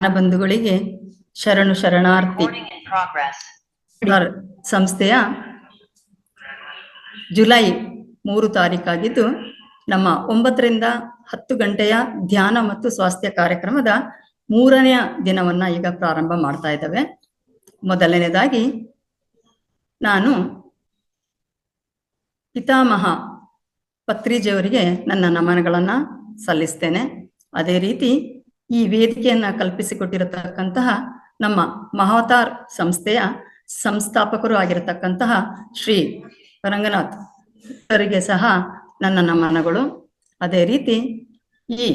ಬಂಧುಗಳಿಗೆ ಶರಣು ಶರಣಾರ್ಥಿ. ಸಂಸ್ಥೆಯ ಜುಲೈ 3 ತಾರೀಕಾಗಿದ್ದು ನಮ್ಮ 9 ರಿಂದ 10 ಗಂಟೆಯ ಧ್ಯಾನ ಮತ್ತು ಸ್ವಾಸ್ಥ್ಯ ಕಾರ್ಯಕ್ರಮದ 3ನೇ ದಿನವನ್ನ ಈಗ ಪ್ರಾರಂಭ ಮಾಡ್ತಾ ಇದ್ದೇವೆ. ಮೊದಲನೇದಾಗಿ ನಾನು ಪಿತಾಮಹ ಪತ್ರಿಜಿಯವರಿಗೆ ನನ್ನ ನಮನಗಳನ್ನ ಸಲ್ಲಿಸ್ತೇನೆ. ಅದೇ ರೀತಿ ಈ ವೇದಿಕೆಯನ್ನ ಕಲ್ಪಿಸಿಕೊಟ್ಟಿರತಕ್ಕಂತಹ ನಮ್ಮ ಮಹಾವತಾರ್ ಸಂಸ್ಥೆಯ ಸಂಸ್ಥಾಪಕರು ಆಗಿರತಕ್ಕಂತಹ ಶ್ರೀ ರಂಗನಾಥ್ ಅವರಿಗೆ ಸಹ ನನ್ನ ನಮನಗಳು. ಅದೇ ರೀತಿ ಈ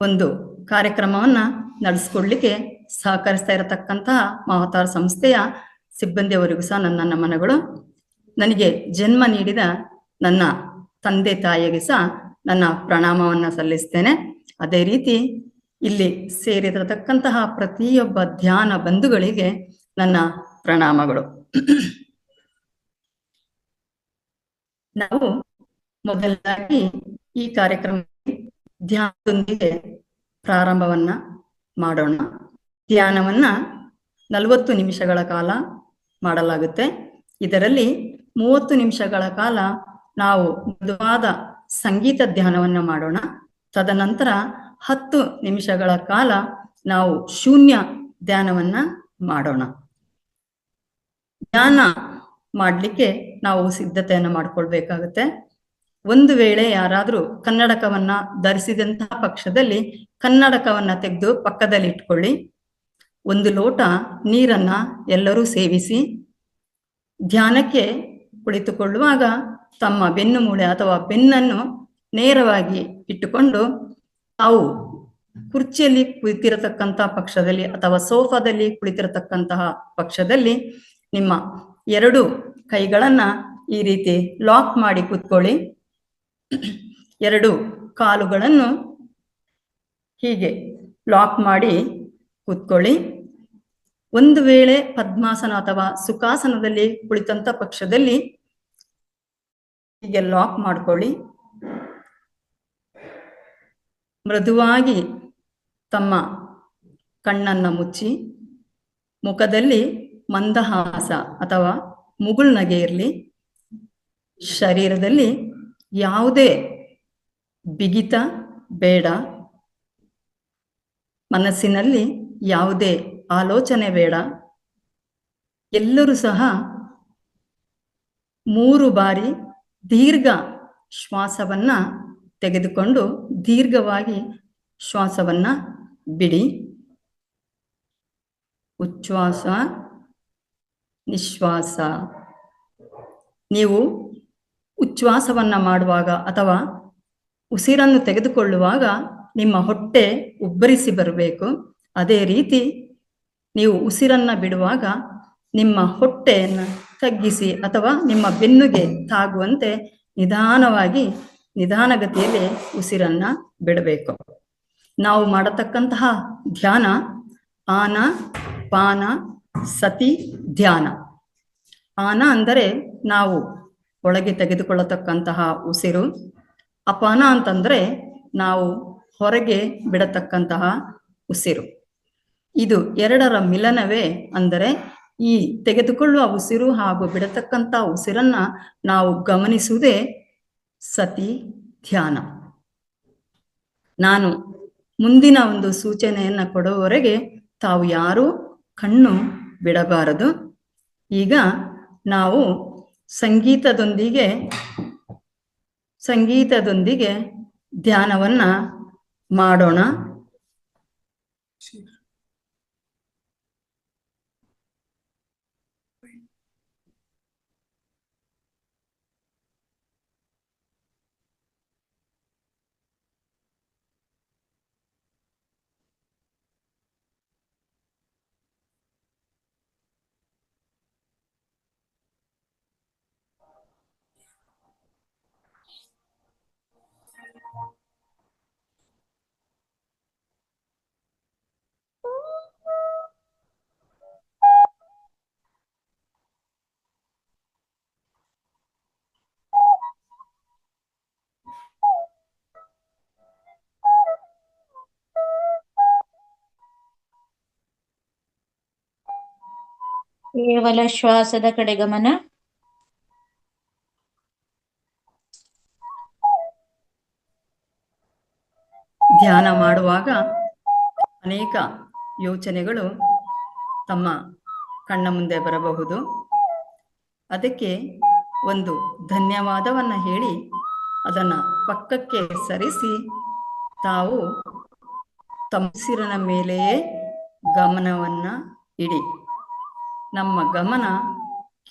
ಒಂದು ಕಾರ್ಯಕ್ರಮವನ್ನ ನಡೆಸಿಕೊಡ್ಲಿಕ್ಕೆ ಸಹಕರಿಸ್ತಾ ಇರತಕ್ಕಂತಹ ಮಹಾವತಾರ್ ಸಂಸ್ಥೆಯ ಸಿಬ್ಬಂದಿಯವರಿಗೂ ಸಹ ನನ್ನ ನಮನಗಳು. ನನಗೆ ಜನ್ಮ ನೀಡಿದ ನನ್ನ ತಂದೆ ತಾಯಿಗೆ ಸಹ ನನ್ನ ಪ್ರಣಾಮವನ್ನ ಸಲ್ಲಿಸ್ತೇನೆ. ಅದೇ ರೀತಿ ಇಲ್ಲಿ ಸೇರಿರತಕ್ಕಂತಹ ಪ್ರತಿಯೊಬ್ಬ ಧ್ಯಾನ ಬಂಧುಗಳಿಗೆ ನನ್ನ ಪ್ರಣಾಮಗಳು. ನಾವು ಮೊದಲದಾಗಿ ಈ ಕಾರ್ಯಕ್ರಮ ಧ್ಯಾನದೊಂದಿಗೆ ಪ್ರಾರಂಭವನ್ನ ಮಾಡೋಣ. ಧ್ಯಾನವನ್ನ 40 ನಿಮಿಷಗಳ ಕಾಲ ಮಾಡಲಾಗುತ್ತೆ. ಇದರಲ್ಲಿ 30 ನಿಮಿಷಗಳ ಕಾಲ ನಾವು ಮೃದುವಾದ ಸಂಗೀತ ಧ್ಯಾನವನ್ನ ಮಾಡೋಣ. ತದನಂತರ 10 ನಿಮಿಷಗಳ ಕಾಲ ನಾವು ಶೂನ್ಯ ಧ್ಯಾನವನ್ನ ಮಾಡೋಣ. ಧ್ಯಾನ ಮಾಡಲಿಕ್ಕೆ ನಾವು ಸಿದ್ಧತೆಯನ್ನು ಮಾಡ್ಕೊಳ್ಬೇಕಾಗುತ್ತೆ. ಒಂದು ವೇಳೆ ಯಾರಾದ್ರೂ ಕನ್ನಡಕವನ್ನ ಧರಿಸಿದಂತಹ ಪಕ್ಷದಲ್ಲಿ ಕನ್ನಡಕವನ್ನ ತೆಗೆದು ಪಕ್ಕದಲ್ಲಿ ಇಟ್ಕೊಳ್ಳಿ. 1 ಲೋಟ ನೀರನ್ನ ಎಲ್ಲರೂ ಸೇವಿಸಿ ಧ್ಯಾನಕ್ಕೆ ಕುಳಿತುಕೊಳ್ಳುವಾಗ ತಮ್ಮ ಬೆನ್ನು ಮೂಳೆ ಅಥವಾ ಬೆನ್ನನ್ನು ನೇರವಾಗಿ ಇಟ್ಟುಕೊಂಡು ತಾವು ಕುರ್ಚಿಯಲ್ಲಿ ಕುಳಿತಿರತಕ್ಕಂತಹ ಪಕ್ಷದಲ್ಲಿ ಅಥವಾ ಸೋಫಾದಲ್ಲಿ ಕುಳಿತಿರತಕ್ಕಂತಹ ಪಕ್ಷದಲ್ಲಿ ನಿಮ್ಮ 2 ಕೈಗಳನ್ನ ಈ ರೀತಿ ಲಾಕ್ ಮಾಡಿ ಕೂತ್ಕೊಳ್ಳಿ. 2 ಕಾಲುಗಳನ್ನು ಹೀಗೆ ಲಾಕ್ ಮಾಡಿ ಕೂತ್ಕೊಳ್ಳಿ. ಒಂದು ವೇಳೆ ಪದ್ಮಾಸನ ಅಥವಾ ಸುಖಾಸನದಲ್ಲಿ ಕುಳಿತಂತ ಪಕ್ಷದಲ್ಲಿ ಹೀಗೆ ಲಾಕ್ ಮಾಡ್ಕೊಳ್ಳಿ. ಮೃದುವಾಗಿ ತಮ್ಮ ಕಣ್ಣನ್ನ ಮುಚ್ಚಿ ಮುಖದಲ್ಲಿ ಮಂದಹಾಸ ಅಥವಾ ಮುಗುಳ್ನಗೆ ಇರಲಿ. ಶರೀರದಲ್ಲಿ ಯಾವುದೇ ಬಿಗಿತ ಬೇಡ. ಮನಸ್ಸಿನಲ್ಲಿ ಯಾವುದೇ ಆಲೋಚನೆ ಬೇಡ. ಎಲ್ಲರೂ ಸಹ 3 ಬಾರಿ ದೀರ್ಘ ಶ್ವಾಸವನ್ನ ತೆಗೆದುಕೊಂಡು ದೀರ್ಘವಾಗಿ ಶ್ವಾಸವನ್ನ ಬಿಡಿ. ಉಚ್ಛ್ವಾಸ, ನಿಶ್ವಾಸ. ನೀವು ಉಚ್ಛ್ವಾಸವನ್ನ ಮಾಡುವಾಗ ಅಥವಾ ಉಸಿರನ್ನು ತೆಗೆದುಕೊಳ್ಳುವಾಗ ನಿಮ್ಮ ಹೊಟ್ಟೆ ಉಬ್ಬರಿಸಿ ಬರಬೇಕು. ಅದೇ ರೀತಿ ನೀವು ಉಸಿರನ್ನ ಬಿಡುವಾಗ ನಿಮ್ಮ ಹೊಟ್ಟೆಯನ್ನು ತಗ್ಗಿಸಿ ಅಥವಾ ನಿಮ್ಮ ಬೆನ್ನುಗೆ ತಾಗುವಂತೆ ನಿಧಾನವಾಗಿ ನಿಧಾನಗತಿಯಲ್ಲಿ ಉಸಿರನ್ನ ಬಿಡಬೇಕು. ನಾವು ಮಾಡತಕ್ಕಂತಹ ಧ್ಯಾನ ಆನ ಪಾನ ಸತಿ ಧ್ಯಾನ. ಆನ ಅಂದರೆ ನಾವು ಒಳಗೆ ತೆಗೆದುಕೊಳ್ಳತಕ್ಕಂತಹ ಉಸಿರು. ಅಪಾನ ಅಂತಂದ್ರೆ ನಾವು ಹೊರಗೆ ಬಿಡತಕ್ಕಂತಹ ಉಸಿರು. ಇದು 2ರ ಮಿಲನವೇ. ಅಂದರೆ ಈ ತೆಗೆದುಕೊಳ್ಳುವ ಉಸಿರು ಹಾಗೂ ಬಿಡತಕ್ಕಂಥ ಉಸಿರನ್ನ ನಾವು ಗಮನಿಸುವುದೇ ಸತಿ ಧ್ಯಾನ. ನಾನು ಮುಂದಿನ ಒಂದು ಸೂಚನೆಯನ್ನ ಕೊಡುವವರೆಗೆ ತಾವು ಯಾರೂ ಕಣ್ಣು ಬಿಡಬಾರದು. ಈಗ ನಾವು ಸಂಗೀತದೊಂದಿಗೆ ಧ್ಯಾನವನ್ನ ಮಾಡೋಣ. ಕೇವಲ ಶ್ವಾಸದ ಕಡೆ ಗಮನ. ಧ್ಯಾನ ಮಾಡುವಾಗ ಅನೇಕ ಯೋಚನೆಗಳು ತಮ್ಮ ಕಣ್ಣ ಮುಂದೆ ಬರಬಹುದು. ಅದಕ್ಕೆ ಒಂದು ಧನ್ಯವಾದವನ್ನು ಹೇಳಿ ಅದನ್ನು ಪಕ್ಕಕ್ಕೆ ಸರಿಸಿ ತಾವು ತಮ್ಮ ಉಸಿರಿನ ಮೇಲೆಯೇ ಗಮನವನ್ನು ಇಡಿ. ನಮ್ಮ ಗಮನ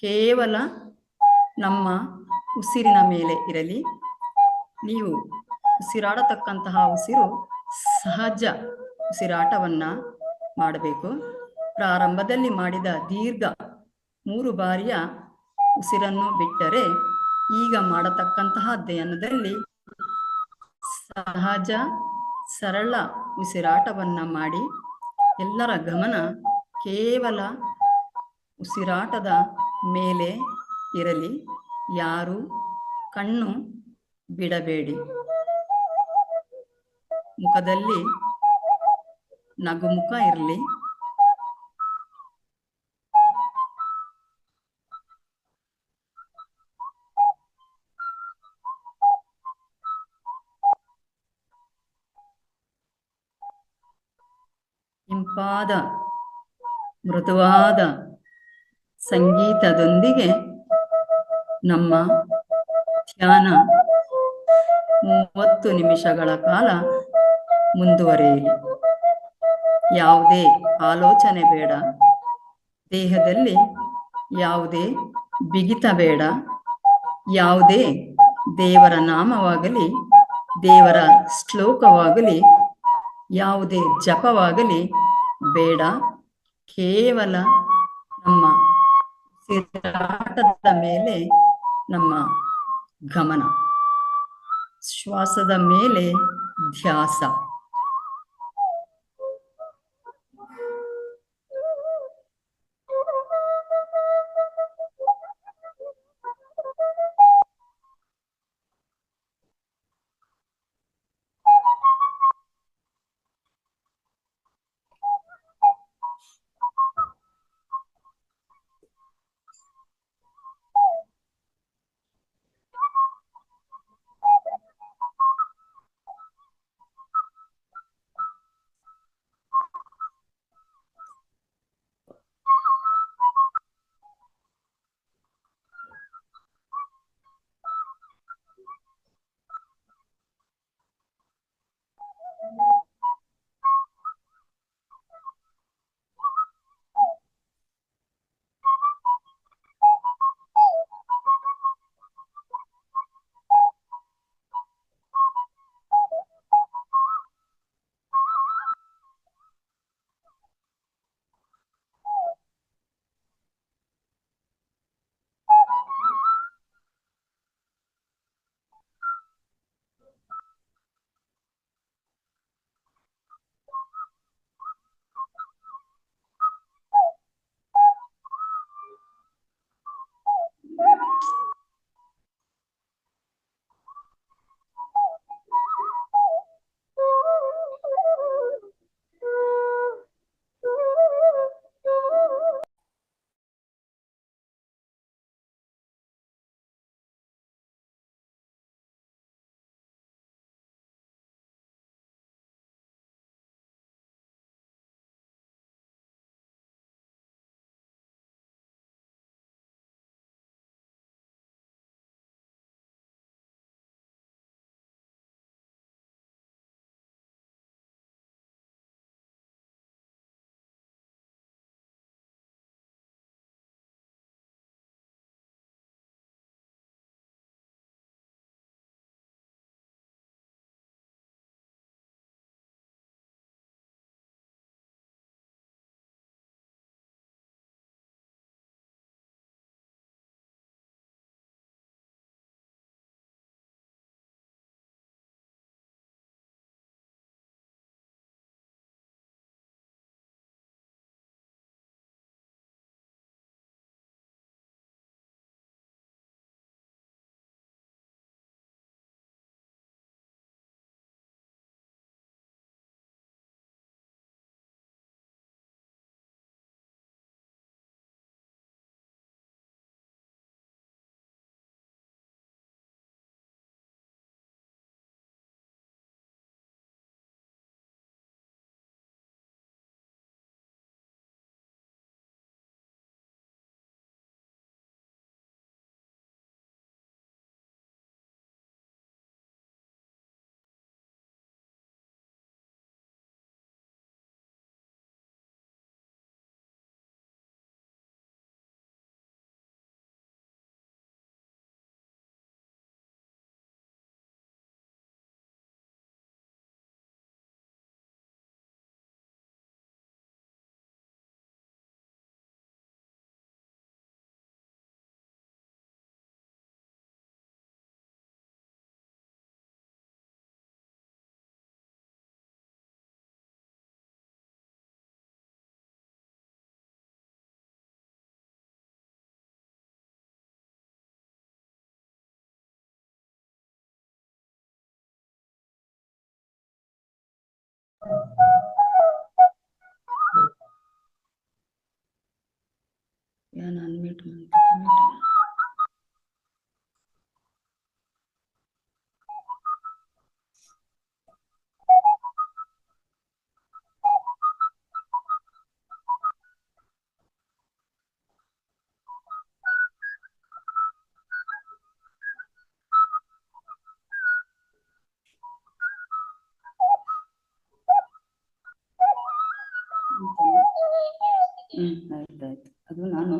ಕೇವಲ ನಮ್ಮ ಉಸಿರಿನ ಮೇಲೆ ಇರಲಿ. ನೀವು ಉಸಿರಾಡತಕ್ಕಂತಹ ಉಸಿರು ಸಹಜ ಉಸಿರಾಟವನ್ನು ಮಾಡಬೇಕು. ಪ್ರಾರಂಭದಲ್ಲಿ ಮಾಡಿದ ದೀರ್ಘ 3 ಬಾರಿಯ ಉಸಿರನ್ನು ಬಿಟ್ಟರೆ ಈಗ ಮಾಡತಕ್ಕಂತಹ ಧ್ಯಾನದಲ್ಲಿ ಸಹಜ ಸರಳ ಉಸಿರಾಟವನ್ನು ಮಾಡಿ ಎಲ್ಲರ ಗಮನ ಕೇವಲ ಉಸಿರಾಟದ ಮೇಲೆ ಇರಲಿ. ಯಾರು ಕಣ್ಣು ಬಿಡಬೇಡಿ. ಮುಖದಲ್ಲಿ ನಗುಮುಖ ಇರಲಿ. ಇಂಪಾದ ಮೃದುವಾದ ಸಂಗೀತದೊಂದಿಗೆ ನಮ್ಮ ಧ್ಯಾನ 30 ನಿಮಿಷಗಳ ಕಾಲ ಮುಂದುವರಿಯಲಿ. ಯಾವುದೇ ಆಲೋಚನೆ ಬೇಡ. ದೇಹದಲ್ಲಿ ಯಾವುದೇ ಬಿಗಿತ ಬೇಡ. ಯಾವುದೇ ದೇವರ ನಾಮವಾಗಲಿ, ದೇವರ ಶ್ಲೋಕವಾಗಲಿ, ಯಾವುದೇ ಜಪವಾಗಲಿ ಬೇಡ. ಕೇವಲ ನಮ್ಮ ಉಸಿರಾಟದ ಮೇಲೆ ನಮ್ಮ ಗಮನ, ಶ್ವಾಸದ ಮೇಲೆ ಧ್ಯಾಸ. ನಾನು ಅನ್ಮ್ಯೂಟ್ ಮಾಡ್ತೀನಿ. ಆಯ್ತಾಯ್ತು. ಅದು ನಾನು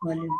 ವಾಲ್ಯೂಮ್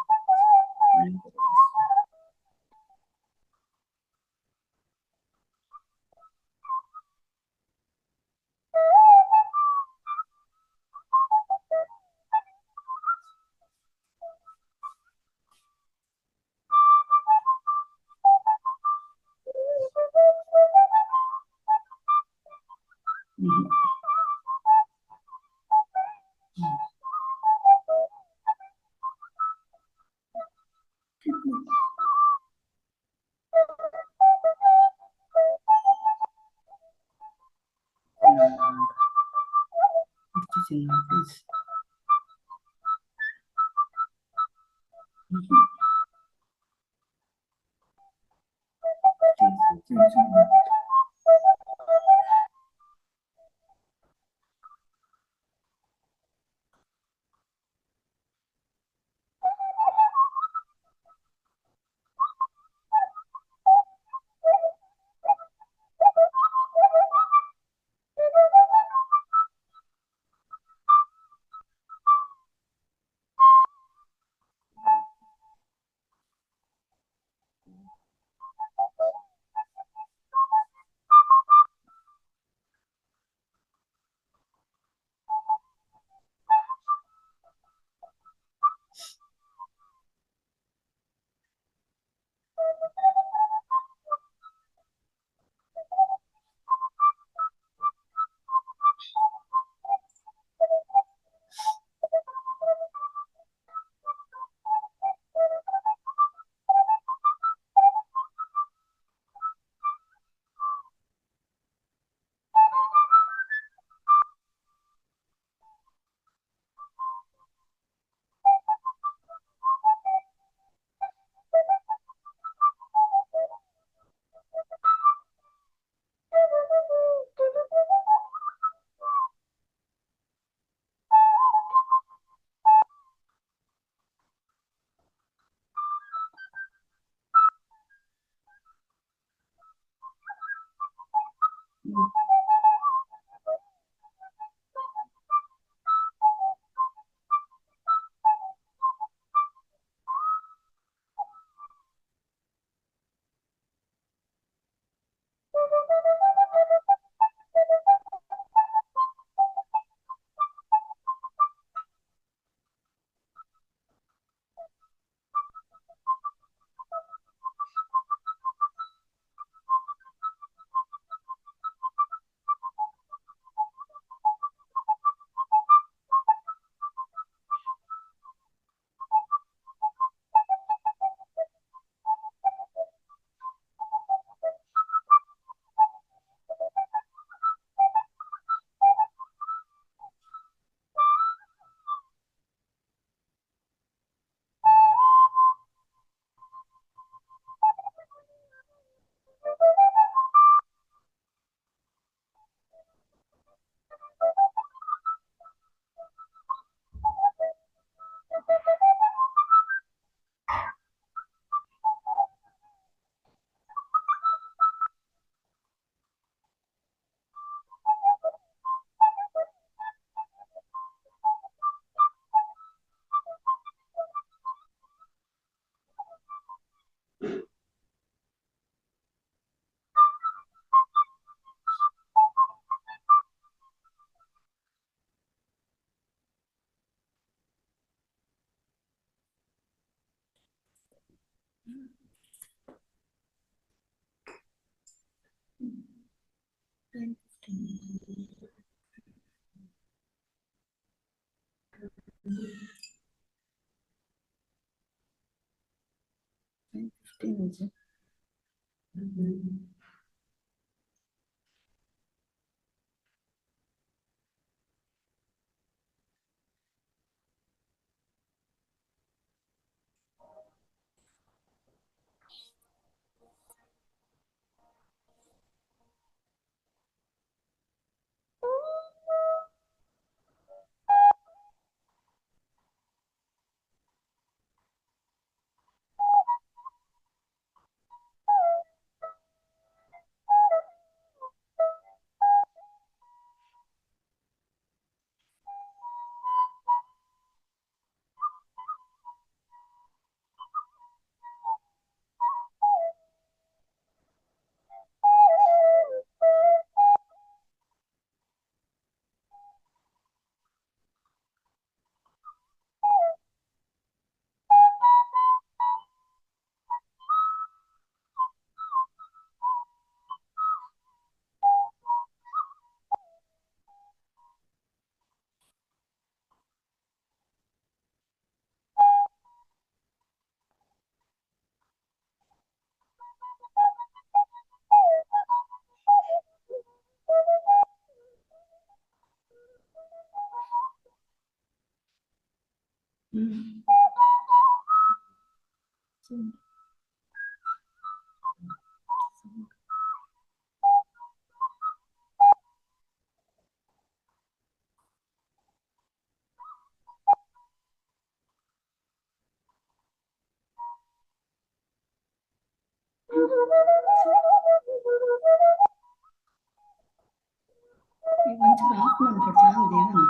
ಒಂಚೂರು ಆಫ್ ಮಾಡ್ಕೊಡ್ತಾ ದೇವನ.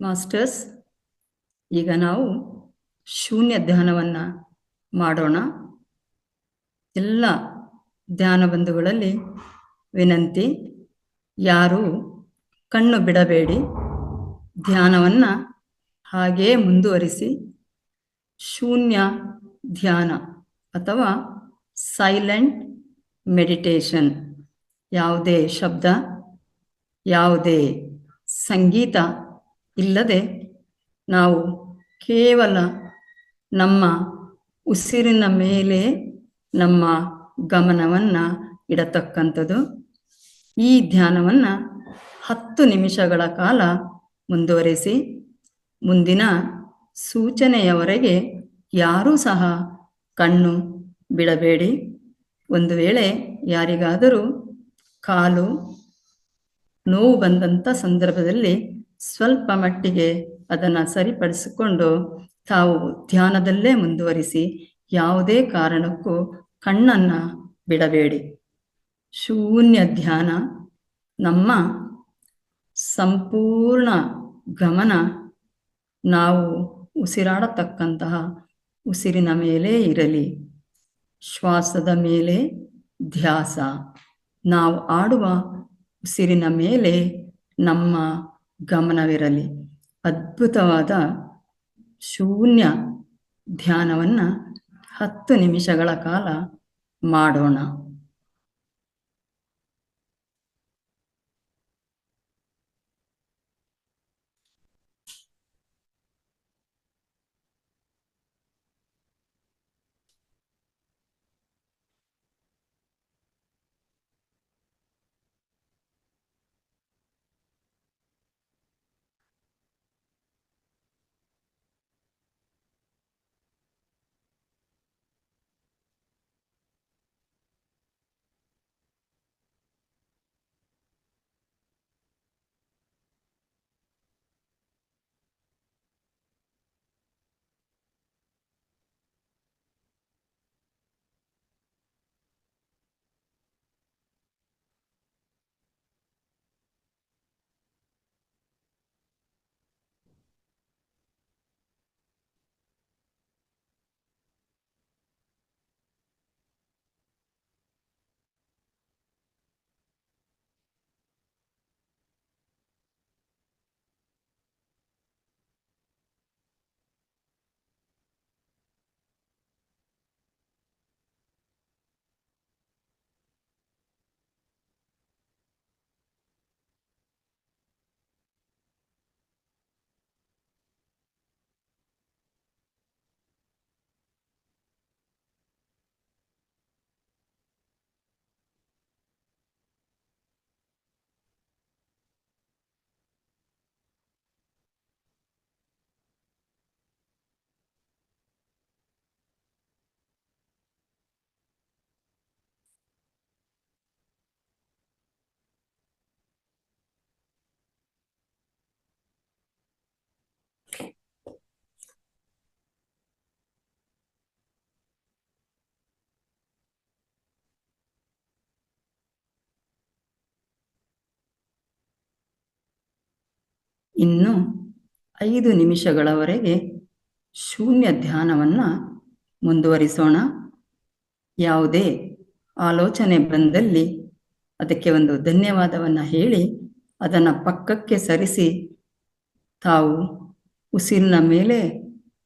ಮಾಸ್ಟರ್ಸ್, ಈಗ ನಾವು ಶೂನ್ಯ ಧ್ಯಾನವನ್ನ ಮಾಡೋಣ. ಎಲ್ಲ ಧ್ಯಾನ ಬಂಧುಗಳಲ್ಲಿ ವಿನಂತಿ, ಯಾರು ಕಣ್ಣು ಬಿಡಬೇಡಿ, ಧ್ಯಾನವನ್ನ ಹಾಗೇ ಮುಂದುವರಿಸಿ. ಶೂನ್ಯ ಧ್ಯಾನ ಅಥವಾ ಸೈಲೆಂಟ್ ಮೆಡಿಟೇಷನ್, ಯಾವುದೇ ಶಬ್ದ, ಯಾವುದೇ ಸಂಗೀತ ಇಲ್ಲದೆ ನಾವು ಕೇವಲ ನಮ್ಮ ಉಸಿರಿನ ಮೇಲೆ ನಮ್ಮ ಗಮನವನ್ನು ಇಡತಕ್ಕಂಥದ್ದು. ಈ ಧ್ಯಾನವನ್ನು 10 ನಿಮಿಷಗಳ ಕಾಲ ಮುಂದುವರಿಸಿ. ಮುಂದಿನ ಸೂಚನೆಯವರೆಗೆ ಯಾರೂ ಸಹ ಕಣ್ಣು ಬಿಡಬೇಡಿ. ಒಂದು ವೇಳೆ ಯಾರಿಗಾದರೂ ಕಾಲು ನೋವು ಬಂದಂಥ ಸಂದರ್ಭದಲ್ಲಿ ಸ್ವಲ್ಪ ಮಟ್ಟಿಗೆ ಅದನ್ನು ಸರಿಪಡಿಸಿಕೊಂಡು ತಾವು ಧ್ಯಾನದಲ್ಲೇ ಮುಂದುವರಿಸಿ. ಯಾವುದೇ ಕಾರಣಕ್ಕೂ ಕಣ್ಣನ್ನು ಬಿಡಬೇಡಿ. ಶೂನ್ಯ ಧ್ಯಾನ, ನಮ್ಮ ಸಂಪೂರ್ಣ ಗಮನ ನಾವು ಉಸಿರಾಡತಕ್ಕಂತಹ ಉಸಿರಿನ ಮೇಲೆ ಇರಲಿ. ಶ್ವಾಸದ ಮೇಲೆ ಧ್ಯಾಸ, ನಾವು ಆಡುವ ಉಸಿರಿನ ಮೇಲೆ ನಮ್ಮ ಗಮನವಿರಲಿ. ಅದ್ಭುತವಾದ ಶೂನ್ಯ ಧ್ಯಾನವನ್ನು 10 ನಿಮಿಷಗಳ ಕಾಲ ಮಾಡೋಣ. ಇನ್ನು 5 ನಿಮಿಷಗಳವರೆಗೆ ಶೂನ್ಯ ಧ್ಯಾನವನ್ನು ಮುಂದುವರಿಸೋಣ. ಯಾವುದೇ ಆಲೋಚನೆ ಬಂದಲ್ಲಿ ಅದಕ್ಕೆ ಒಂದು ಧನ್ಯವಾದವನ್ನು ಹೇಳಿ ಅದನ್ನು ಪಕ್ಕಕ್ಕೆ ಸರಿಸಿ ತಾವು ಉಸಿರಿನ ಮೇಲೆ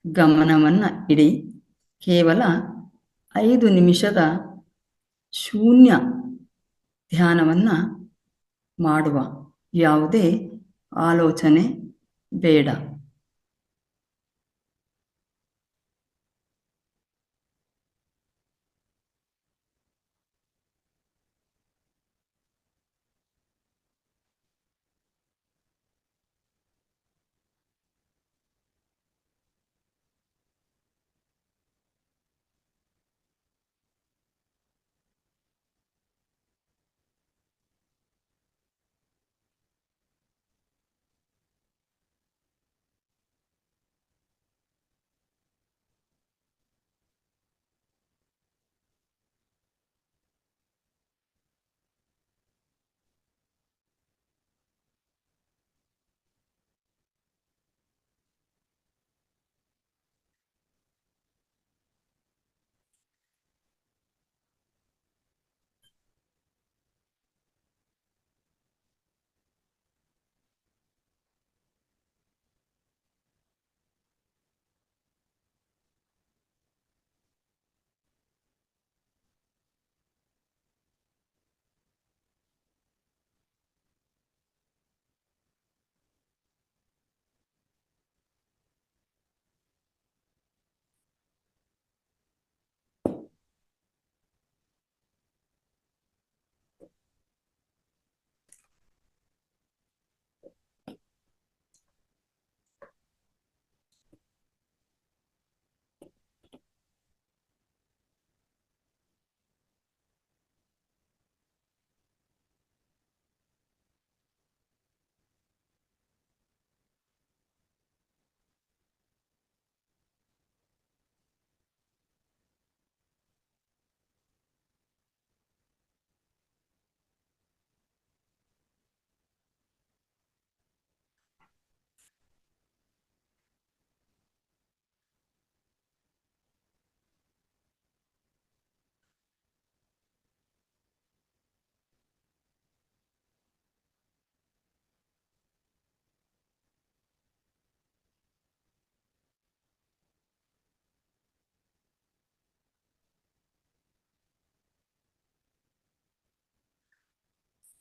ಗಮನವನ್ನು ಇಡಿ. ಕೇವಲ 5 ನಿಮಿಷದ ಶೂನ್ಯ ಧ್ಯಾನವನ್ನು ಮಾಡುವ. ಯಾವುದೇ ಆಲೋಚನೆ ಬೇಡ.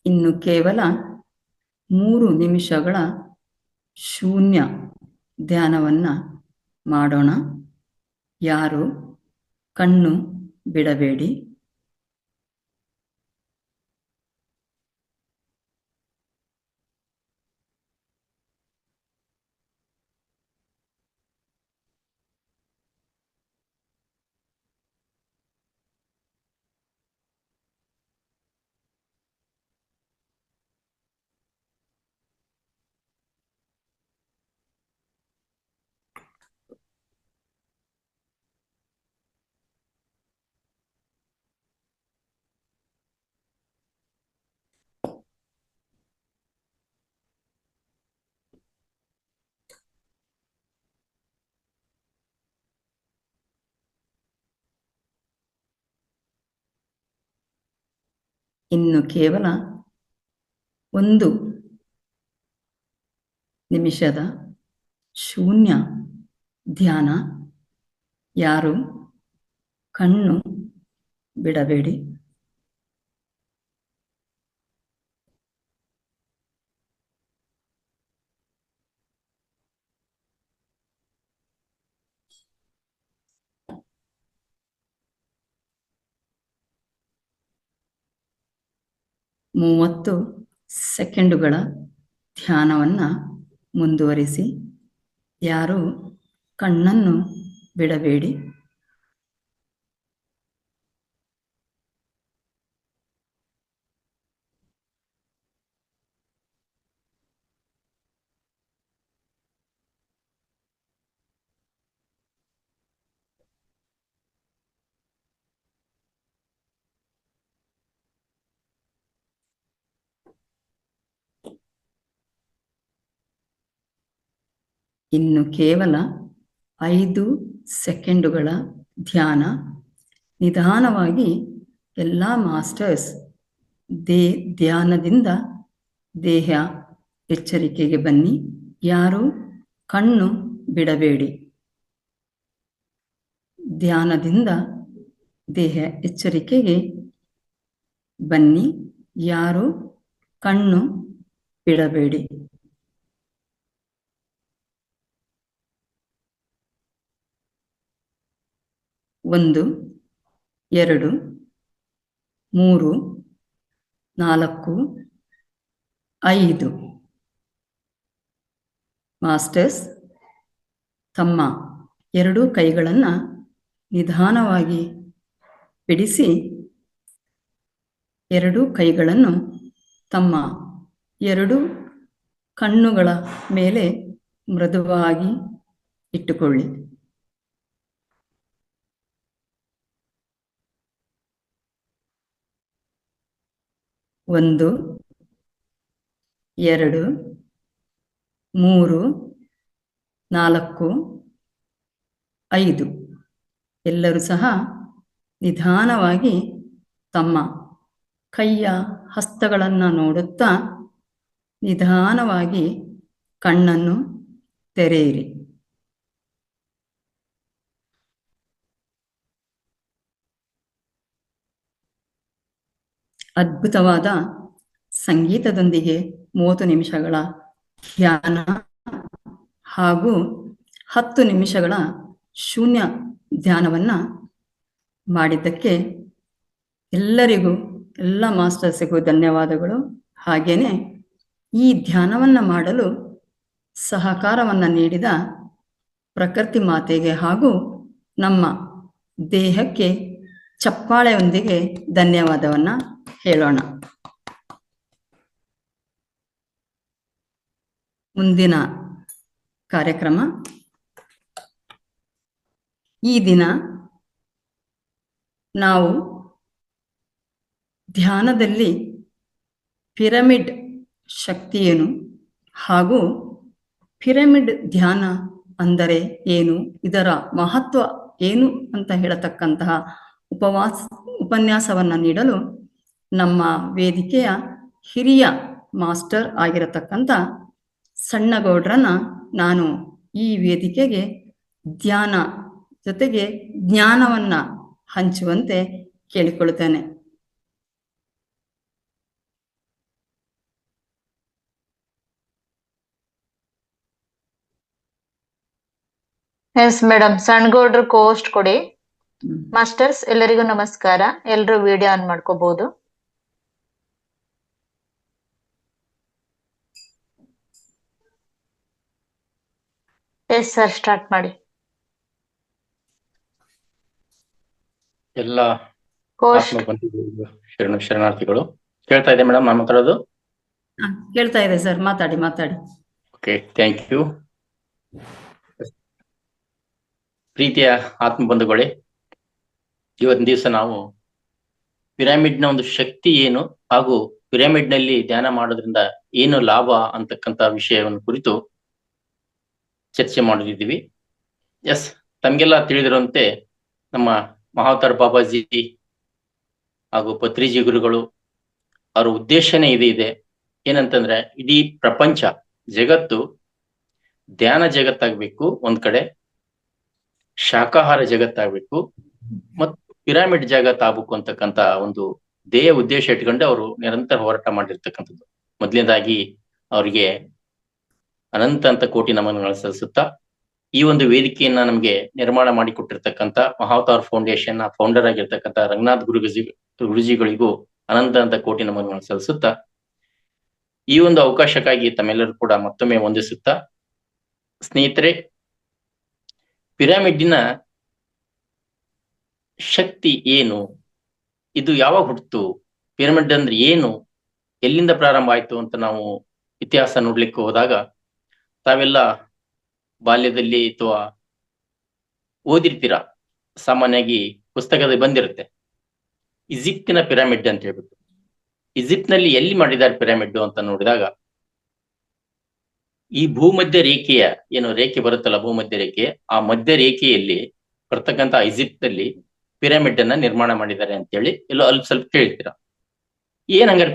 ಇನ್ನು ಕೇವಲ 3 ನಿಮಿಷಗಳ ಶೂನ್ಯ ಧ್ಯಾನವನ್ನ ಮಾಡೋಣ. ಯಾರು ಕಣ್ಣು ಬಿಡಬೇಡಿ. ಇನ್ನು ಕೇವಲ 1 ನಿಮಿಷದ ಶೂನ್ಯ ಧ್ಯಾನ. ಯಾರು ಕಣ್ಣು ಬಿಡಬೇಡಿ. ಮೂವತ್ತು ಸೆಕೆಂಡುಗಳ ಧ್ಯಾನವನ್ನ ಮುಂದುವರಿಸಿ. ಯಾರು ಕಣ್ಣನ್ನು ಬಿಡಬೇಡಿ. ಇನ್ನು ಕೇವಲ 5 ಸೆಕೆಂಡುಗಳ ಧ್ಯಾನ. ನಿಧಾನವಾಗಿ ಎಲ್ಲ ಮಾಸ್ಟರ್ಸ್ ಧ್ಯಾನದಿಂದ ದೇಹ ಎಚ್ಚರಿಕೆಗೆ ಬನ್ನಿ. ಯಾರು ಕಣ್ಣು ಬಿಡಬೇಡಿ. ಧ್ಯಾನದಿಂದ ದೇಹ ಎಚ್ಚರಿಕೆಗೆ ಬನ್ನಿ. ಯಾರು ಕಣ್ಣು ಬಿಡಬೇಡಿ. ಒಂದು, 2, 3, 4, 5. ಮಾಸ್ಟರ್ಸ್ ತಮ್ಮ 2 ಕೈಗಳನ್ನು ನಿಧಾನವಾಗಿ ಬಿಡಿಸಿ 2 ಕೈಗಳನ್ನು ತಮ್ಮ 2 ಕಣ್ಣುಗಳ ಮೇಲೆ ಮೃದುವಾಗಿ ಇಟ್ಟುಕೊಳ್ಳಿ. 1, 2, 3, 4, 5. ಎಲ್ಲರೂ ಸಹ ನಿಧಾನವಾಗಿ ತಮ್ಮ ಕೈಯ ಹಸ್ತಗಳನ್ನು ನೋಡುತ್ತಾ ನಿಧಾನವಾಗಿ ಕಣ್ಣನ್ನು ತೆರೆಯಿರಿ. ಅದ್ಭುತವಾದ ಸಂಗೀತದೊಂದಿಗೆ 30 ನಿಮಿಷಗಳ ಧ್ಯಾನ ಹಾಗೂ 10 ನಿಮಿಷಗಳ ಶೂನ್ಯ ಧ್ಯಾನವನ್ನ ಮಾಡಿದ್ದಕ್ಕೆ ಎಲ್ಲರಿಗೂ, ಎಲ್ಲ ಮಾಸ್ಟರ್ಸಿಗೂ ಧನ್ಯವಾದಗಳು. ಹಾಗೇನೆ ಈ ಧ್ಯಾನವನ್ನ ಮಾಡಲು ಸಹಕಾರವನ್ನ ನೀಡಿದ ಪ್ರಕೃತಿ ಮಾತೆಗೆ ಹಾಗೂ ನಮ್ಮ ದೇಹಕ್ಕೆ ಚಪ್ಪಾಳೆಯೊಂದಿಗೆ ಧನ್ಯವಾದವನ್ನ ಹೇಳೋಣ. ಮುಂದಿನ ಕಾರ್ಯಕ್ರಮ. ಈ ದಿನ ನಾವು ಧ್ಯಾನದಲ್ಲಿ ಪಿರಮಿಡ್ ಶಕ್ತಿ ಏನು ಹಾಗೂ ಪಿರಮಿಡ್ ಧ್ಯಾನ ಅಂದರೆ ಏನು, ಇದರ ಮಹತ್ವ ಏನು ಅಂತ ಹೇಳತಕ್ಕಂತಹ ಉಪನ್ಯಾಸವನ್ನು ನೀಡಲು ನಮ್ಮ ವೇದಿಕೆಯ ಹಿರಿಯ ಮಾಸ್ಟರ್ ಆಗಿರತಕ್ಕಂಥ ಸಣ್ಣಗೌಡ್ರನ್ನ ನಾನು ಈ ವೇದಿಕೆಗೆ ಧ್ಯಾನ ಜೊತೆಗೆ ಜ್ಞಾನವನ್ನ ಹಂಚುವಂತೆ ಕೇಳಿಕೊಳ್ಳುತ್ತೇನೆ. ಎಸ್ ಮೇಡಮ್, ಸಣ್ಗೌಡ್ರು ಕೋಸ್ಟ್ ಕೊಡಿ. ಹ್ಮ್. ಮಾಸ್ಟರ್ಸ್ ಎಲ್ಲರಿಗೂ ನಮಸ್ಕಾರ. ಎಲ್ರು ವಿಡಿಯೋ ಆನ್ ಮಾಡ್ಕೋಬಹುದು. ಎಸ್ ಸರ್, ಸ್ಟಾರ್ಟ್ ಮಾಡಿ. ಎಲ್ಲ ಕೋಸ್ಟ್ ಆತ್ಮಬಂಧುಗಳಿಗೂ ಶರಣಾರ್ಥಿಗಳು. ಕೇಳ್ತಾ ಇದೆ ಮೇಡಮ್ ನಾನು ಮಾತಾಡೋದು? ಕೇಳ್ತಾ ಇದೆ ಸರ್, ಮಾತಾಡಿ. Okay, thank you. ಪ್ರೀತಿಯ ಆತ್ಮಬಂಧುಗಳೇ, ಇವತ್ತಿನ ದಿವಸ ನಾವು ಪಿರಮಿಡ್ನ ಒಂದು ಶಕ್ತಿ ಏನು ಹಾಗೂ ಪಿರಮಿಡ್ ನಲ್ಲಿ ಧ್ಯಾನ ಮಾಡೋದ್ರಿಂದ ಏನು ಲಾಭ ಅಂತಕ್ಕಂಥ ವಿಷಯವನ್ನು ಕುರಿತು ಚರ್ಚೆ ಮಾಡಿದ್ದೀವಿ. ಎಸ್, ತಮಗೆಲ್ಲ ತಿಳಿದಿರುವಂತೆ ನಮ್ಮ ಮಹಾವತಾರ್ ಬಾಬಾಜಿ ಹಾಗೂ ಪತ್ರಿಜಿ ಗುರುಗಳು ಅವರ ಉದ್ದೇಶನೇ ಇದೆ. ಏನಂತಂದ್ರೆ ಇಡೀ ಪ್ರಪಂಚ ಜಗತ್ತು ಧ್ಯಾನ ಜಗತ್ತಾಗ್ಬೇಕು, ಒಂದ್ ಕಡೆ ಶಾಕಾಹಾರ ಜಗತ್ತಾಗ್ಬೇಕು, ಮತ್ತು ಪಿರಮಿಡ್ ಜಗತ್ತಾಗಬೇಕು ಅಂತಕ್ಕಂಥ ಒಂದು ಧ್ಯೇಯ ಉದ್ದೇಶ ಇಟ್ಕೊಂಡು ಅವರು ನಿರಂತರ ಹೋರಾಟ ಮಾಡಿರ್ತಕ್ಕಂಥದ್ದು. ಮೊದಲನೇದಾಗಿ ಅವರಿಗೆ ಅನಂತ ಕೋಟಿ ನಮನಗಳು ಸಲ್ಲಿಸುತ್ತಾ ಈ ಒಂದು ವೇದಿಕೆಯನ್ನ ನಮ್ಗೆ ನಿರ್ಮಾಣ ಮಾಡಿಕೊಟ್ಟಿರ್ತಕ್ಕಂಥ ಮಹಾವತಾರ್ ಫೌಂಡೇಶನ್ ಫೌಂಡರ್ ಆಗಿರ್ತಕ್ಕಂಥ ರಂಗನಾಥ್ ಗುರುಜಿಗಳಿಗೂ ಅನಂತ ಕೋಟಿ ನಮನಗಳು ಸಲ್ಲಿಸುತ್ತಾ ಈ ಒಂದು ಅವಕಾಶಕ್ಕಾಗಿ ತಮ್ಮೆಲ್ಲರೂ ಕೂಡ ಮತ್ತೊಮ್ಮೆ ವಂದಿಸುತ್ತಾ, ಸ್ನೇಹಿತರೆ, ಪಿರಮಿಡ್ಡಿನ ಶಕ್ತಿ ಏನು, ಇದು ಯಾವಾಗ ಹುಟ್ಟಿತು, ಪಿರಮಿಡ್ ಅಂದ್ರೆ ಏನು, ಎಲ್ಲಿಂದ ಪ್ರಾರಂಭ ಆಯ್ತು ಅಂತ ನಾವು ಇತಿಹಾಸ ನೋಡ್ಲಿಕ್ಕೆ ಹೋದಾಗ ತಾವೆಲ್ಲ ಬಾಲ್ಯದಲ್ಲಿ ಅಥವಾ ಓದಿರ್ತೀರಾ, ಸಾಮಾನ್ಯವಾಗಿ ಪುಸ್ತಕದಲ್ಲಿ ಬಂದಿರುತ್ತೆ. ಈಜಿಪ್ತಿನ ಪಿರಮಿಡ್ ಅಂತ ಹೇಳ್ಬಿಟ್ಟು. ಈಜಿಪ್ಟ್ ನಲ್ಲಿ ಎಲ್ಲಿ ಮಾಡಿದ್ದಾರೆ ಪಿರಮಿಡ್ ಅಂತ ನೋಡಿದಾಗ, ಈ ಭೂಮಧ್ಯ ರೇಖೆಯ ಏನು ರೇಖೆ ಬರುತ್ತಲ್ಲ, ಭೂಮಧ್ಯ ರೇಖೆ, ಆ ಮಧ್ಯ ರೇಖೆಯಲ್ಲಿ ಬರ್ತಕ್ಕಂಥ ಈಜಿಪ್ಟ್ ನಲ್ಲಿ ಪಿರಮಿಡ್ ಅನ್ನ ನಿರ್ಮಾಣ ಮಾಡಿದ್ದಾರೆ ಅಂತೇಳಿ ಎಲ್ಲೋ ಸ್ವಲ್ಪ ಕೇಳ್ತೀರಾ. ಏನ್ ಹಂಗಾರೆ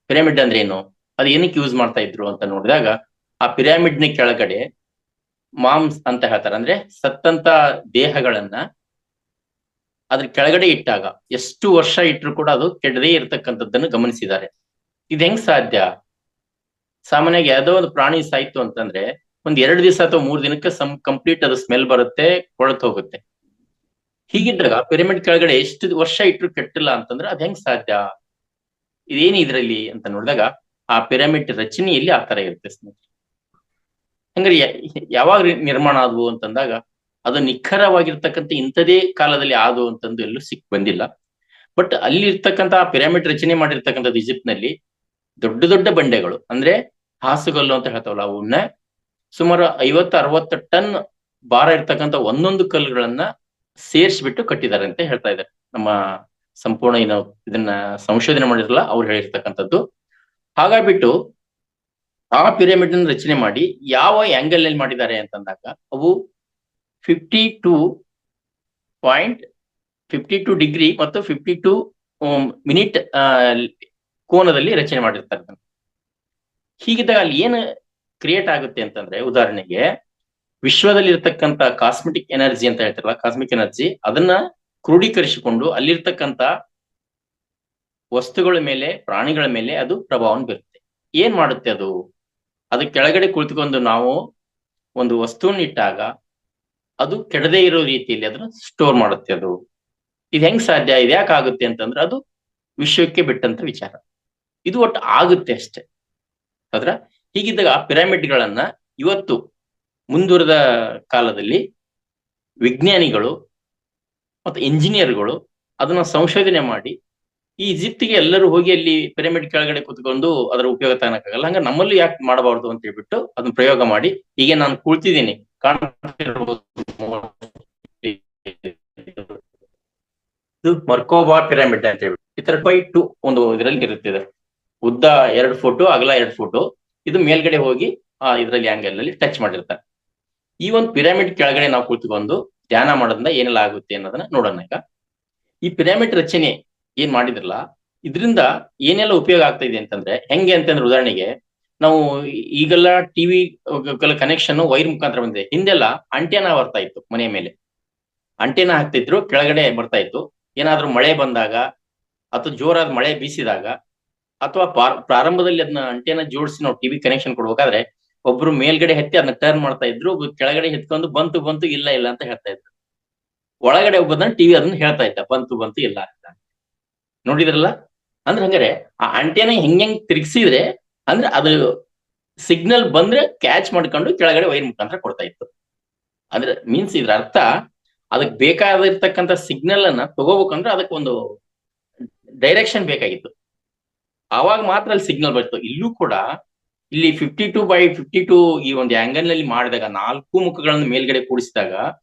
ಪಿರಮಿಡ್ ಅಂದ್ರೆ ಏನು, ಅದು ಏನಕ್ಕೆ ಯೂಸ್ ಮಾಡ್ತಾ ಇದ್ರು ಅಂತ ನೋಡಿದಾಗ, ಆ ಪಿರಮಿಡ್ ನ ಕೆಳಗಡೆ ಮಾಮ್ಸ್ ಅಂತ ಹೇಳ್ತಾರೆ, ಅಂದ್ರೆ ಸತ್ತಂತ ದೇಹಗಳನ್ನ ಅದ್ರ ಕೆಳಗಡೆ ಇಟ್ಟಾಗ ಎಷ್ಟು ವರ್ಷ ಇಟ್ಟರು ಕೂಡ ಅದು ಕೆಡದೇ ಇರತಕ್ಕಂಥದ್ದನ್ನು ಗಮನಿಸಿದ್ದಾರೆ. ಇದು ಹೆಂಗ್ ಸಾಧ್ಯ? ಸಾಮಾನ್ಯವಾಗಿ ಯಾವುದೋ ಒಂದು ಪ್ರಾಣಿ ಸಾಯ್ತು ಅಂತಂದ್ರೆ ಒಂದ್ 2 ದಿವಸ ಅಥವಾ 3 ದಿನಕ್ಕೆ ಕಂಪ್ಲೀಟ್ ಅದು ಸ್ಮೆಲ್ ಬರುತ್ತೆ, ಕೊಳತು ಹೋಗುತ್ತೆ. ಹೀಗಿದ್ದಾಗ ಪಿರಮಿಡ್ ಕೆಳಗಡೆ ಎಷ್ಟು ವರ್ಷ ಇಟ್ಟರು ಕೆಟ್ಟಿಲ್ಲ ಅಂತಂದ್ರೆ ಅದ್ ಹೆಂಗ್ ಸಾಧ್ಯ, ಇದೇನು ಇದ್ರಲ್ಲಿ ಅಂತ ನೋಡಿದಾಗ, ಆ ಪಿರಮಿಡ್ ರಚನೆಯಲ್ಲಿ ಆ ತರ ಇರುತ್ತೆ ಸ್ನೇಹಿತರೆ. ಹಂಗಾರೆ ಯಾವಾಗ ನಿರ್ಮಾಣ ಆದವು ಅಂತಂದಾಗ, ಅದು ನಿಖರವಾಗಿರ್ತಕ್ಕಂಥ ಇಂಥದೇ ಕಾಲದಲ್ಲಿ ಆದವು ಅಂತಂದು ಎಲ್ಲೂ ಬಂದಿಲ್ಲ. ಬಟ್ ಅಲ್ಲಿ ಇರ್ತಕ್ಕಂಥ ಪಿರಮಿಡ್ ರಚನೆ ಮಾಡಿರ್ತಕ್ಕಂಥದ್ದು ಈಜಿಪ್ಟ್ ನಲ್ಲಿ ದೊಡ್ಡ ಬಂಡೆಗಳು, ಅಂದ್ರೆ ಹಾಸುಗಲ್ಲು ಅಂತ ಹೇಳ್ತಾವಲ್ಲ, ಅವನ್ನ ಸುಮಾರು 50-60 ಟನ್ ಭಾರ ಇರ್ತಕ್ಕಂಥ ಒಂದೊಂದು ಕಲ್ಲುಗಳನ್ನ ಸೇರಿಸ್ಬಿಟ್ಟು ಕಟ್ಟಿದ್ದಾರೆ ಅಂತ ಹೇಳ್ತಾ ಇದ್ದಾರೆ. ನಮ್ಮ ಸಂಪೂರ್ಣ ಏನು ಇದನ್ನ ಸಂಶೋಧನೆ ಮಾಡಿರಲ್ಲ ಅವ್ರು ಹೇಳಿರ್ತಕ್ಕಂಥದ್ದು. ಹಾಗಾಗ್ಬಿಟ್ಟು ಆ ಪಿರಮಿಡ್ ಅನ್ನು ರಚನೆ ಮಾಡಿ ಯಾವ ಆಂಗಲ್ ಅಲ್ಲಿ ಮಾಡಿದ್ದಾರೆ ಅಂತಂದಾಗ, ಅವು 52 ಡಿಗ್ರಿ ಮತ್ತು 52 ಮಿನಿಟ್ ಕೋನದಲ್ಲಿ ರಚನೆ ಮಾಡಿರ್ತಾರೆ. ಹೀಗಿದ್ದಾಗ ಅಲ್ಲಿ ಏನು ಕ್ರಿಯೇಟ್ ಆಗುತ್ತೆ ಅಂತಂದ್ರೆ, ಉದಾಹರಣೆಗೆ ವಿಶ್ವದಲ್ಲಿ ಇರ್ತಕ್ಕಂಥ ಕಾಸ್ಮೆಟಿಕ್ ಎನರ್ಜಿ ಅಂತ ಹೇಳ್ತಾರಲ್ಲ, ಕಾಸ್ಮಿಕ್ ಎನರ್ಜಿ, ಅದನ್ನ ಕ್ರೋಢೀಕರಿಸಿಕೊಂಡು ಅಲ್ಲಿರ್ತಕ್ಕಂಥ ವಸ್ತುಗಳ ಮೇಲೆ, ಪ್ರಾಣಿಗಳ ಮೇಲೆ ಅದು ಪ್ರಭಾವವನ್ನು ಬೀರುತ್ತೆ. ಏನ್ ಮಾಡುತ್ತೆ ಅದು? ಅದು ಕೆಳಗಡೆ ಕುಳಿತುಕೊಂಡು ನಾವು ಒಂದು ವಸ್ತುವನ್ನು ಇಟ್ಟಾಗ ಅದು ಕೆಡದೇ ಇರೋ ರೀತಿಯಲ್ಲಿ ಅದನ್ನ ಸ್ಟೋರ್ ಮಾಡುತ್ತೆ. ಅದು ಇದು ಹೆಂಗ್ ಸಾಧ್ಯ, ಇದು ಯಾಕೆ ಆಗುತ್ತೆ ಅಂತಂದ್ರೆ ಅದು ವಿಶ್ವಕ್ಕೆ ಬಿಟ್ಟಂತ ವಿಚಾರ. ಇದು ಒಟ್ಟು ಆಗುತ್ತೆ ಅಷ್ಟೇ. ಆದ್ರ ಹೀಗಿದ್ದಾಗ ಪಿರಮಿಡ್ಗಳನ್ನ ಇವತ್ತು ಮುಂದುವರೆದ ಕಾಲದಲ್ಲಿ ವಿಜ್ಞಾನಿಗಳು ಮತ್ತು ಇಂಜಿನಿಯರ್ಗಳು ಅದನ್ನ ಸಂಶೋಧನೆ ಮಾಡಿ ಈ ಈಜಿಪ್ಟಿಗೆ ಎಲ್ಲರೂ ಹೋಗಿ ಅಲ್ಲಿ ಪಿರಮಿಡ್ ಕೆಳಗಡೆ ಕೂತ್ಕೊಂಡು ಅದರ ಉಪಯೋಗ ತಗೋಕ್ಕಾಗಲ್ಲ, ಹಂಗ ನಮ್ಮಲ್ಲೂ ಯಾಕೆ ಮಾಡಬಾರ್ದು ಅಂತ ಹೇಳ್ಬಿಟ್ಟು ಅದನ್ನ ಪ್ರಯೋಗ ಮಾಡಿ, ಹೀಗೆ ನಾನು ಕೂಳ್ತಿದ್ದೀನಿ ಮರ್ಕೋಬಾ ಪಿರಮಿಡ್ ಅಂತ ಹೇಳ್ಬಿಟ್ಟು, ಈ ತರ 2 ಒಂದು ಇದರಲ್ಲಿ ಇರುತ್ತಿದೆ. ಉದ್ದ 2 ಫುಟ್, ಅಗಲ 2 ಫುಟ್. ಇದು ಮೇಲ್ಗಡೆ ಹೋಗಿ ಇದರಲ್ಲಿ ಆಂಗಲ್ ಅಲ್ಲಿ ಟಚ್ ಮಾಡಿರ್ತಾರೆ. ಈ ಒಂದು ಪಿರಮಿಡ್ ಕೆಳಗಡೆ ನಾವು ಕೂತ್ಕೊಂಡು ಧ್ಯಾನ ಮಾಡೋದ್ರಿಂದ ಏನೆಲ್ಲ ಆಗುತ್ತೆ ಅನ್ನೋದನ್ನ ನೋಡೋಣ. ಈಗ ಈ ಪಿರಮಿಡ್ ರಚನೆ ಏನ್ ಮಾಡಿದ್ರಲ್ಲ, ಇದರಿಂದ ಏನೆಲ್ಲ ಉಪಯೋಗ ಆಗ್ತಾ ಇದೆ ಅಂತಂದ್ರೆ, ಹೆಂಗೆ ಅಂತಂದ್ರೆ, ಉದಾಹರಣೆಗೆ ನಾವು ಈಗೆಲ್ಲ ಟಿವಿ ಕನೆಕ್ಷನ್ ವೈರ್ ಮುಖಾಂತರ ಬಂದಿದೆ. ಹಿಂದೆಲ್ಲ ಅಂಟೆನಾ ಬರ್ತಾ ಇತ್ತು, ಮನೆ ಮೇಲೆ ಅಂಟೆನಾ ಹಾಕ್ತಿದ್ರು, ಕೆಳಗಡೆ ಬರ್ತಾ ಇತ್ತು. ಏನಾದ್ರೂ ಮಳೆ ಬಂದಾಗ ಅಥವಾ ಜೋರಾದ ಮಳೆ ಬೀಸಿದಾಗ ಅಥವಾ ಪ್ರಾರಂಭದಲ್ಲಿ ಅದನ್ನ ಅಂಟೆನಾ ಜೋಡಿಸಿ ನಾವು ಟಿವಿ ಕನೆಕ್ಷನ್ ಕೊಡ್ಬೇಕಾದ್ರೆ ಒಬ್ರು ಮೇಲ್ಗಡೆ ಹತ್ತಿ ಅದನ್ನ ಟರ್ನ್ ಮಾಡ್ತಾ ಇದ್ರು, ಒಬ್ರು ಕೆಳಗಡೆ ಎತ್ಕೊಂಡು ಬಂತು ಬಂತು ಇಲ್ಲ ಇಲ್ಲ ಅಂತ ಹೇಳ್ತಾ ಇದ್ರು. ಒಳಗಡೆ ಒಬ್ಬದನ್ನ ಟಿವಿ ಅದನ್ನ ಹೇಳ್ತಾ ಇದ್ದ ಬಂತು ಬಂತು ಇಲ್ಲ ಅಂತ. ನೋಡಿದ್ರಲ್ಲ? ಅಂದ್ರೆ ಹಂಗಾರೆ ಆ ಆಂಟೆನ ಹೆಂಗ್ ತಿರ್ಗಿಸಿದ್ರೆ ಅಂದ್ರೆ ಅದು ಸಿಗ್ನಲ್ ಬಂದ್ರೆ ಕ್ಯಾಚ್ ಮಾಡ್ಕೊಂಡು ಕೆಳಗಡೆ ವೈರ್ ಮುಖಾಂತರ ಕೊಡ್ತಾ ಇತ್ತು. ಅಂದ್ರೆ ಮೀನ್ಸ್ ಇದ್ರ ಅರ್ಥ ಅದಕ್ಕೆ ಬೇಕಾದಿರ್ತಕ್ಕಂಥ ಸಿಗ್ನಲ್ ಅನ್ನ ತಗೋಬೇಕಂದ್ರೆ ಅದಕ್ಕೆ ಒಂದು ಡೈರೆಕ್ಷನ್ ಬೇಕಾಗಿತ್ತು, ಆವಾಗ ಮಾತ್ರ ಅಲ್ಲಿ ಸಿಗ್ನಲ್ ಬರ್ತು. ಇಲ್ಲೂ ಕೂಡ ಇಲ್ಲಿ 52/52 ಈ ಒಂದು ಆಂಗಲ್ ನಲ್ಲಿ ಮಾಡಿದಾಗ 4 ಮುಖಗಳನ್ನು ಮೇಲ್ಗಡೆ ಕೂಡಿಸಿದಾಗ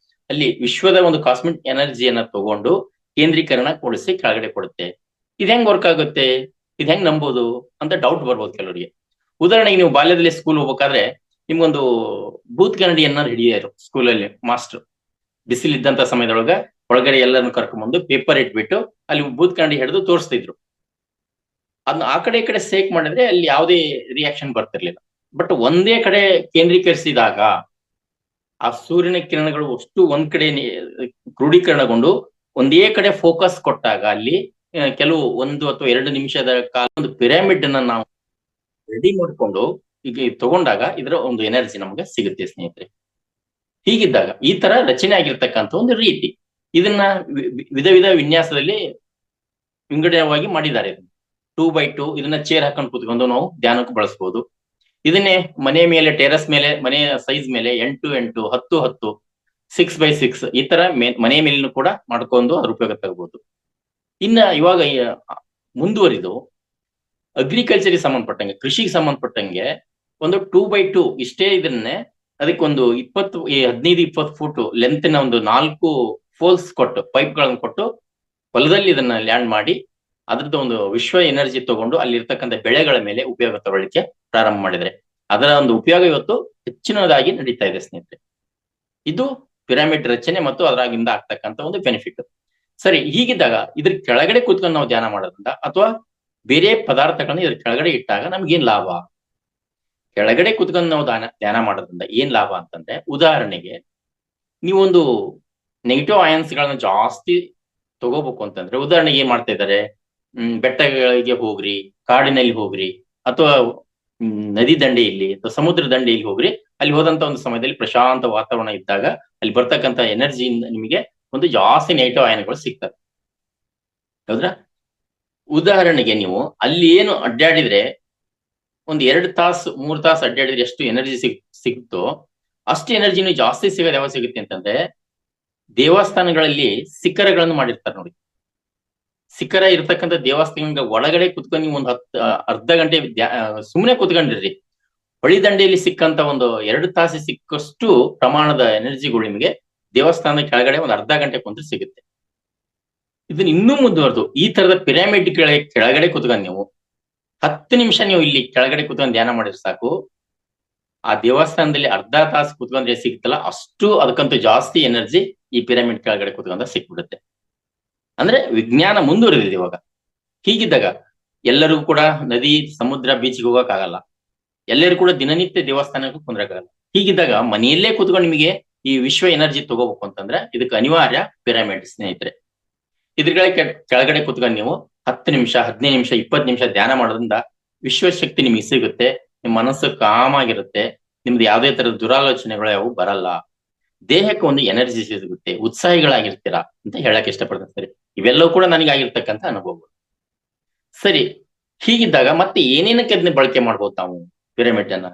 ಅಲ್ಲಿ ವಿಶ್ವದ ಒಂದು ಕಾಸ್ಮಿಕ್ ಎನರ್ಜಿಯನ್ನ ತಗೊಂಡು ಕೇಂದ್ರೀಕರಣ ಕೊಡಿಸಿ ಕೆಳಗಡೆ ಕೊಡುತ್ತೆ. ಇದ್ ಹೆಂಗ್ ವರ್ಕ್ ಆಗುತ್ತೆ, ಇದ್ ಹೆಂಗ್ ನಂಬೋದು ಅಂತ ಡೌಟ್ ಬರ್ಬೋದು ಕೆಲವರಿಗೆ. ಉದಾಹರಣೆಗೆ ನೀವು ಬಾಲ್ಯದಲ್ಲಿ ಸ್ಕೂಲ್ ಹೋಗ್ಬೇಕಾದ್ರೆ ನಿಮ್ಗೊಂದು ಬೂತ್ ಕನ್ನಡಿಯನ್ನ ಹಿಡಿಯಾರು ಸ್ಕೂಲಲ್ಲಿ ಮಾಸ್ಟರ್. ಬಿಸಿಲಿದ್ದಂತ ಸಮಯದೊಳಗ ಒಳಗಡೆ ಎಲ್ಲರನ್ನು ಕರ್ಕೊಂಡ್ಬಂದು ಪೇಪರ್ ಇಟ್ಬಿಟ್ಟು ಅಲ್ಲಿ ಬೂತ್ ಕನ್ನಡಿ ಹಿಡಿದು ತೋರಿಸ್ತಿದ್ರು. ಅದನ್ನ ಆ ಕಡೆ ಈ ಕಡೆ ಸೇಕ್ ಮಾಡಿದ್ರೆ ಅಲ್ಲಿ ಯಾವುದೇ ರಿಯಾಕ್ಷನ್ ಬರ್ತಿರ್ಲಿಲ್ಲ. ಬಟ್ ಒಂದೇ ಕಡೆ ಕೇಂದ್ರೀಕರಿಸಿದಾಗ ಆ ಸೂರ್ಯನ ಕಿರಣಗಳು ಅಷ್ಟು ಒಂದ್ ಕಡೆ ಕ್ರೋಢೀಕರಣಗೊಂಡು ಒಂದೇ ಕಡೆ ಫೋಕಸ್ ಕೊಟ್ಟಾಗ ಅಲ್ಲಿ ಕೆಲವು 1 ಅಥವಾ 2 ನಿಮಿಷದ ಕಾಲ ಒಂದು ಪಿರಮಿಡ್ ಅನ್ನ ನಾವು ರೆಡಿ ಮಾಡಿಕೊಂಡು ಈಗ ತಗೊಂಡಾಗ ಇದರ ಒಂದು ಎನರ್ಜಿ ನಮಗೆ ಸಿಗುತ್ತೆ ಸ್ನೇಹಿತರೆ. ಹೀಗಿದ್ದಾಗ ಈ ತರ ರಚನೆ ಆಗಿರ್ತಕ್ಕಂಥ ಒಂದು ರೀತಿ, ಇದನ್ನ ವಿಧ ವಿಧ ವಿನ್ಯಾಸದಲ್ಲಿ ವಿಂಗಡವಾಗಿ ಮಾಡಿದ್ದಾರೆ. 2x2 ಇದನ್ನ ಚೇರ್ ಹಾಕೊಂಡು ಕೂತ್ಕೊಂಡು ನಾವು ಧ್ಯಾನಕ್ಕೆ ಬಳಸಬಹುದು. ಇದನ್ನೇ ಮನೆ ಮೇಲೆ ಟೆರಸ್ ಮೇಲೆ ಮನೆಯ ಸೈಜ್ ಮೇಲೆ 8x8 10x10 6x6 ಈ ತರ ಮನೆ ಮೇಲಿನೂ ಕೂಡ ಮಾಡ್ಕೊಂಡು ಅದ್ರ ಉಪಯೋಗ ತಗಬಹುದು. ಇನ್ನ ಇವಾಗ ಮುಂದುವರಿದು ಅಗ್ರಿಕಲ್ಚರ್ಗೆ ಸಂಬಂಧಪಟ್ಟಂಗೆ, ಕೃಷಿಗೆ ಸಂಬಂಧಪಟ್ಟಂಗೆ ಒಂದು 2x2 ಇಷ್ಟೇ ಇದನ್ನೇ ಅದಕ್ಕೊಂದು 15-20 ಫೂಟ್ ಲೆಂತ್ನ ಒಂದು 4 ಫೋಲ್ಸ್ ಕೊಟ್ಟು ಪೈಪ್ಗಳನ್ನು ಕೊಟ್ಟು ಹೊಲದಲ್ಲಿ ಇದನ್ನ ಲ್ಯಾಂಡ್ ಮಾಡಿ ಅದ್ರದ್ದು ಒಂದು ವಿಶ್ವ ಎನರ್ಜಿ ತಗೊಂಡು ಅಲ್ಲಿ ಇರ್ತಕ್ಕಂಥ ಬೆಳೆಗಳ ಮೇಲೆ ಉಪಯೋಗ ತಗೊಳ್ಳಿಕ್ಕೆ ಪ್ರಾರಂಭ ಮಾಡಿದ್ರೆ ಅದರ ಒಂದು ಉಪಯೋಗ ಇವತ್ತು ಹೆಚ್ಚಿನದಾಗಿ ನಡೀತಾ ಇದೆ ಸ್ನೇಹಿತರೆ. ಇದು ಪಿರಮಿಡ್ ರಚನೆ ಮತ್ತು ಅದರಾಗಿಂದ ಆಗ್ತಕ್ಕಂಥ ಒಂದು ಬೆನಿಫಿಟ್. ಸರಿ, ಹೀಗಿದ್ದಾಗ ಇದ್ರ ಕೆಳಗಡೆ ಕೂತ್ಕೊಂಡು ನಾವು ಧ್ಯಾನ ಮಾಡೋದ್ರಿಂದ ಅಥವಾ ಬೇರೆ ಪದಾರ್ಥಗಳನ್ನ ಇದ್ರ ಕೆಳಗಡೆ ಇಟ್ಟಾಗ ನಮ್ಗೇನ್ ಲಾಭ? ಕೆಳಗಡೆ ಕೂತ್ಕೊಂಡು ನಾವು ಧ್ಯಾನ ಮಾಡೋದ್ರಿಂದ ಏನ್ ಲಾಭ ಅಂತಂದ್ರೆ, ಉದಾಹರಣೆಗೆ ನೀವೊಂದು ನೆಗೆಟಿವ್ ಅಯಾನ್ಸ್ ಗಳನ್ನ ಜಾಸ್ತಿ ತಗೋಬೇಕು ಅಂತಂದ್ರೆ, ಉದಾಹರಣೆಗೆ ಏನ್ ಮಾಡ್ತಾ ಇದ್ದಾರೆ, ಬೆಟ್ಟಗಳಿಗೆ ಹೋಗ್ರಿ, ಕಾಡಿನಲ್ಲಿ ಹೋಗ್ರಿ, ಅಥವಾ ನದಿ ದಂಡೆಯಲ್ಲಿ ಅಥವಾ ಸಮುದ್ರ ದಂಡೆಯಲ್ಲಿ ಹೋಗ್ರಿ. ಅಲ್ಲಿ ಹೋದಂತ ಒಂದು ಸಮಯದಲ್ಲಿ ಪ್ರಶಾಂತ ವಾತಾವರಣ ಇದ್ದಾಗ ಅಲ್ಲಿ ಬರ್ತಕ್ಕಂಥ ಎನರ್ಜಿಯಿಂದ ನಿಮಗೆ ಒಂದು ಜಾಸ್ತಿ ನೆಗೆಟಿವ್ ಅಯಾನ್ಗಳು ಸಿಗ್ತವೆ, ಹೌದ್ರಾ? ಉದಾಹರಣೆಗೆ ನೀವು ಅಲ್ಲಿ ಏನು ಅಡ್ಡಾಡಿದ್ರೆ ಒಂದು 2 ತಾಸು 3 ತಾಸು ಅಡ್ಡಾಡಿದ್ರೆ ಎಷ್ಟು ಎನರ್ಜಿ ಸಿಗುತ್ತೋ ಅಷ್ಟು ಎನರ್ಜಿನೂ ಜಾಸ್ತಿ ಸಿಗೋದು ಯಾವಾಗ ಸಿಗುತ್ತೆ ಅಂತಂದ್ರೆ, ದೇವಸ್ಥಾನಗಳಲ್ಲಿ ಶಿಖರಗಳನ್ನು ಮಾಡಿರ್ತಾರೆ ನೋಡಿ. ಶಿಖರ ಇರ್ತಕ್ಕಂಥ ದೇವಸ್ಥಾನಗಳ ಒಳಗಡೆ ಕುತ್ಕೊಂಡು ನೀವು ಒಂದು ಅರ್ಧ ಗಂಟೆ ಸುಮ್ಮನೆ ಕುತ್ಕೊಂಡಿರ್ರಿ, ಹೊಳಿ ದಂಡೆಯಲ್ಲಿ ಸಿಕ್ಕಂತ ಒಂದು 2 ತಾಸು ಸಿಕ್ಕಷ್ಟು ಪ್ರಮಾಣದ ಎನರ್ಜಿಗಳು ನಿಮಗೆ ದೇವಸ್ಥಾನದ ಕೆಳಗಡೆ ಒಂದು ಅರ್ಧ ಗಂಟೆ ಕುಂತ್ರೆ ಸಿಗುತ್ತೆ. ಇದನ್ನ ಇನ್ನೂ ಮುಂದುವರೆದು ಈ ತರದ ಪಿರಮಿಡ್ ಕೆಳಗಡೆ ಕುತ್ಕೊಂಡು ನೀವು 10 ನಿಮಿಷ ನೀವು ಇಲ್ಲಿ ಕೆಳಗಡೆ ಕುತ್ಕೊಂಡು ಧ್ಯಾನ ಮಾಡಿದ್ರೆ ಸಾಕು, ಆ ದೇವಸ್ಥಾನದಲ್ಲಿ ಅರ್ಧ ತಾಸು ಕುತ್ಕೊಂಡ್ರೆ ಸಿಗುತ್ತಲ್ಲ ಅಷ್ಟು ಅದಕ್ಕಂತೂ ಜಾಸ್ತಿ ಎನರ್ಜಿ ಈ ಪಿರಮಿಡ್ ಕೆಳಗಡೆ ಕುತ್ಕೊಂಡ ಸಿಕ್ಬಿಡುತ್ತೆ. ಅಂದ್ರೆ ವಿಜ್ಞಾನ ಮುಂದುವರೆದಿದೆ ಇವಾಗ. ಹೀಗಿದ್ದಾಗ ಎಲ್ಲರಿಗೂ ಕೂಡ ನದಿ, ಸಮುದ್ರ, ಬೀಚ್ಗೆ ಹೋಗಕ್ಕಾಗಲ್ಲ, ಎಲ್ಲರೂ ಕೂಡ ದಿನನಿತ್ಯ ದೇವಸ್ಥಾನಕ್ಕೂ ಕುಂದ್ರಕ್ಕಾಗಲ್ಲ. ಹೀಗಿದ್ದಾಗ ಮನೆಯಲ್ಲೇ ಕುತ್ಕೊಂಡು ನಿಮಗೆ ಈ ವಿಶ್ವ ಎನರ್ಜಿ ತಗೋಬೇಕು ಅಂತಂದ್ರೆ ಇದಕ್ಕೆ ಅನಿವಾರ್ಯ ಪಿರಮಿಡ್ ಸ್ನೇಹಿತರೆ. ಇದ್ರಗಳ ಕೆಳಗಡೆ ಕುತ್ಕೊಂಡು ನೀವು 10 ನಿಮಿಷ 15 ನಿಮಿಷ 20 ನಿಮಿಷ ಧ್ಯಾನ ಮಾಡೋದ್ರಿಂದ ವಿಶ್ವಶಕ್ತಿ ನಿಮಗೆ ಸಿಗುತ್ತೆ, ನಿಮ್ಮ ಮನಸ್ಸು ಕಾಮ್ ಆಗಿರುತ್ತೆ, ನಿಮ್ದು ಯಾವುದೇ ತರದ ದುರಾಲೋಚನೆಗಳು ಯಾವು ಬರಲ್ಲ, ದೇಹಕ್ಕೆ ಒಂದು ಎನರ್ಜಿ ಸಿಗುತ್ತೆ, ಉತ್ಸಾಹಿಗಳಾಗಿರ್ತೀರಾ ಅಂತ ಹೇಳಕ್ ಇಷ್ಟಪಡ್ತೀನಿ. ಸರಿ, ಇವೆಲ್ಲವೂ ಕೂಡ ನನಗಾಗಿರ್ತಕ್ಕಂಥ ಅನುಭವಗಳು. ಸರಿ, ಹೀಗಿದ್ದಾಗ ಮತ್ತೆ ಏನೇನಕ್ಕೆ ಅದನ್ನ ಬಳಕೆ ಮಾಡ್ಬೋದು ನಾವು ಪಿರಮಿಡ್ ಅನ್ನ?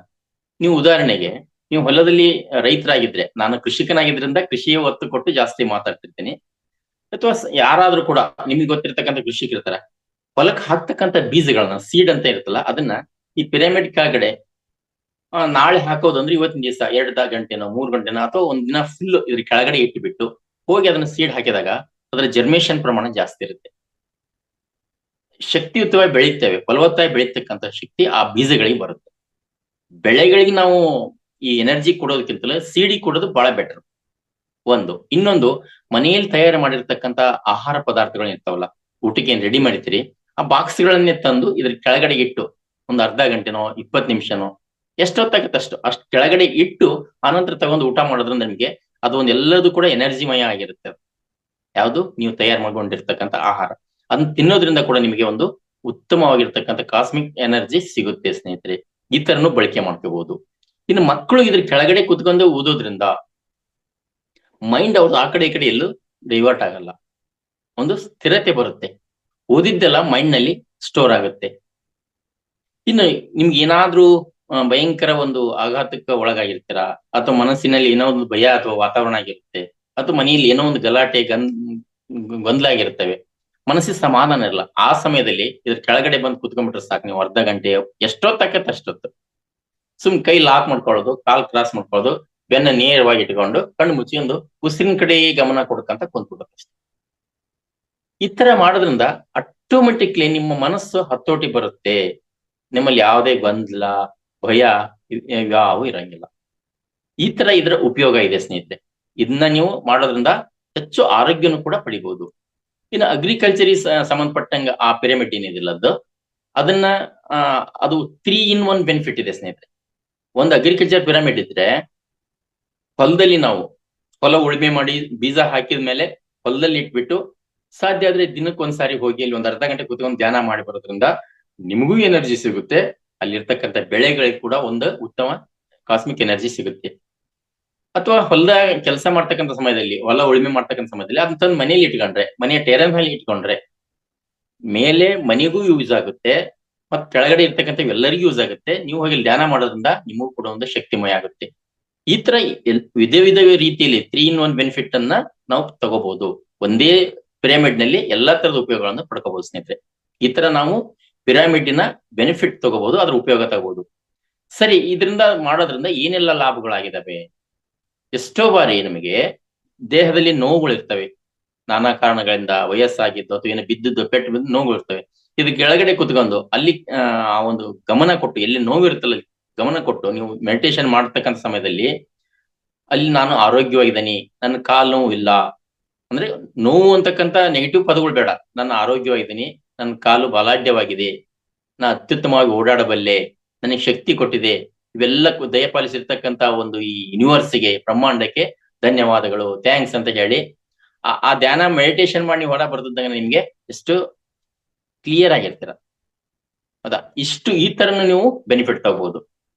ನೀವು ಉದಾಹರಣೆಗೆ ನೀವು ಹೊಲದಲ್ಲಿ ರೈತರಾಗಿದ್ರೆ, ನಾನು ಕೃಷಿಕನಾಗಿದ್ರಿಂದ ಕೃಷಿಯೇ ಒತ್ತು ಕೊಟ್ಟು ಜಾಸ್ತಿ ಮಾತಾಡ್ತಿರ್ತೀನಿ, ಅಥವಾ ಯಾರಾದ್ರೂ ಕೂಡ ನಿಮ್ಗೆ ಗೊತ್ತಿರ್ತಕ್ಕಂಥ ಕೃಷಿಕರಿರ್ತಾರೆ, ಹೊಲಕ್ಕೆ ಹಾಕ್ತಕ್ಕಂಥ ಬೀಜಗಳನ್ನ ಸೀಡ್ ಅಂತ ಇರುತ್ತಲ್ಲ ಅದನ್ನ ಈ ಪಿರಮಿಡ್ ಕೆಳಗಡೆ ನಾಳೆ ಹಾಕೋದಂದ್ರೆ ಇವತ್ತಿನ ದಿವಸ 2 ಗಂಟೆನೋ 3 ಗಂಟೆನೋ ಅಥವಾ ಒಂದ್ ದಿನ ಫುಲ್ ಇದ್ರ ಕೆಳಗಡೆ ಇಟ್ಟುಬಿಟ್ಟು ಹೋಗಿ ಅದನ್ನ ಸೀಡ್ ಹಾಕಿದಾಗ ಅದರ ಜರ್ಮೇಷನ್ ಪ್ರಮಾಣ ಜಾಸ್ತಿ ಇರುತ್ತೆ, ಶಕ್ತಿಯುತವಾಗಿ ಬೆಳೀತೇವೆ, ಫಲವತ್ತಾಗಿ ಬೆಳೀತಕ್ಕಂಥ ಶಕ್ತಿ ಆ ಬೀಜಗಳಿಗೆ ಬರುತ್ತೆ. ಬೆಳೆಗಳಿಗೆ ನಾವು ಈ ಎನರ್ಜಿ ಕೊಡೋದಕ್ಕಿಂತಲೂ ಸೀಡಿಗೆ ಕೊಡೋದು ಬಹಳ ಬೆಟರ್. ಒಂದು ಇನ್ನೊಂದು, ಮನೆಯಲ್ಲಿ ತಯಾರು ಮಾಡಿರ್ತಕ್ಕಂಥ ಆಹಾರ ಪದಾರ್ಥಗಳು ಇರ್ತಾವಲ್ಲ, ಊಟಕ್ಕೆ ಏನ್ ರೆಡಿ ಮಾಡಿರ್ತೀರಿ, ಆ ಬಾಕ್ಸ್ಗಳನ್ನೇ ತಂದು ಇದ್ರ ಕೆಳಗಡೆ ಇಟ್ಟು ಒಂದು ಅರ್ಧ ಗಂಟೆನೋ 20 ನಿಮಿಷನೋ ಎಷ್ಟೊತ್ತಾಗತ್ತೆ ಅಷ್ಟು ಕೆಳಗಡೆ ಇಟ್ಟು ಆನಂತರ ತಗೊಂಡು ಊಟ ಮಾಡೋದ್ರಿಂದ ನಿಮಗೆ ಅದು ಒಂದು ಎಲ್ಲದೂ ಕೂಡ ಎನರ್ಜಿಮಯ ಆಗಿರುತ್ತೆ. ಯಾವುದು ನೀವು ತಯಾರು ಮಾಡ್ಕೊಂಡಿರ್ತಕ್ಕಂಥ ಆಹಾರ ಅದನ್ನ ತಿನ್ನೋದ್ರಿಂದ ಕೂಡ ನಿಮಗೆ ಒಂದು ಉತ್ತಮವಾಗಿರ್ತಕ್ಕಂಥ ಕಾಸ್ಮಿಕ್ ಎನರ್ಜಿ ಸಿಗುತ್ತೆ ಸ್ನೇಹಿತರೆ. ಈ ತರನು ಬಳಕೆ ಮಾಡ್ಕೋಬಹುದು. ಇನ್ನು ಮಕ್ಕಳು ಇದ್ರ ಕೆಳಗಡೆ ಕುತ್ಕೊಂಡು ಓದೋದ್ರಿಂದ ಮೈಂಡ್ ಅವ್ರದ್ದು ಆ ಕಡೆ ಈ ಕಡೆ ಎಲ್ಲೂ ಡೈವರ್ಟ್ ಆಗಲ್ಲ, ಒಂದು ಸ್ಥಿರತೆ ಬರುತ್ತೆ, ಓದಿದ್ದೆಲ್ಲ ಮೈಂಡ್ ನಲ್ಲಿ ಸ್ಟೋರ್ ಆಗುತ್ತೆ. ಇನ್ನು ನಿಮ್ಗೆ ಏನಾದ್ರೂ ಭಯಂಕರ ಒಂದು ಆಘಾತಕ್ಕೆ ಒಳಗಾಗಿರ್ತೀರಾ, ಅಥವಾ ಮನಸ್ಸಿನಲ್ಲಿ ಏನೋ ಒಂದು ಭಯ ಅಥವಾ ವಾತಾವರಣ ಆಗಿರುತ್ತೆ, ಅಥವಾ ಮನೆಯಲ್ಲಿ ಏನೋ ಒಂದು ಗಲಾಟೆ ಗೊಂದಲ ಆಗಿರ್ತವೆ, ಮನಸ್ಸಿಗೆ ಸಮಾಧಾನ ಇರಲ್ಲ, ಆ ಸಮಯದಲ್ಲಿ ಇದ್ರ ಕೆಳಗಡೆ ಬಂದು ಕುತ್ಕೊಂಡ್ಬಿಟ್ರೆ ಸಾಕು, ನೀವು ಅರ್ಧ ಗಂಟೆ ಎಷ್ಟೊತ್ತಾಕತ್ತೆ ಅಷ್ಟೊತ್ತು ಸುಮ್ ಕೈ ಲಾಕ್ ಮಾಡ್ಕೊಳ್ಳೋದು, ಕಾಲ್ ಕ್ರಾಸ್ ಮಾಡ್ಕೊಳ್ಳೋದು, ಬೆನ್ನ ನೇರವಾಗಿ ಇಟ್ಕೊಂಡು ಕಣ್ಣು ಮುಚ್ಚಿಕೊಂಡು ಉಸಿರಿನ ಕಡೆ ಗಮನ ಕೊಡ್ಕಂತ ಕುಂತ್ಬಿಡುತ್ತೆ ಅಷ್ಟೇ. ಈ ತರ ಮಾಡೋದ್ರಿಂದ ಆಟೋಮೆಟಿಕ್ಲಿ ನಿಮ್ಮ ಮನಸ್ಸು ಹತೋಟಿ ಬರುತ್ತೆ, ನಿಮ್ಮಲ್ಲಿ ಯಾವುದೇ ಗೊಂದಲ ಭಯ ಯಾವು ಇರಂಗಿಲ್ಲ. ಈ ತರ ಇದರ ಉಪಯೋಗ ಇದೆ ಸ್ನೇಹಿತರೆ. ಇದನ್ನ ನೀವು ಮಾಡೋದ್ರಿಂದ ಹೆಚ್ಚು ಆರೋಗ್ಯನೂ ಕೂಡ ಪಡಿಬಹುದು. ಇನ್ನು ಅಗ್ರಿಕಲ್ಚರಿ ಸಂಬಂಧಪಟ್ಟಂಗ ಆ ಪಿರಮಿಡ್ ಏನಿದಿಲ್ಲ ಅದನ್ನ ಅದು 3-in-1 ಬೆನಿಫಿಟ್ ಇದೆ ಸ್ನೇಹಿತರೆ. ಒಂದು ಅಗ್ರಿಕಲ್ಚರ್ ಪಿರಮಿಡ್ ಇದ್ರೆ ಹೊಲದಲ್ಲಿ ನಾವು ಹೊಲ ಉಳುಮೆ ಮಾಡಿ ಬೀಜ ಹಾಕಿದ ಮೇಲೆ ಹೊಲದಲ್ಲಿ ಇಟ್ಬಿಟ್ಟು ಸಾಧ್ಯ ಆದ್ರೆ ದಿನಕ್ಕೊಂದ್ಸಾರಿ ಹೋಗಿ ಅಲ್ಲಿ ಒಂದ್ ಅರ್ಧ ಗಂಟೆ ಕೂತ್ಕೊಂಡು ಧ್ಯಾನ ಮಾಡಿ ಬರೋದ್ರಿಂದ ನಿಮಗೂ ಎನರ್ಜಿ ಸಿಗುತ್ತೆ, ಅಲ್ಲಿರ್ತಕ್ಕಂಥ ಬೆಳೆಗಳಿಗೆ ಕೂಡ ಒಂದು ಉತ್ತಮ ಕಾಸ್ಮಿಕ್ ಎನರ್ಜಿ ಸಿಗುತ್ತೆ. ಅಥವಾ ಹೊಲದ ಕೆಲಸ ಮಾಡ್ತಕ್ಕಂಥ ಸಮಯದಲ್ಲಿ, ಹೊಲ ಉಳುಮೆ ಮಾಡ್ತಕ್ಕಂಥ ಸಮಯದಲ್ಲಿ ಅದನ್ನ ತಂದು ಮನೇಲಿ ಇಟ್ಕೊಂಡ್ರೆ, ಮನೆಯ ಟೆರೇಸ್ ಮೇಲೆ ಇಟ್ಕೊಂಡ್ರೆ ಮೇಲೆ ಮನೆಗೂ ಯೂಸ್ ಆಗುತ್ತೆ, ಮತ್ ಕೆಳಗಡೆ ಇರ್ತಕ್ಕಂಥ ಎಲ್ಲರಿಗೂ ಯೂಸ್ ಆಗುತ್ತೆ. ನೀವು ಹೋಗಿ ಧ್ಯಾನ ಮಾಡೋದ್ರಿಂದ ನಿಮಗೂ ಕೂಡ ಒಂದು ಶಕ್ತಿಮಯ ಆಗುತ್ತೆ. ಈ ತರ ವಿಧ ರೀತಿಯಲ್ಲಿ 3-in-1 ಬೆನಿಫಿಟ್ ಅನ್ನ ನಾವು ತಗೋಬಹುದು. ಒಂದೇ ಪಿರಮಿಡ್ ನಲ್ಲಿ ಎಲ್ಲಾ ತರದ ಉಪಯೋಗಗಳನ್ನು ಪಡ್ಕೋಬಹುದು ಸ್ನೇಹಿತರೆ. ಈ ತರ ನಾವು ಪಿರಮಿಡ್ನ ಬೆನಿಫಿಟ್ ತಗೋಬಹುದು, ಅದ್ರ ಉಪಯೋಗ ತಗೋಬಹುದು. ಸರಿ, ಇದರಿಂದ ಮಾಡೋದ್ರಿಂದ ಏನೆಲ್ಲ ಲಾಭಗಳಾಗಿದ್ದಾವೆ? ಎಷ್ಟೋ ಬಾರಿ ನಮಗೆ ದೇಹದಲ್ಲಿ ನೋವುಗಳಿರ್ತವೆ, ನಾನಾ ಕಾರಣಗಳಿಂದ, ವಯಸ್ಸಾಗಿದ್ದು ಅಥವಾ ಏನೋ ಬಿದ್ದದ್ದು, ಪೆಟ್ಟು ಬಿದ್ದು ನೋವುಗಳಿರ್ತವೆ. ಇದು ಕೆಳಗಡೆ ಕುತ್ಕೊಂಡು ಅಲ್ಲಿ ಆ ಒಂದು ಗಮನ ಕೊಟ್ಟು, ಎಲ್ಲಿ ನೋವಿರುತ್ತಲ್ಲ ಗಮನ ಕೊಟ್ಟು ನೀವು ಮೆಡಿಟೇಷನ್ ಮಾಡ್ತಕ್ಕಂಥ ಸಮಯದಲ್ಲಿ ಅಲ್ಲಿ ನಾನು ಆರೋಗ್ಯವಾಗಿದ್ದೀನಿ, ನನ್ನ ಕಾಲು ನೋವು ಇಲ್ಲ, ಅಂದ್ರೆ ನೋವು ಅಂತಕ್ಕಂಥ ನೆಗೆಟಿವ್ ಪದಗಳು ಬೇಡ, ನನ್ನ ಆರೋಗ್ಯವಾಗಿದ್ದೀನಿ, ನನ್ನ ಕಾಲು ಬಲಾಢ್ಯವಾಗಿದೆ, ನಾ ಅತ್ಯುತ್ತಮವಾಗಿ ಓಡಾಡಬಲ್ಲೆ, ನನಗೆ ಶಕ್ತಿ ಕೊಟ್ಟಿದೆ, ಇವೆಲ್ಲ ದಯಪಾಲಿಸಿರ್ತಕ್ಕಂಥ ಒಂದು ಈ ಯೂನಿವರ್ಸ್ಗೆ, ಬ್ರಹ್ಮಾಂಡಕ್ಕೆ ಧನ್ಯವಾದಗಳು, ಥ್ಯಾಂಕ್ಸ್ ಅಂತ ಹೇಳಿ ಆ ಧ್ಯಾನ ಮೆಡಿಟೇಷನ್ ಮಾಡಿ ಹೊರ ಬರ್ತಿದ್ದಾಗ ನಿಮ್ಗೆ ಎಷ್ಟು ಕ್ಲಿಯರ್ ಆಗಿರ್ತೀರ. ಹೌದಾ? ಈ ತರನು ನೀವು ಬೆನಿಫಿಟ್ ತಗೋಬಹುದು.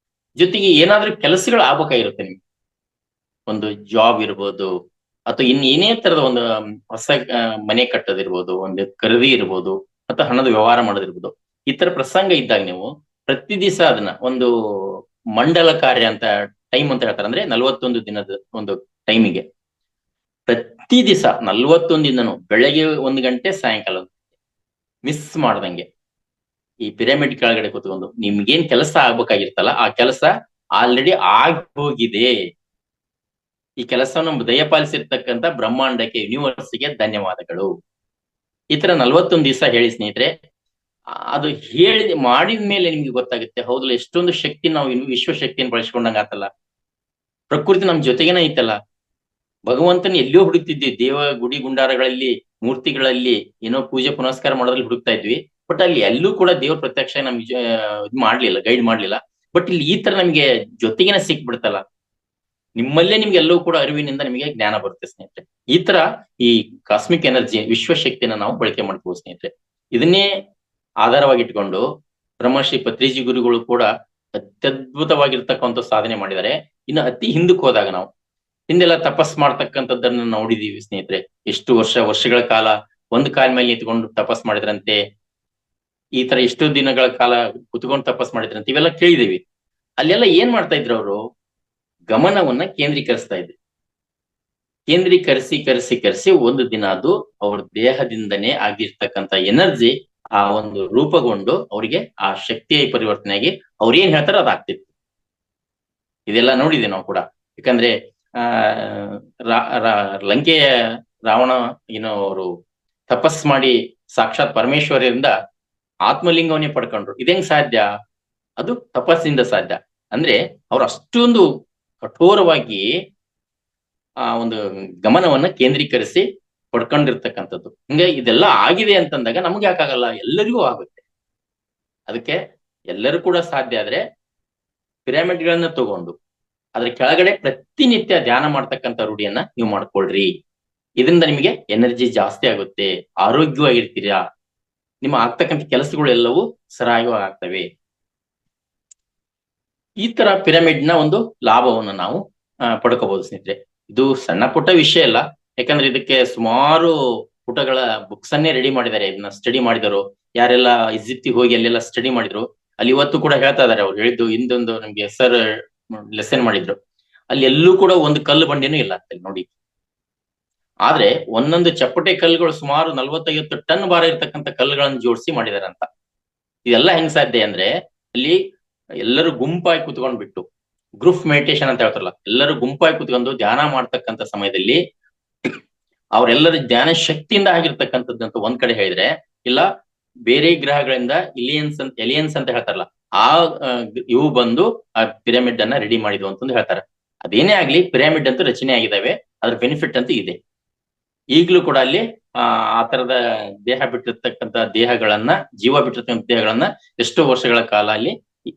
ಜೊತೆಗೆ ಏನಾದ್ರೂ ಕೆಲಸಗಳು ಆಗ್ಬೇಕಾಗಿರುತ್ತೆ ನಿಮ್ಗೆ, ಒಂದು ಜಾಬ್ ಇರ್ಬೋದು, ಅಥವಾ ಏನೇ ತರದ ಒಂದು ಹೊಸ ಮನೆ ಕಟ್ಟೋದಿರ್ಬೋದು, ಒಂದು ಖರೀದಿ ಇರ್ಬೋದು, ಅಥವಾ ಹಣದ ವ್ಯವಹಾರ ಮಾಡೋದಿರ್ಬೋದು. ಈ ತರ ಪ್ರಸಂಗ ಇದ್ದಾಗ ನೀವು ಪ್ರತಿ ದಿವಸ ಅದನ್ನ ಒಂದು ಮಂಡಲ ಕಾರ್ಯ ಅಂತ ಟೈಮ್ ಅಂತ ಹೇಳ್ತಾರೆ, ಅಂದ್ರೆ 41 ದಿನದ ಒಂದು ಟೈಮಿಗೆ ಪ್ರತಿ ದಿವಸ 41 ದಿನನು ಬೆಳಗ್ಗೆ 1 ಗಂಟೆ, ಸಾಯಂಕಾಲ ಮಿಸ್ ಮಾಡ್ದಂಗೆ ಈ ಪಿರಮಿಡ್ ಕೆಳಗಡೆ ಕೂತ್ಕೊಂಡು ನಿಮ್ಗೇನ್ ಕೆಲಸ ಆಗ್ಬೇಕಾಗಿರ್ತಲ್ಲ ಆ ಕೆಲಸ ಆಲ್ರೆಡಿ ಆಗಿ ಹೋಗಿದೆ. ಈ ಕೆಲಸವನ್ನು ದಯಪಾಲಿಸಿರ್ತಕ್ಕಂಥ ಬ್ರಹ್ಮಾಂಡಕ್ಕೆ, ಯೂನಿವರ್ಸ್ಗೆ ಧನ್ಯವಾದಗಳು. ಈ ತರ 41 ದಿವಸ ಹೇಳಿ ಸ್ನೇಹಿತರೆ. ಅದು ಮಾಡಿದ ಮೇಲೆ ನಿಮ್ಗೆ ಗೊತ್ತಾಗುತ್ತೆ, ಹೌದಲ್ಲ ಎಷ್ಟೊಂದು ಶಕ್ತಿ ನಾವು ಇನ್ನು ವಿಶ್ವಶಕ್ತಿಯನ್ನು ಬಳಸ್ಕೊಂಡಂಗ ಆತಲ್ಲ, ಪ್ರಕೃತಿ ನಮ್ ಜೊತೆಗೇನ ಐತಲ್ಲ, ಭಗವಂತನ ಎಲ್ಲಿಯೋ ಹುಡುಕ್ತಿದ್ವಿ, ದೇವ ಗುಡಿ ಗುಂಡಾರಗಳಲ್ಲಿ, ಮೂರ್ತಿಗಳಲ್ಲಿ ಏನೋ ಪೂಜೆ ಪುನಸ್ಕಾರ ಮಾಡೋದ್ರಲ್ಲಿ ಹುಡುಕ್ತಾ ಇದ್ವಿ. ಬಟ್ ಅಲ್ಲಿ ಎಲ್ಲೂ ಕೂಡ ದೇವ್ರ ಪ್ರತ್ಯಕ್ಷ ನಮ್ಗೆ ಇದು ಮಾಡ್ಲಿಲ್ಲ, ಗೈಡ್ ಮಾಡ್ಲಿಲ್ಲ. ಬಟ್ ಇಲ್ಲಿ ಈ ತರ ನಮ್ಗೆ ಜೊತೆಗೇನ ಸಿಕ್ಬಿಡ್ತಲ್ಲ, ನಿಮ್ಮಲ್ಲೇ ನಿಮ್ಗೆ ಎಲ್ಲವೂ ಕೂಡ ಅರಿವಿನಿಂದ ನಿಮಗೆ ಜ್ಞಾನ ಬರುತ್ತೆ ಸ್ನೇಹಿತರೆ. ಈ ತರ ಈ ಕಾಸ್ಮಿಕ್ ಎನರ್ಜಿ, ವಿಶ್ವಶಕ್ತಿಯನ್ನ ನಾವು ಬಳಕೆ ಮಾಡ್ಕೋಬಹುದು ಸ್ನೇಹಿತರೆ. ಇದನ್ನೇ ಆಧಾರವಾಗಿಟ್ಕೊಂಡು ಬ್ರಹ್ಮಶ್ರೀ ಪತ್ರಿಜಿ ಗುರುಗಳು ಕೂಡ ಅತ್ಯದ್ಭುತವಾಗಿರ್ತಕ್ಕಂಥ ಸಾಧನೆ ಮಾಡಿದ್ದಾರೆ. ಇನ್ನು ಅತಿ ಹಿಂದಕ್ಕೆ ಹೋದಾಗ ನಾವು ಹಿಂದೆಲ್ಲ ತಪಸ್ ಮಾಡ್ತಕ್ಕಂಥದ್ದನ್ನ ನೋಡಿದೀವಿ ಸ್ನೇಹಿತರೆ. ಎಷ್ಟು ವರ್ಷಗಳ ಕಾಲ ಒಂದ್ ಕಾಲ ಮೇಲೆ ನಿಂತ್ಕೊಂಡು ತಪಸ್ ಮಾಡಿದ್ರಂತೆ, ಈ ತರ ಎಷ್ಟು ದಿನಗಳ ಕಾಲ ಕುತ್ಕೊಂಡು ತಪಸ್ ಮಾಡಿದ್ರಂತೆ, ಇವೆಲ್ಲ ಕೇಳಿದೀವಿ. ಅಲ್ಲೆಲ್ಲ ಏನ್ ಮಾಡ್ತಾ ಇದ್ರು ಅವರು? ಗಮನವನ್ನ ಕೇಂದ್ರೀಕರಿಸ್ತಾ ಇದ್ರು. ಕರೆಸಿ ಒಂದು ದಿನ ಅದು ಅವ್ರ ದೇಹದಿಂದನೇ ಆಗಿರ್ತಕ್ಕಂಥ ಎನರ್ಜಿ ಆ ಒಂದು ರೂಪಗೊಂಡು ಅವರಿಗೆ ಆ ಶಕ್ತಿಯ ಪರಿವರ್ತನೆಯಾಗಿ ಅವ್ರು ಏನ್ ಹೇಳ್ತಾರೋ ಅದಾಗ್ತಿತ್ತು. ಇದೆಲ್ಲ ನೋಡಿದೆ ನಾವು ಕೂಡ. ಯಾಕಂದ್ರೆ ಲಂಕೆಯ ರಾವಣ ಅವರು ತಪಸ್ ಮಾಡಿ ಸಾಕ್ಷಾತ್ ಪರಮೇಶ್ವರರಿಂದ ಆತ್ಮಲಿಂಗವನ್ನೇ ಪಡ್ಕೊಂಡ್ರು. ಇದೆಂಗ್ ಸಾಧ್ಯ? ಅದು ತಪಸ್ಸಿಂದ ಸಾಧ್ಯ. ಅಂದ್ರೆ ಅವ್ರು ಅಷ್ಟೊಂದು ಕಠೋರವಾಗಿ ಆ ಒಂದು ಗಮನವನ್ನ ಕೇಂದ್ರೀಕರಿಸಿ ಪಡ್ಕೊಂಡಿರ್ತಕ್ಕಂಥದ್ದು. ಹಿಂಗೆ ಇದೆಲ್ಲ ಆಗಿದೆ ಅಂತಂದಾಗ ನಮ್ಗೆ ಯಾಕಾಗಲ್ಲ? ಎಲ್ಲರಿಗೂ ಆಗುತ್ತೆ. ಅದಕ್ಕೆ ಎಲ್ಲರೂ ಕೂಡ ಸಾಧ್ಯ ಆದ್ರೆ ಪಿರಮಿಡ್ಗಳನ್ನ ತಗೊಂಡು ಅದ್ರ ಕೆಳಗಡೆ ಪ್ರತಿನಿತ್ಯ ಧ್ಯಾನ ಮಾಡ್ತಕ್ಕಂಥ ರೂಢಿಯನ್ನ ನೀವು ಮಾಡ್ಕೊಳ್ರಿ. ಇದರಿಂದ ನಿಮಗೆ ಎನರ್ಜಿ ಜಾಸ್ತಿ ಆಗುತ್ತೆ, ಆರೋಗ್ಯವಾಗಿರ್ತೀರಾ, ನಿಮ್ಮ ಆಗ್ತಕ್ಕಂಥ ಕೆಲಸಗಳು ಎಲ್ಲವೂ ಸರಾಗವಾಗಿ ಆಗ್ತವೆ. ಈ ತರ ಪಿರಮಿಡ್ ನ ಒಂದು ಲಾಭವನ್ನು ನಾವು ಪಡ್ಕೋಬಹುದು ಸ್ನೇಹಿತರೆ. ಇದು ಸಣ್ಣ ಪುಟ್ಟ ವಿಷಯ ಅಲ್ಲ, ಯಾಕಂದ್ರೆ ಇದಕ್ಕೆ ಸುಮಾರು ಪುಟಗಳ ಬುಕ್ಸ್ ಅನ್ನೇ ರೆಡಿ ಮಾಡಿದ್ದಾರೆ. ಇದನ್ನ ಸ್ಟಡಿ ಮಾಡಿದರು ಯಾರೆಲ್ಲ ಈಜಿಪ್ತಿಗೆ ಹೋಗಿ ಅಲ್ಲೆಲ್ಲ ಸ್ಟಡಿ ಮಾಡಿದ್ರು, ಅಲ್ಲಿ ಇವತ್ತು ಕೂಡ ಹೇಳ್ತಾ ಇದಾರೆ. ಅವ್ರು ಹೇಳಿದ್ದು ಹಿಂದೊಂದು ನಮ್ಗೆ ಸರ್ ಲೆಸನ್ ಮಾಡಿದ್ರು, ಅಲ್ಲಿ ಎಲ್ಲೂ ಕೂಡ ಒಂದು ಕಲ್ಲು ಬಂಡೆನೂ ಇಲ್ಲ ಅಂತ ನೋಡಿ. ಆದ್ರೆ ಒಂದೊಂದು ಚಪ್ಪಟೆ ಕಲ್ಲುಗಳು ಸುಮಾರು 40-50 ಟನ್ ಭಾರ ಇರ್ತಕ್ಕಂಥ ಕಲ್ಲುಗಳನ್ನು ಜೋಡಿಸಿ ಮಾಡಿದಾರೆ ಅಂತ. ಇದೆಲ್ಲ ಹೆಂಗ್ ಸಾಧ್ಯ ಅಂದ್ರೆ ಅಲ್ಲಿ ಎಲ್ಲರೂ ಗುಂಪಾಗಿ ಕುತ್ಕೊಂಡ್ಬಿಟ್ಟು, ಗ್ರೂಪ್ ಮೆಡಿಟೇಷನ್ ಅಂತ ಹೇಳ್ತಾರಲ್ಲ, ಎಲ್ಲರೂ ಗುಂಪಾಗಿ ಕುತ್ಕೊಂಡು ಧ್ಯಾನ ಮಾಡ್ತಕ್ಕಂಥ ಸಮಯದಲ್ಲಿ ಅವರೆಲ್ಲರ ಧ್ಯಾನ ಶಕ್ತಿಯಿಂದ ಆಗಿರ್ತಕ್ಕಂಥದ್ದಂತ ಒಂದ್ ಕಡೆ ಹೇಳಿದ್ರೆ, ಇಲ್ಲ ಬೇರೆ ಗ್ರಹಗಳಿಂದ ಎಲಿಯನ್ಸ್ ಅಂತ ಹೇಳ್ತಾರಲ್ಲ, ಆ ಇವು ಬಂದು ಆ ಪಿರಮಿಡ್ ಅನ್ನ ರೆಡಿ ಮಾಡಿದ್ವು ಅಂತಂದು ಹೇಳ್ತಾರೆ. ಅದೇನೇ ಆಗ್ಲಿ, ಪಿರಮಿಡ್ ಅಂತೂ ರಚನೆ ಆಗಿದಾವೆ, ಅದ್ರ ಬೆನಿಫಿಟ್ ಅಂತೂ ಇದೆ. ಈಗ್ಲೂ ಕೂಡ ಅಲ್ಲಿ ಆ ತರದ ದೇಹ ಬಿಟ್ಟಿರ್ತಕ್ಕಂಥ ದೇಹಗಳನ್ನ, ಜೀವ ಬಿಟ್ಟಿರ್ತಕ್ಕಂಥ ದೇಹಗಳನ್ನ ಎಷ್ಟೋ ವರ್ಷಗಳ ಕಾಲ ಅಲ್ಲಿ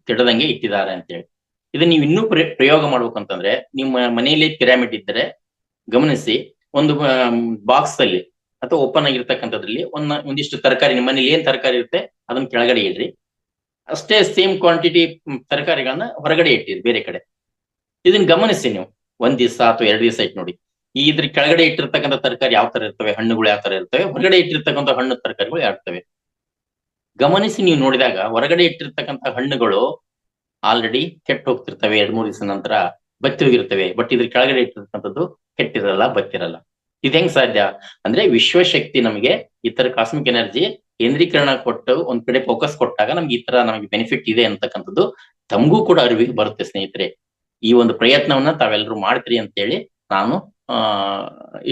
ಕೆಡದಂಗೆ ಇಟ್ಟಿದ್ದಾರೆ ಅಂತ ಹೇಳಿ. ಇದನ್ನ ನೀವು ಇನ್ನೂ ಪ್ರಯೋಗ ಮಾಡ್ಬೇಕಂತಂದ್ರೆ, ನಿಮ್ಮ ಮನೆಯಲ್ಲಿ ಪಿರಮಿಡ್ ಇದ್ದರೆ ಗಮನಿಸಿ, ಒಂದು ಬಾಕ್ಸ್ ಅಲ್ಲಿ ಅಥವಾ ಓಪನ್ ಆಗಿರ್ತಕ್ಕಂಥದ್ರಲ್ಲಿ ಒಂದಿಷ್ಟು ತರಕಾರಿ, ನಿಮ್ಮ ಮನೇಲಿ ಏನ್ ತರಕಾರಿ ಇರುತ್ತೆ ಅದನ್ನ ಕೆಳಗಡೆ ಇಡ್ರಿ. ಅಷ್ಟೇ ಸೇಮ್ ಕ್ವಾಂಟಿಟಿ ತರಕಾರಿಗಳನ್ನ ಹೊರಗಡೆ ಇಟ್ಟಿರಿ ಬೇರೆ ಕಡೆ. ಇದನ್ನ ಗಮನಿಸಿ ನೀವು 1 ದಿವಸ ಅಥವಾ 2 ದಿವಸ ಇಟ್ಟು ನೋಡಿ. ಇದ್ರ ಕೆಳಗಡೆ ಇಟ್ಟಿರ್ತಕ್ಕಂಥ ತರಕಾರಿ ಯಾವ ತರ ಇರ್ತವೆ, ಹಣ್ಣುಗಳು ಯಾವ ತರ ಇರ್ತವೆ, ಹೊರಗಡೆ ಇಟ್ಟಿರ್ತಕ್ಕಂಥ ಹಣ್ಣು ತರಕಾರಿಗಳು ಯಾವ ಇರ್ತವೆ ಗಮನಿಸಿ. ನೀವು ನೋಡಿದಾಗ ಹೊರಗಡೆ ಇಟ್ಟಿರ್ತಕ್ಕಂಥ ಹಣ್ಣುಗಳು ಆಲ್ರೆಡಿ ಕೆಟ್ಟ ಹೋಗ್ತಿರ್ತವೆ, 2-3 ದಿವಸ ನಂತರ ಬತ್ತಿ ಹೋಗಿರ್ತವೆ. ಬಟ್ ಇದ್ರ ಕೆಳಗಡೆ ಇಟ್ಟಿರ್ತಕ್ಕಂಥದ್ದು ಕೆಟ್ಟಿರಲ್ಲ, ಬತ್ತಿರಲ್ಲ. ಇದು ಹೆಂಗ್ ಸಾಧ್ಯ ಅಂದ್ರೆ, ವಿಶ್ವಶಕ್ತಿ ನಮಗೆ ಈ ತರ ಕಾಸ್ಮಿಕ್ ಎನರ್ಜಿ ಕೇಂದ್ರೀಕರಣ ಕೊಟ್ಟು ಒಂದ್ ಕಡೆ ಫೋಕಸ್ ಕೊಟ್ಟಾಗ ನಮ್ಗೆ ಈ ತರ ನಮಗೆ ಬೆನಿಫಿಟ್ ಇದೆ ಅಂತಕ್ಕಂಥದ್ದು ತಮಗೂ ಕೂಡ ಅರಿವಿಗೆ ಬರುತ್ತೆ ಸ್ನೇಹಿತರೆ. ಈ ಒಂದು ಪ್ರಯತ್ನವನ್ನ ತಾವೆಲ್ಲರೂ ಮಾಡ್ತೀರಿ ಅಂತ ಹೇಳಿ ನಾನು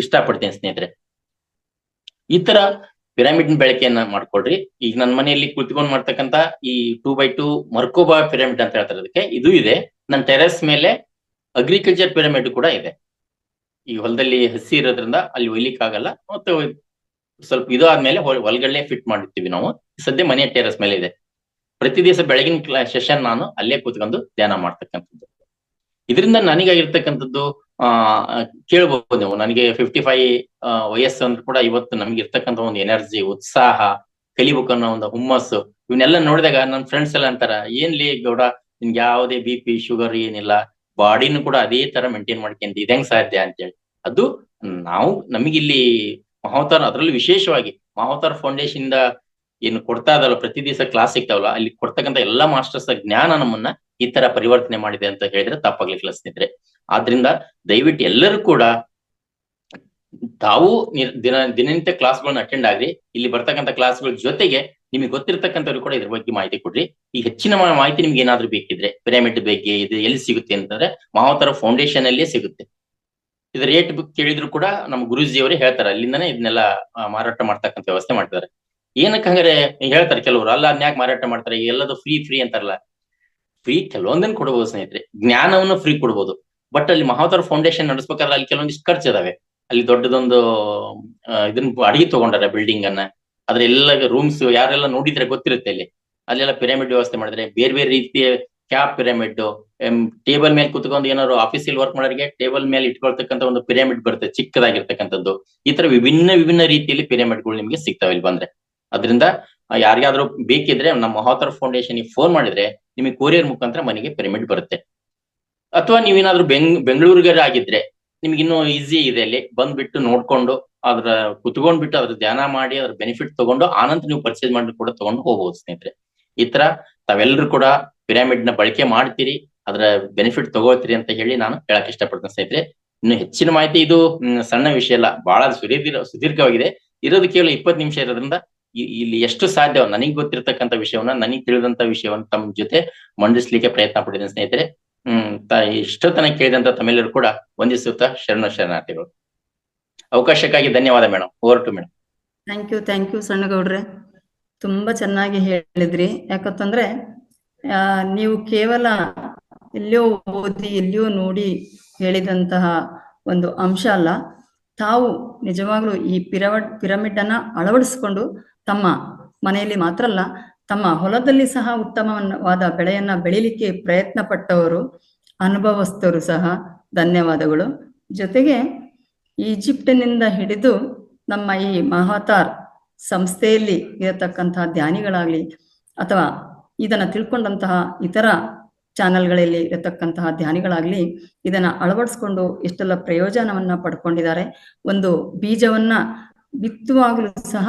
ಇಷ್ಟಪಡ್ತೇನೆ ಸ್ನೇಹಿತರೆ. ಈ ತರ ಪಿರಮಿಡ್ ಬೆಳಕೆಯನ್ನ ಮಾಡ್ಕೊಳ್ರಿ. ಈಗ ನನ್ನ ಮನೆಯಲ್ಲಿ ಕುಳಿತುಕೊಂಡು ಮಾಡ್ತಕ್ಕಂತ ಈ 2x2 ಮರ್ಕೋಬಾ ಪಿರಮಿಡ್ ಅಂತ ಹೇಳ್ತಾರೆ ಅದಕ್ಕೆ, ಇದು ಇದೆ. ನನ್ನ ಟೆರೆಸ್ ಮೇಲೆ ಅಗ್ರಿಕಲ್ಚರ್ ಪಿರಮಿಡ್ ಕೂಡ ಇದೆ. ಈ ಹೊಲದಲ್ಲಿ ಹಸಿ ಇರೋದ್ರಿಂದ ಅಲ್ಲಿ ಒಯ್ಲಿಕ್ಕೆ ಆಗಲ್ಲ, ಮತ್ತೆ ಸ್ವಲ್ಪ ಇದು ಆದ್ಮೇಲೆ ಹೊಲಗಳನ್ನೇ ಫಿಟ್ ಮಾಡಿರ್ತೀವಿ ನಾವು. ಸದ್ಯ ಮನೆ ಟೆರೆಸ್ ಮೇಲೆ ಇದೆ. ಪ್ರತಿ ದಿವಸ ಬೆಳಗಿನ ಸೆಷನ್ ನಾನು ಅಲ್ಲೇ ಕೂತ್ಕೊಂಡು ಧ್ಯಾನ ಮಾಡ್ತಕ್ಕಂಥದ್ದು. ಇದರಿಂದ ನನಗಾಗಿರ್ತಕ್ಕಂಥದ್ದು ಕೇಳ್ಬಹುದು ನೀವು. ನನಗೆ 55 ವಯಸ್ಸು ಅಂದ್ರೆ ಕೂಡ ಇವತ್ತು ನಮ್ಗೆ ಇರ್ತಕ್ಕಂಥ ಒಂದು ಎನರ್ಜಿ, ಉತ್ಸಾಹ, ಕಲಿಬೇಕನ್ನೋ ಒಂದು ಹುಮ್ಮಸ್ಸು, ಇವನ್ನೆಲ್ಲ ನೋಡಿದಾಗ ನನ್ನ ಫ್ರೆಂಡ್ಸ್ ಎಲ್ಲ ಅಂತಾರ, ಏನ್ಲಿ ಗೌಡ ನಿನ್ಗೆ ಯಾವುದೇ BP ಶುಗರ್ ಏನಿಲ್ಲ, ಬಾಡಿನೂ ಕೂಡ ಅದೇ ತರ ಮೇಂಟೈನ್ ಮಾಡ್ಕೊಂತ, ಇದು ಹೆಂಗ್ ಸಾಧ್ಯ ಅಂತೇಳಿ. ಅದು ನಾವು ನಮಗಿಲ್ಲಿ ಮಹಾವತಾರ, ಅದರಲ್ಲಿ ವಿಶೇಷವಾಗಿ ಮಹಾವತಾರ ಫೌಂಡೇಶನ್ ಇಂದ ಏನು ಕೊಡ್ತಾ ಇದಾವಲ್ಲ, ಪ್ರತಿ ದಿವಸ ಕ್ಲಾಸ್ ಸಿಗ್ತಾವಲ್ಲ, ಅಲ್ಲಿ ಕೊಡ್ತಕ್ಕಂಥ ಎಲ್ಲಾ ಮಾಸ್ಟರ್ಸ್ ಜ್ಞಾನ ನಮ್ಮನ್ನ ಈ ತರ ಪರಿವರ್ತನೆ ಮಾಡಿದೆ ಅಂತ ಹೇಳಿದ್ರೆ ತಪ್ಪಾಗ್ಲಿಕ್ಕೆ ಸ್ನೇಹಿತರೆ. ಆದ್ರಿಂದ ದಯವಿಟ್ಟು ಎಲ್ಲರೂ ಕೂಡ ತಾವು ದಿನನಿತ್ಯ ಕ್ಲಾಸ್ಗಳನ್ನ ಅಟೆಂಡ್ ಆಗ್ರಿ. ಇಲ್ಲಿ ಬರ್ತಕ್ಕಂಥ ಕ್ಲಾಸ್ಗಳ ಜೊತೆಗೆ ನಿಮಗೆ ಗೊತ್ತಿರ್ತಕ್ಕಂಥವ್ರು ಕೂಡ ಇದ್ರ ಬಗ್ಗೆ ಮಾಹಿತಿ ಕೊಡ್ರಿ. ಈ ಹೆಚ್ಚಿನ ಮಾಹಿತಿ ನಿಮ್ಗೆ ಏನಾದ್ರು ಬೇಕಿದ್ರೆ ಪಿರಮಿಡ್ ಬಗ್ಗೆ ಇದು ಎಲ್ಲಿ ಸಿಗುತ್ತೆ ಅಂತಂದ್ರೆ ಮಹಾವತಾರ ಫೌಂಡೇಶನ್ ಅಲ್ಲೇ ಸಿಗುತ್ತೆ. ಇದು ರೇಟ್ ಬುಕ್ ಕೇಳಿದ್ರು ಕೂಡ ನಮ್ಮ ಗುರುಜಿಯವರೇ ಹೇಳ್ತಾರೆ, ಅಲ್ಲಿಂದಾನೇ ಇದನ್ನೆಲ್ಲ ಮಾರಾಟ ಮಾಡ್ತಕ್ಕಂಥ ವ್ಯವಸ್ಥೆ ಮಾಡ್ತಾರೆ. ಏನಕ್ಕೆ ಹಂಗಾರೆ ಹೇಳ್ತಾರೆ ಕೆಲವರು, ಅಲ್ಲ ಅದ್ನ್ಯಾಕ್ ಮಾರಾಟ ಮಾಡ್ತಾರೆ, ಎಲ್ಲದು ಫ್ರೀ ಅಂತಾರಲ್ಲ. ಫ್ರೀ ಕೆಲವೊಂದನ್ನು ಕೊಡಬಹುದು ಸ್ನೇಹಿತರೆ, ಜ್ಞಾನವನ್ನು ಫ್ರೀ ಕೊಡ್ಬೋದು. ಬಟ್ ಅಲ್ಲಿ ಮಹಾವತಾರ ಫೌಂಡೇಶನ್ ನಡೆಸ್ಬೇಕಾದ್ರೆ ಅಲ್ಲಿ ಕೆಲವೊಂದಿಷ್ಟು ಖರ್ಚು ಇದಾವೆ. ಅಲ್ಲಿ ದೊಡ್ಡದೊಂದು ಇದನ್ನ ಅಡಿಗೆ ತಗೊಂಡಾರೆ ಬಿಲ್ಡಿಂಗ್ ಅನ್ನ, ಅದ್ರ ಎಲ್ಲ ರೂಮ್ಸ್ ಯಾರೆಲ್ಲ ನೋಡಿದ್ರೆ ಗೊತ್ತಿರುತ್ತೆ. ಅಲ್ಲೆಲ್ಲ ಪಿರಮಿಡ್ ವ್ಯವಸ್ಥೆ ಮಾಡಿದ್ರೆ, ಬೇರೆ ಬೇರೆ ರೀತಿಯ ಕ್ಯಾಪ್ ಪಿರಮಿಡ್, ಟೇಬಲ್ ಮೇಲೆ ಕುತ್ಕೊಂಡು ಏನಾದ್ರು ಆಫೀಸಲ್ಲಿ ವರ್ಕ್ ಮಾಡೋರಿಗೆ ಟೇಬಲ್ ಮೇಲೆ ಇಟ್ಕೊಳ್ತಕ್ಕಂಥ ಒಂದು ಪಿರಮಿಡ್ ಬರುತ್ತೆ ಚಿಕ್ಕದಾಗಿರ್ತಕ್ಕಂಥದ್ದು. ಈ ತರ ವಿಭಿನ್ನ ರೀತಿಯಲ್ಲಿ ಪಿರಮಿಡ್ಗಳು ನಿಮ್ಗೆ ಸಿಗ್ತಾವೆ ಇಲ್ಲಿ ಬಂದ್ರೆ. ಅದರಿಂದ ಯಾರಿಗಾದ್ರೂ ಬೇಕಿದ್ರೆ ನಮ್ಮ ಮಹಾವತಾರ ಫೌಂಡೇಶನ್ ಫೋನ್ ಮಾಡಿದ್ರೆ ನಿಮಗೆ ಕೊರಿಯರ್ ಮುಖಾಂತರ ಮನೆಗೆ ಪಿರಮಿಡ್ ಬರುತ್ತೆ. ಅಥವಾ ನೀವೇನಾದ್ರೂ ಬೆಂಗಳೂರಿಗೆ ಆಗಿದ್ರೆ ನಿಮ್ಗೆ ಇನ್ನೂ ಈಸಿ ಇದೆ, ಅಲ್ಲಿ ಬಂದ್ಬಿಟ್ಟು ನೋಡ್ಕೊಂಡು ಅದ್ರ ಕುತ್ಕೊಂಡ್ಬಿಟ್ಟು ಅದ್ರ ಧ್ಯಾನ ಮಾಡಿ ಅದ್ರ ಬೆನಿಫಿಟ್ ತಗೊಂಡು ಆನಂತರ ನೀವು ಪರ್ಚೇಸ್ ಮಾಡಿ ಕೂಡ ತಗೊಂಡು ಹೋಗ್ಬೋದು ಸ್ನೇಹಿತರೆ. ಈ ತರ ತಾವೆಲ್ಲರೂ ಕೂಡ ಪಿರಮಿಡ್ ನ ಬಳಕೆ ಮಾಡ್ತೀರಿ, ಅದ್ರ ಬೆನಿಫಿಟ್ ತಗೋತೀರಿ ಅಂತ ಹೇಳಿ ನಾನು ಹೇಳಕ್ ಇಷ್ಟಪಡ್ತೇನೆ ಸ್ನೇಹಿತರೆ. ಇನ್ನು ಹೆಚ್ಚಿನ ಮಾಹಿತಿ, ಇದು ಸಣ್ಣ ವಿಷಯ ಅಲ್ಲ, ಬಹಳ ಸುದೀರ್ಘವಾಗಿದೆ. ಇರೋದು ಕೇವಲ 20 ನಿಮಿಷ ಇರೋದ್ರಿಂದ ಇಲ್ಲಿ ಎಷ್ಟು ಸಾಧ್ಯ ನನಗೆ ಗೊತ್ತಿರ್ತಕ್ಕಂಥ ವಿಷಯವನ್ನ, ನನಗೆ ತಿಳಿದಂತ ವಿಷಯವನ್ನ ತಮ್ಮ ಜೊತೆ ಮಂಡಿಸ್ಲಿಕ್ಕೆ ಪ್ರಯತ್ನ ಪಟ್ಟಿದ್ದೇನೆ ಸ್ನೇಹಿತರೆ. ಇಷ್ಟೊತ್ತನ ಕೇಳಿದಂತ ತಮ್ಮೆಲ್ಲರೂ ಕೂಡ ವಂದಿಸುತ್ತಾ ಶರಣಾರ್ಥಿಗಳು. ಅವಕಾಶಕ್ಕಾಗಿ ಧನ್ಯವಾದ madam. Over to madam. Thank you ಸಣ್ಣಗೌಡ್ರೆ, ತುಂಬಾ ಚೆನ್ನಾಗಿ ಹೇಳಿದ್ರಿ. ಯಾಕಂತಂದ್ರೆ ನೀವು ಕೇವಲ ಎಲ್ಲಿಯೋ ಓದಿ ಎಲ್ಲಿಯೋ ನೋಡಿ ಹೇಳಿದಂತಹ ಒಂದು ಅಂಶ ಅಲ್ಲ, ತಾವು ನಿಜವಾಗ್ಲೂ ಈ ಪಿರಮಿಡ್ ಅನ್ನ ಅಳವಡಿಸ್ಕೊಂಡು ತಮ್ಮ ಮನೆಯಲ್ಲಿ ಮಾತ್ರ ಅಲ್ಲ, ತಮ್ಮ ಹೊಲದಲ್ಲಿ ಸಹ ಉತ್ತಮವಾದ ಬೆಳೆಯನ್ನ ಬೆಳಿಲಿಕ್ಕೆ ಪ್ರಯತ್ನ ಪಟ್ಟವರು, ಅನುಭವಸ್ಥರು ಸಹ ಧನ್ಯವಾದಗಳು. ಜೊತೆಗೆ ಈಜಿಪ್ಟಿನಿಂದ ಹಿಡಿದು ನಮ್ಮ ಈ ಮಹಾವತಾರ್ ಸಂಸ್ಥೆಯಲ್ಲಿ ಇರತಕ್ಕಂತಹ ಧ್ಯಾನಿಗಳಾಗ್ಲಿ ಅಥವಾ ಇದನ್ನ ತಿಳ್ಕೊಂಡಂತಹ ಇತರ ಚಾನೆಲ್ಗಳಲ್ಲಿ ಇರತಕ್ಕಂತಹ ಧ್ಯಾನಿಗಳಾಗ್ಲಿ ಇದನ್ನ ಅಳವಡಿಸ್ಕೊಂಡು ಎಷ್ಟೆಲ್ಲ ಪ್ರಯೋಜನವನ್ನ ಪಡ್ಕೊಂಡಿದ್ದಾರೆ. ಒಂದು ಬೀಜವನ್ನ ಬಿತ್ತುವಾಗಲೂ ಸಹ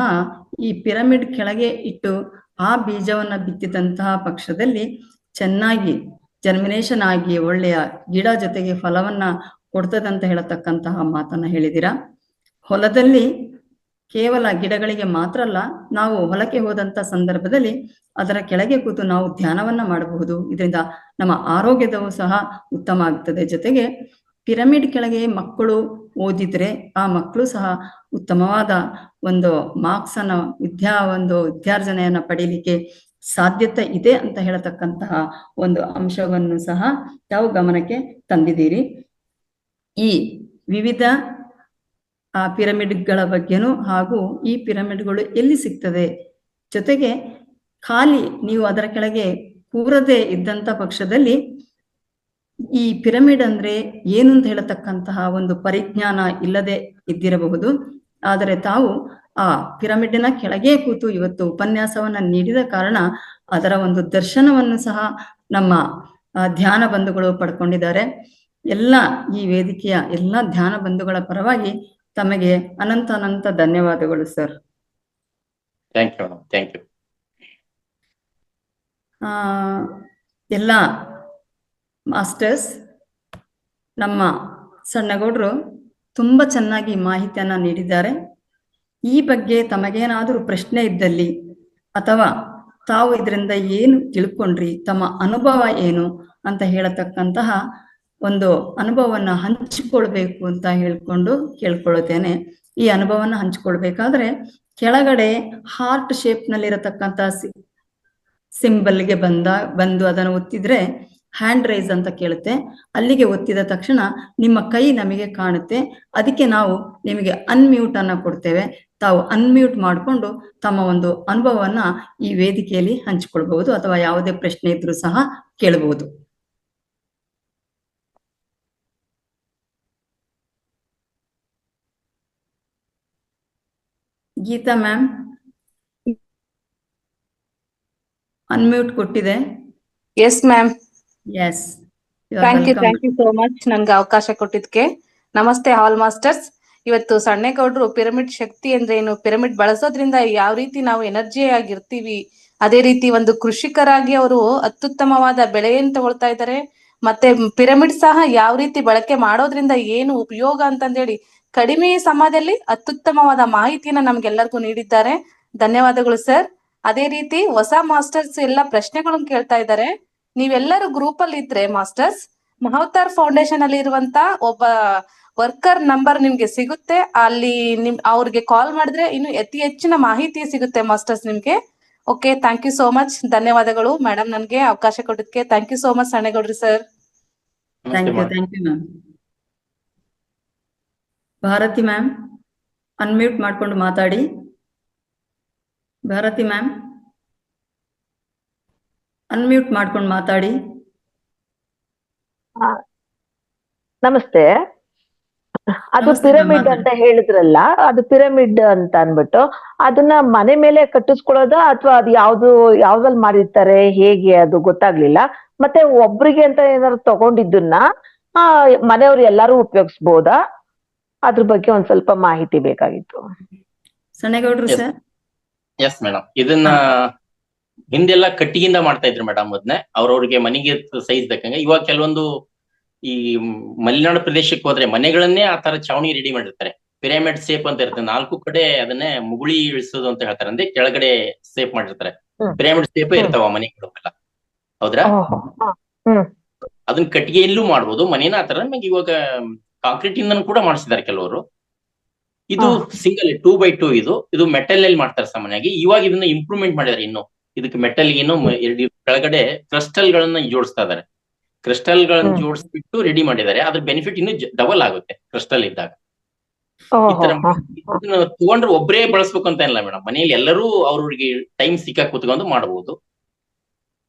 ಈ ಪಿರಮಿಡ್ ಕೆಳಗೆ ಇಟ್ಟು ಆ ಬೀಜವನ್ನ ಬಿತ್ತಿದಂತಹ ಪಕ್ಷದಲ್ಲಿ ಚೆನ್ನಾಗಿ ಜರ್ಮಿನೇಷನ್ ಆಗಿ ಒಳ್ಳೆಯ ಗಿಡ ಜೊತೆಗೆ ಫಲವನ್ನ ಕೊಡ್ತದಂತ ಹೇಳತಕ್ಕಂತಹ ಮಾತನ್ನ ಹೇಳಿದಿರ. ಹೊಲದಲ್ಲಿ ಕೇವಲ ಗಿಡಗಳಿಗೆ ಮಾತ್ರ ಅಲ್ಲ, ನಾವು ಹೊಲಕ್ಕೆ ಹೋದಂತ ಸಂದರ್ಭದಲ್ಲಿ ಅದರ ಕೆಳಗೆ ಕೂತು ನಾವು ಧ್ಯಾನವನ್ನ ಮಾಡಬಹುದು. ಇದರಿಂದ ನಮ್ಮ ಆರೋಗ್ಯದವು ಸಹ ಉತ್ತಮ ಆಗ್ತದೆ. ಜೊತೆಗೆ ಪಿರಮಿಡ್ ಕೆಳಗೆ ಮಕ್ಕಳು ಓದಿದ್ರೆ ಆ ಮಕ್ಕಳು ಸಹ ಉತ್ತಮವಾದ ಒಂದು ಮಾರ್ಕ್ಸ್ ಅನ್ನ ವಿದ್ಯಾರ್ಜನೆಯನ್ನ ಪಡೀಲಿಕ್ಕೆ ಸಾಧ್ಯತೆ ಇದೆ ಅಂತ ಹೇಳತಕ್ಕಂತಹ ಒಂದು ಅಂಶವನ್ನು ಸಹ ತಾವು ಗಮನಕ್ಕೆ ತಂದಿದ್ದೀರಿ. ಈ ವಿವಿಧ ಪಿರಮಿಡ್ಗಳ ಬಗ್ಗೆನೂ ಹಾಗೂ ಈ ಪಿರಮಿಡ್ಗಳು ಎಲ್ಲಿ ಸಿಗ್ತದೆ, ಜೊತೆಗೆ ಖಾಲಿ ನೀವು ಅದರ ಕೆಳಗೆ ಕೂರದೆ ಇದ್ದಂತ ಪಕ್ಷದಲ್ಲಿ ಈ ಪಿರಮಿಡ್ ಅಂದ್ರೆ ಏನು ಅಂತ ಹೇಳತಕ್ಕಂತಹ ಒಂದು ಪರಿಜ್ಞಾನ ಇಲ್ಲದೆ ಇದ್ದಿರಬಹುದು. ಆದರೆ ತಾವು ಆ ಪಿರಮಿಡ್ನ ಕೆಳಗೆ ಕೂತು ಇವತ್ತು ಉಪನ್ಯಾಸವನ್ನ ನೀಡಿದ ಕಾರಣ ಅದರ ಒಂದು ದರ್ಶನವನ್ನು ಸಹ ನಮ್ಮ ಧ್ಯಾನ ಬಂಧುಗಳು ಪಡ್ಕೊಂಡಿದ್ದಾರೆ. ಎಲ್ಲ ಈ ವೇದಿಕೆಯ ಎಲ್ಲ ಧ್ಯಾನ ಬಂಧುಗಳ ಪರವಾಗಿ ತಮಗೆ ಅನಂತ ಧನ್ಯವಾದಗಳು sir. Thank you madam, thank you. ಎಲ್ಲ ಮಾಸ್ಟರ್ಸ್, ನಮ್ಮ ಸಣ್ಣಗೌಡರು ತುಂಬ ಚೆನ್ನಾಗಿ ಮಾಹಿತಿಯನ್ನ ನೀಡಿದ್ದಾರೆ. ಈ ಬಗ್ಗೆ ತಮಗೇನಾದರೂ ಪ್ರಶ್ನೆ ಇದ್ದಲ್ಲಿ ಅಥವಾ ತಾವು ಇದರಿಂದ ಏನು ತಿಳ್ಕೊಂಡ್ರಿ, ತಮ್ಮ ಅನುಭವ ಏನು ಅಂತ ಹೇಳತಕ್ಕಂತಹ ಒಂದು ಅನುಭವವನ್ನ ಹಂಚಿಕೊಳ್ಬೇಕು ಅಂತ ಕೇಳ್ಕೊಳ್ಳುತ್ತೇನೆ. ಈ ಅನುಭವನ ಹಂಚಿಕೊಳ್ಬೇಕಾದ್ರೆ ಕೆಳಗಡೆ ಹಾರ್ಟ್ ಶೇಪ್ ನಲ್ಲಿರತಕ್ಕಂತ ಸಿಂಬಲ್ಗೆ ಬಂದು ಅದನ್ನು ಒತ್ತಿದ್ರೆ ಹ್ಯಾಂಡ್ ರೈಸ್ ಅಂತ ಕೇಳುತ್ತೆ. ಅಲ್ಲಿಗೆ ಒತ್ತಿದ ತಕ್ಷಣ ನಿಮ್ಮ ಕೈ ನಮಗೆ ಕಾಣುತ್ತೆ. ಅದಕ್ಕೆ ನಾವು ನಿಮಗೆ ಅನ್ಮ್ಯೂಟ್ ಅನ್ನ ಕೊಡ್ತೇವೆ. ತಾವು ಅನ್ಮ್ಯೂಟ್ ಮಾಡಿಕೊಂಡು ತಮ್ಮ ಒಂದು ಅನುಭವವನ್ನ ಈ ವೇದಿಕೆಯಲ್ಲಿ ಹಂಚಿಕೊಳ್ಬಹುದು ಅಥವಾ ಯಾವುದೇ ಪ್ರಶ್ನೆ ಇದ್ರೂ ಸಹ ಕೇಳಬಹುದು. ಗೀತಾ ಮ್ಯಾಮ್ ಅನ್ಮ್ಯೂಟ್ ಕೊಟ್ಟಿದೆ. Yes ma'am. Yes, thank you so much ನನ್ಗೆ ಅವಕಾಶ ಕೊಟ್ಟಿದ್ಕೆ. ನಮಸ್ತೆ ಆಲ್ ಮಾಸ್ಟರ್ಸ್. ಇವತ್ತು ಸಣ್ಣೇಗೌಡರು ಪಿರಮಿಡ್ ಶಕ್ತಿ ಅಂದ್ರೆ ಏನು, ಪಿರಮಿಡ್ ಬಳಸೋದ್ರಿಂದ ಯಾವ ರೀತಿ ನಾವು ಎನರ್ಜಿ ಆಗಿರ್ತೀವಿ, ಅದೇ ರೀತಿ ಒಂದು ಕೃಷಿಕರಾಗಿ ಅವರು ಅತ್ಯುತ್ತಮವಾದ ಬೆಳೆಯನ್ನು ತಗೊಳ್ತಾ ಇದ್ದಾರೆ. ಮತ್ತೆ ಪಿರಮಿಡ್ ಸಹ ಯಾವ ರೀತಿ ಬಳಕೆ ಮಾಡೋದ್ರಿಂದ ಏನು ಉಪಯೋಗ ಅಂತಂದೇಳಿ ಕಡಿಮೆ ಸಮಯದಲ್ಲಿ ಅತ್ಯುತ್ತಮವಾದ ಮಾಹಿತಿಯನ್ನ ನಮ್ಗೆಲ್ಲರಿಗೂ ನೀಡಿದ್ದಾರೆ. ಧನ್ಯವಾದಗಳು ಸರ್. ಅದೇ ರೀತಿ ಹೊಸ ಮಾಸ್ಟರ್ಸ್ ಎಲ್ಲ ಪ್ರಶ್ನೆಗಳನ್ನು ಕೇಳ್ತಾ ಇದ್ದಾರೆ. ನೀವೆಲ್ಲರೂ ಗ್ರೂಪ್ ಅಲ್ಲಿ ಇದ್ರೆ ಮಾಸ್ಟರ್ಸ್, ಮಹಾವತಾರ್ ಫೌಂಡೇಶನ್ ಅಲ್ಲಿ ಇರುವಂತ ಒಬ್ಬ ವರ್ಕರ್ ನಂಬರ್ ನಿಮ್ಗೆ ಸಿಗುತ್ತೆ. ಅಲ್ಲಿ ಅವ್ರಿಗೆ ಕಾಲ್ ಮಾಡಿದ್ರೆ ಇನ್ನು ಅತಿ ಹೆಚ್ಚಿನ ಮಾಹಿತಿ ಸಿಗುತ್ತೆ ಮಾಸ್ಟರ್ಸ್ ನಿಮ್ಗೆ. Okay, thank you so much. ಧನ್ಯವಾದಗಳು ಮೇಡಮ್ ನನ್ಗೆ ಅವಕಾಶ ಕೊಟ್ಟಿದ್ಕೆ. ಥ್ಯಾಂಕ್ ಯು ಸೋ ಮಚ್ ಸಣ್ಣೇಗೌಡ್ರಿ sir. Thank you ma'am. Bharathi ma'am unmute ಮಾಡ್ಕೊಂಡು ಮಾತಾಡಿ. ಭಾರತಿ ಮ್ಯಾಮ್ ಅನ್ಮ್ಯೂಟ್ ಮಾಡ್ಕೊಂಡು ಮಾತಾಡಿ. ನಮಸ್ತೆ. ಅದು ಪಿರಮಿಡ್ ಅಂತ ಹೇಳಿದ್ರಲ್ಲ, ಅದು ಪಿರಮಿಡ್ ಅಂತ ಅನ್ಬಿಟ್ಟು ಅದನ್ನ ಮನೆ ಮೇಲೆ ಕಟ್ಟಿಸ್ಕೊಳ್ಳೋದ ಅಥವಾ ಅದು ಯಾವ್ದ್ರಲ್ಲಿ ಮಾಡಿರ್ತಾರೆ, ಹೇಗೆ ಅದು ಗೊತ್ತಾಗ್ಲಿಲ್ಲ. ಮತ್ತೆ ಒಬ್ರಿಗೆ ಅಂತ ಏನಾದ್ರು ತಗೊಂಡಿದ್ದನ್ನ ಮನೆಯವ್ರು ಎಲ್ಲಾರು ಉಪಯೋಗಿಸ್ಬೋದಾ? ಅದ್ರ ಬಗ್ಗೆ ಒಂದ್ ಸ್ವಲ್ಪ ಮಾಹಿತಿ ಬೇಕಾಗಿತ್ತು. ಸಣ್ಣೇಗೌಡ್ರು ಸರ್. ಎಸ್ ಮೇಡಮ್, ಇದನ್ನ ಹಿಂದೆಲ್ಲ ಕಟ್ಟಿಗಿಂದ ಮಾಡ್ತಾ ಇದ್ರು ಮೇಡಮ್. ಅದನ್ನೇ ಅವ್ರವ್ರಿಗೆ ಮನೆಗೆ ಸೈಜ್ ಬೇಕಂಗೆ. ಇವಾಗ ಕೆಲವೊಂದು ಈ ಮಲೆನಾಡು ಪ್ರದೇಶಕ್ಕೆ ಹೋದ್ರೆ ಮನೆಗಳನ್ನೇ ಆ ತರ ಚಾವಣಿ ರೆಡಿ ಮಾಡಿರ್ತಾರೆ. ಪಿರಮಿಡ್ ಸೇಪ್ ಅಂತ ಇರುತ್ತೆ, 4 ಕಡೆ ಅದನ್ನೇ ಮುಗುಳಿ ಇಳಿಸೋದು ಅಂತ ಹೇಳ್ತಾರೆ. ಅಂದ್ರೆ ಕೆಳಗಡೆ ಸೇಪ್ ಮಾಡಿರ್ತಾರೆ. ಪಿರಮಿಡ್ ಸೇಪ್ ಇರ್ತಾವ ಮನೆಗಳು ಎಲ್ಲ, ಹೌದ್ರಾ? ಅದನ್ನ ಕಟ್ಟಿಗೆಯಲ್ಲೂ ಮಾಡ್ಬೋದು, ಮನೇನ ಆ ತರ. ಇವಾಗ ಕಾಂಕ್ರೀಟ್ ಇಂದನೂ ಕೂಡ ಮಾಡಿಸಿದ್ದಾರೆ ಕೆಲವರು. ಇದು ಸಿಂಗಲ್ 2x2 ಇದು ಮೆಟಲ್ ಅಲ್ಲಿ ಮಾಡ್ತಾರೆ ಸಾಮಾನ್ಯವಾಗಿ. ಇವಾಗ ಇದನ್ನ ಇಂಪ್ರೂವ್ಮೆಂಟ್ ಮಾಡಿದ್ದಾರೆ. ಇನ್ನು ಇದಕ್ಕೆ ಮೆಟಲ್ ಏನು ಕೆಳಗಡೆ ಕ್ರಿಸ್ಟಲ್ ಗಳನ್ನ ಜೋಡಿಸ್ತಾ ಇದಾರೆ. ಕ್ರಿಸ್ಟಲ್ ಗಳನ್ನ ಜೋಡಿಸ್ಬಿಟ್ಟು ರೆಡಿ ಮಾಡಿದ್ದಾರೆ. ಅದ್ರ ಬೆನಿಫಿಟ್ ಇನ್ನು ಡಬಲ್ ಆಗುತ್ತೆ ಕ್ರಿಸ್ಟಲ್ ಇದ್ದಾಗ. ಈ ತರ ತಗೊಂಡ್ರೆ ಒಬ್ಬರೇ ಬಳಸ್ಬೇಕು ಅಂತ ಇಲ್ಲ ಮೇಡಮ್. ಮನೆಯಲ್ಲಿ ಎಲ್ಲರೂ ಅವ್ರಿಗೆ ಟೈಮ್ ಸಿಕ್ಕಾಗ ಕೂತ್ಕೊಂಡು ಮಾಡಬಹುದು.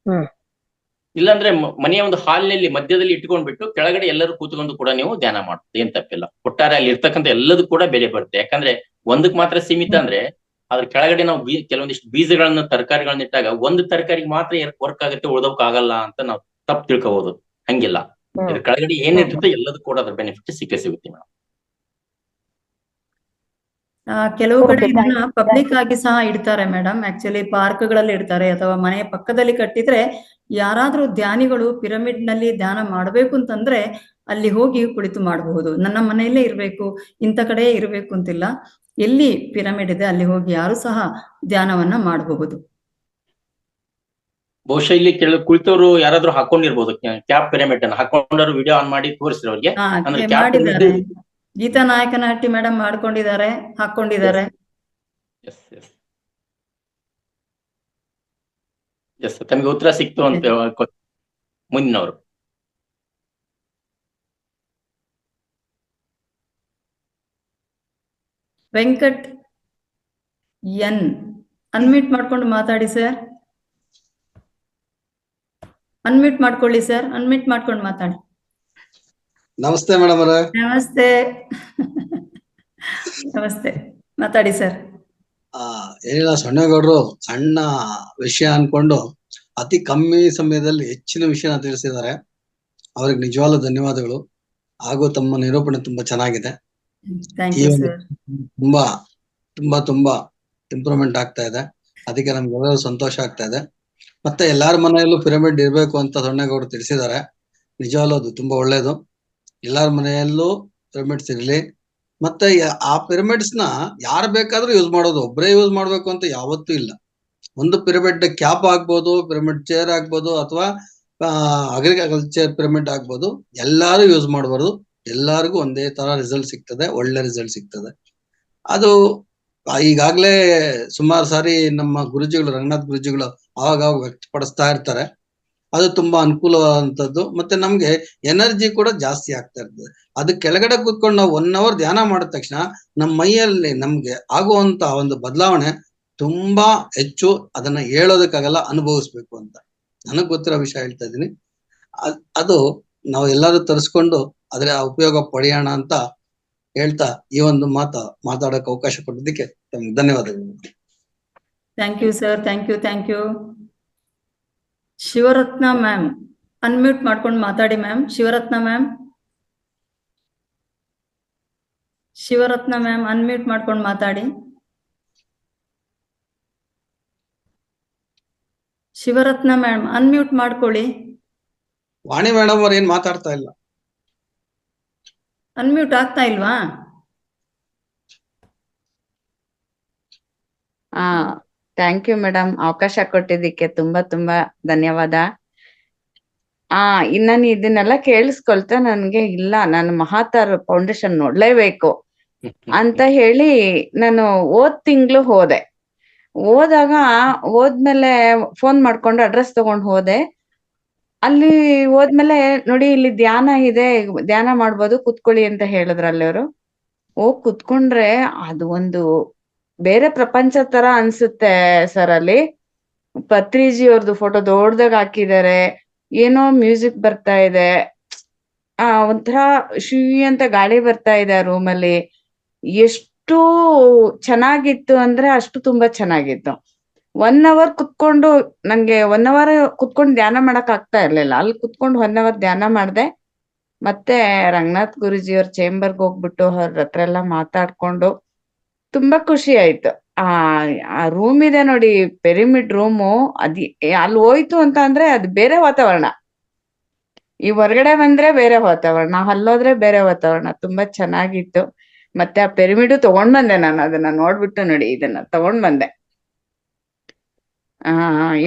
ಇಲ್ಲಾಂದ್ರೆ ಮನೆಯ ಒಂದು ಹಾಲ್ನಲ್ಲಿ ಮಧ್ಯದಲ್ಲಿ ಇಟ್ಕೊಂಡ್ಬಿಟ್ಟು ಕೆಳಗಡೆ ಎಲ್ಲರೂ ಕೂತ್ಕೊಂಡು ಕೂಡ ನೀವು ಧ್ಯಾನ ಮಾಡ್ಬೋದು, ಏನ್ ತಪ್ಪಿಲ್ಲ. ಒಟ್ಟಾರೆ ಅಲ್ಲಿ ಇರ್ತಕ್ಕಂಥ ಎಲ್ಲದೂ ಕೂಡ ಬೆಲೆ ಬರುತ್ತೆ. ಯಾಕಂದ್ರೆ ಒಂದಕ್ ಮಾತ್ರ ಸೀಮಿತ ಅಂದ್ರೆ ಅದ್ರ ಕೆಳಗಡೆ ನಾವು ಕೆಲವೊಂದಿಷ್ಟು ಬೀಜಗಳನ್ನ ತರಕಾರಿಗಳನ್ನ ಇಟ್ಟಾಗ ಒಂದು ತರಕಾರಿಗೆ ಮಾತ್ರ ವರ್ಕ್ ಆಗುತ್ತೆ, ಉಳ್ದೋಕ್ ಆಗಲ್ಲ ಅಂತ ನಾವು ತಪ್ಪು ತಿಳ್ಕೋಬಹುದು. ಹಂಗಿಲ್ಲ, ಇದ್ರ ಕೆಳಗಡೆ ಏನಿರ್ತದೆ ಎಲ್ಲದೂ ಕೂಡ ಅದ್ರ ಬೆನಿಫಿಟ್ ಸಿಗುತ್ತೆ ಮೇಡಮ್. ಕೆಲವು ಕಡೆ Okay, ಇದನ್ನ ಪಬ್ಲಿಕ್ ಆಗಿ ಸಹ ಇಡ್ತಾರೆ ಮೇಡಮ್. ಆಕ್ಚುಲಿ ಪಾರ್ಕ್ಗಳಲ್ಲಿ ಇಡ್ತಾರೆ ಅಥವಾ ಮನೆಯ ಪಕ್ಕದಲ್ಲಿ ಕಟ್ಟಿದ್ರೆ ಯಾರಾದ್ರೂ ಧ್ಯಾನಿಗಳು ಪಿರಮಿಡ್ ನಲ್ಲಿ ಧ್ಯಾನ ಮಾಡ್ಬೇಕು ಅಂತಂದ್ರೆ ಅಲ್ಲಿ ಹೋಗಿ ಕುಳಿತು ಮಾಡಬಹುದು. ನನ್ನ ಮನೆಯಲ್ಲೇ ಇರ್ಬೇಕು, ಇಂಥ ಕಡೆ ಇರ್ಬೇಕು ಅಂತಿಲ್ಲ. ಎಲ್ಲಿ ಪಿರಮಿಡ್ ಇದೆ ಅಲ್ಲಿ ಹೋಗಿ ಯಾರು ಸಹ ಧ್ಯಾನವನ್ನ ಮಾಡಬಹುದು. ಬಹುಶಃ ಇಲ್ಲಿ ಕುಳಿತವರು ಯಾರಾದ್ರೂ ಹಾಕೊಂಡಿರ್ಬೋದು ಕ್ಯಾಪ್ ಪಿರಮಿಡ್ ಅನ್ನ ಹಾಕೊಂಡವ್ರು ವಿಡಿಯೋ ಆನ್ ಮಾಡಿ ತೋರಿಸಿದ್ರು ಅವ್ರಿಗೆ. ಅಂದ್ರೆ ಕ್ಯಾಪ್ ಪಿರಮಿಡ್ ಮಾಡಿದ್ದಾರೆ. ಗೀತಾ ನಾಯಕನಹಟ್ಟಿ ಮೇಡಮ್ ಮಾಡ್ಕೊಂಡಿದ್ದಾರೆ, ಹಾಕೊಂಡಿದ್ದಾರೆ. ಎಸ್, ತಮಗೆ ಉತ್ತರ ಸಿಕ್ತು ಅಂತ ಮುಂದಿನವರು. ವೆಂಕಟ್ ಎನ್ ಅನ್ಮ್ಯೂಟ್ ಮಾಡ್ಕೊಂಡು ಮಾತಾಡಿ ಸರ್. ಅನ್ಮ್ಯೂಟ್ ಮಾಡ್ಕೊಳ್ಳಿ ಸರ್, ಅನ್ಮ್ಯೂಟ್ ಮಾಡ್ಕೊಂಡು ಮಾತಾಡಿ. ನಮಸ್ತೆ ಮೇಡಮ್ ಅವರೇ. ನಮಸ್ತೆ. ನಮಸ್ತೆ, ಮಾತಾಡಿ ಸರ್. ಏನಿಲ್ಲ, ಸೊನ್ನೇಗೌಡರು ಸಣ್ಣ ವಿಷಯ ಅನ್ಕೊಂಡು ಅತಿ ಕಮ್ಮಿ ಸಮಯದಲ್ಲಿ ಹೆಚ್ಚಿನ ವಿಷಯನ ತಿಳಿಸಿದ್ದಾರೆ. ಅವ್ರಿಗೆ ನಿಜವಾಗ್ಲೂ ಧನ್ಯವಾದಗಳು. ಹಾಗೂ ತಮ್ಮ ನಿರೂಪಣೆ ತುಂಬಾ ಚೆನ್ನಾಗಿದೆ. Thank you sir. ತುಂಬಾ ತುಂಬಾ ತುಂಬಾ ಇಂಪ್ರೂವ್ಮೆಂಟ್ ಆಗ್ತಾ ಇದೆ. ಅದಕ್ಕೆ ನಮ್ಗೆಲ್ಲರೂ ಸಂತೋಷ ಆಗ್ತಾ ಇದೆ. ಮತ್ತೆ ಎಲ್ಲಾರ ಮನೆಯಲ್ಲೂ ಪಿರಮಿಡ್ ಇರ್ಬೇಕು ಅಂತ ಸೊನ್ನೇಗೌಡರು ತಿಳಿಸಿದ್ದಾರೆ. ನಿಜವಾಗ್ಲೂ ಅದು ತುಂಬಾ ಒಳ್ಳೇದು. ಎಲ್ಲಾರ ಮನೆಯಲ್ಲೂ ಪಿರಮಿಡ್ಸ್ ಇರ್ಲಿ. ಮತ್ತೆ ಆ ಪಿರಮಿಡ್ಸ್ ನ ಯಾರು ಬೇಕಾದ್ರೂ ಯೂಸ್ ಮಾಡೋದು, ಒಬ್ಬರೇ ಯೂಸ್ ಮಾಡ್ಬೇಕು ಅಂತ ಯಾವತ್ತೂ ಇಲ್ಲ. ಒಂದು ಪಿರಮಿಡ್ ಕ್ಯಾಪ್ ಆಗ್ಬೋದು, ಪಿರಮಿಡ್ ಚೇರ್ ಆಗ್ಬೋದು, ಅಥವಾ ಅಗ್ರಿಕಲ್ಚರ್ ಪಿರಮಿಡ್ ಆಗ್ಬೋದು. ಎಲ್ಲಾರು ಯೂಸ್ ಮಾಡಬಾರ್ದು. ಎಲ್ಲಾರ್ಗು ಒಂದೇ ತರ ರಿಸಲ್ಟ್ ಸಿಗ್ತದೆ, ಒಳ್ಳೆ ರಿಸಲ್ಟ್ ಸಿಗ್ತದೆ. ಅದು ಈಗಾಗ್ಲೇ ಸುಮಾರು ಸಾರಿ ನಮ್ಮ ಗುರುಜಿಗಳು, ರಂಗನಾಥ್ ಗುರುಜಿಗಳು ಆವಾಗ ವ್ಯಕ್ತಪಡಿಸ್ತಾ ಇರ್ತಾರೆ. ಅದು ತುಂಬಾ ಅನುಕೂಲವಾದಂಥದ್ದು. ಮತ್ತೆ ನಮ್ಗೆ ಎನರ್ಜಿ ಕೂಡ ಜಾಸ್ತಿ ಆಗ್ತಾ ಇರ್ತದೆ. ಅದು ಕೆಳಗಡೆ ಕೂತ್ಕೊಂಡು ನಾವು 1 hour ಧ್ಯಾನ ಮಾಡಿದ ತಕ್ಷಣ ನಮ್ಮ ಮೈಯಲ್ಲಿ ನಮ್ಗೆ ಆಗುವಂತ ಒಂದು ಬದಲಾವಣೆ ತುಂಬಾ ಹೆಚ್ಚು. ಅದನ್ನ ಹೇಳೋದಕ್ಕಾಗಲ್ಲ, ಅನುಭವಿಸ್ಬೇಕು ಅಂತ. ನನಗ್ ಗೊತ್ತಿರೋ ವಿಷಯ ಹೇಳ್ತಾ ಇದ್ದೀನಿ. ಅದು ನಾವು ಎಲ್ಲರೂ ತರಿಸ್ಕೊಂಡು ಅದ್ರ ಉಪಯೋಗ ಪಡೆಯೋಣ ಅಂತ ಹೇಳ್ತಾ ಈ ಒಂದು ಮಾತಾಡೋಕೆ ಅವಕಾಶ ಕೊಟ್ಟಿದ್ದಕ್ಕೆ ತಮ್ಗೆ ಧನ್ಯವಾದಗಳು. Thank you sir, thank you, thank you. Shivaratna ma'am unmute ಮಾಡ್ಕೊಂಡು ಮಾತಾಡಿ ma'am. Shivaratna ma'am, Shivaratna ma'am unmute ಮಾಡ್ಕೊಂಡು ಮಾತಾಡಿ. ಶಿವರತ್ನ ಮ್ಯಾಮ್ ಅನ್ಮ್ಯೂಟ್ ಮಾಡ್ಕೊಳ್ಳಿ. ವಾಣಿ ಮೇಡಮ್ ಅವ್ರು ಏನ್ ಮಾತಾಡ್ತಾ ಇಲ್ಲ. ಅನ್ಮ್ಯೂಟ್ ಆಗ್ತಾ ಇಲ್ವಾ? ಥ್ಯಾಂಕ್ ಯು ಮೇಡಮ್, ಅವಕಾಶ ಕೊಟ್ಟಿದ್ದಕ್ಕೆ ತುಂಬಾ ತುಂಬಾ ಧನ್ಯವಾದ. ನಾನು ಇದನ್ನೆಲ್ಲ ಕೇಳಿಸ್ಕೊಳ್ತಾ ನನ್ಗೆ ಇಲ್ಲ, ನಾನು ಮಹಾತಾರ್ ಫೌಂಡೇಶನ್ ನೋಡ್ಲೇಬೇಕು ಅಂತ ಹೇಳಿ ನಾನು ತಿಂಗಳು ಹೋದ್ಮೇಲೆ ಫೋನ್ ಮಾಡ್ಕೊಂಡು ಅಡ್ರೆಸ್ ತಗೊಂಡ್ ಹೋದೆ. ಅಲ್ಲಿ ಹೋದ್ಮೇಲೆ ನೋಡಿ ಇಲ್ಲಿ ಧ್ಯಾನ ಇದೆ, ಧ್ಯಾನ ಮಾಡ್ಬೋದು, ಕುತ್ಕೊಳ್ಳಿ ಅಂತ ಹೇಳಿದ್ರು ಅಲ್ಲಿ ಅವರು. ಕುತ್ಕೊಂಡ್ರೆ ಅದು ಒಂದು ಬೇರೆ ಪ್ರಪಂಚ ತರ ಅನ್ಸುತ್ತೆ ಸರ್. ಅಲ್ಲಿ ಪತ್ರಿಜಿ ಅವ್ರದ್ದು ಫೋಟೋ ದೊಡ್ಡದಾಗ ಹಾಕಿದ್ದಾರೆ. ಏನೋ ಮ್ಯೂಸಿಕ್ ಬರ್ತಾ ಇದೆ, ಒಂಥರ ಶೂ ಅಂತ ಗಾಳಿ ಬರ್ತಾ ಇದೆ ಆ ರೂಮಲ್ಲಿ. ಎಷ್ಟು ಚೆನ್ನಾಗಿತ್ತು ಅಂದ್ರೆ ಅಷ್ಟು ತುಂಬಾ ಚೆನ್ನಾಗಿತ್ತು. 1 hour ಕುತ್ಕೊಂಡು, ನಂಗೆ 1 hour ಕುತ್ಕೊಂಡು ಧ್ಯಾನ ಮಾಡಕ್ ಆಗ್ತಾ ಇರ್ಲಿಲ್ಲ. ಅಲ್ಲಿ ಕುತ್ಕೊಂಡು 1 hour ಧ್ಯಾನ ಮಾಡ್ದೆ. ಮತ್ತೆ ರಂಗನಾಥ್ ಗುರುಜಿ ಅವ್ರ ಚೇಂಬರ್ಗೆ ಹೋಗ್ಬಿಟ್ಟು ಅವ್ರ ಹತ್ರ ಎಲ್ಲ ಮಾತಾಡ್ಕೊಂಡು ತುಂಬಾ ಖುಷಿ ಆಯ್ತು. ಆ ರೂಮ್ ಇದೆ ನೋಡಿ, ಪಿರಮಿಡ್ ರೂಮು, ಅಲ್ಲಿ ಹೋಯ್ತು ಅಂತ ಅಂದ್ರೆ ಅದು ಬೇರೆ ವಾತಾವರಣ. ಈ ಹೊರಗಡೆ ಬಂದ್ರೆ ಬೇರೆ ವಾತಾವರಣ, ಅಲ್ಲೋದ್ರೆ ಬೇರೆ ವಾತಾವರಣ. ತುಂಬಾ ಚೆನ್ನಾಗಿತ್ತು. ಮತ್ತೆ ಆ ಪಿರಮಿಡ್ ತಗೊಂಡ್ ಬಂದೆ ನಾನು. ಅದನ್ನ ನೋಡ್ಬಿಟ್ಟು ನೋಡಿ, ಇದನ್ನ ತಗೊಂಡ್ ಬಂದೆ.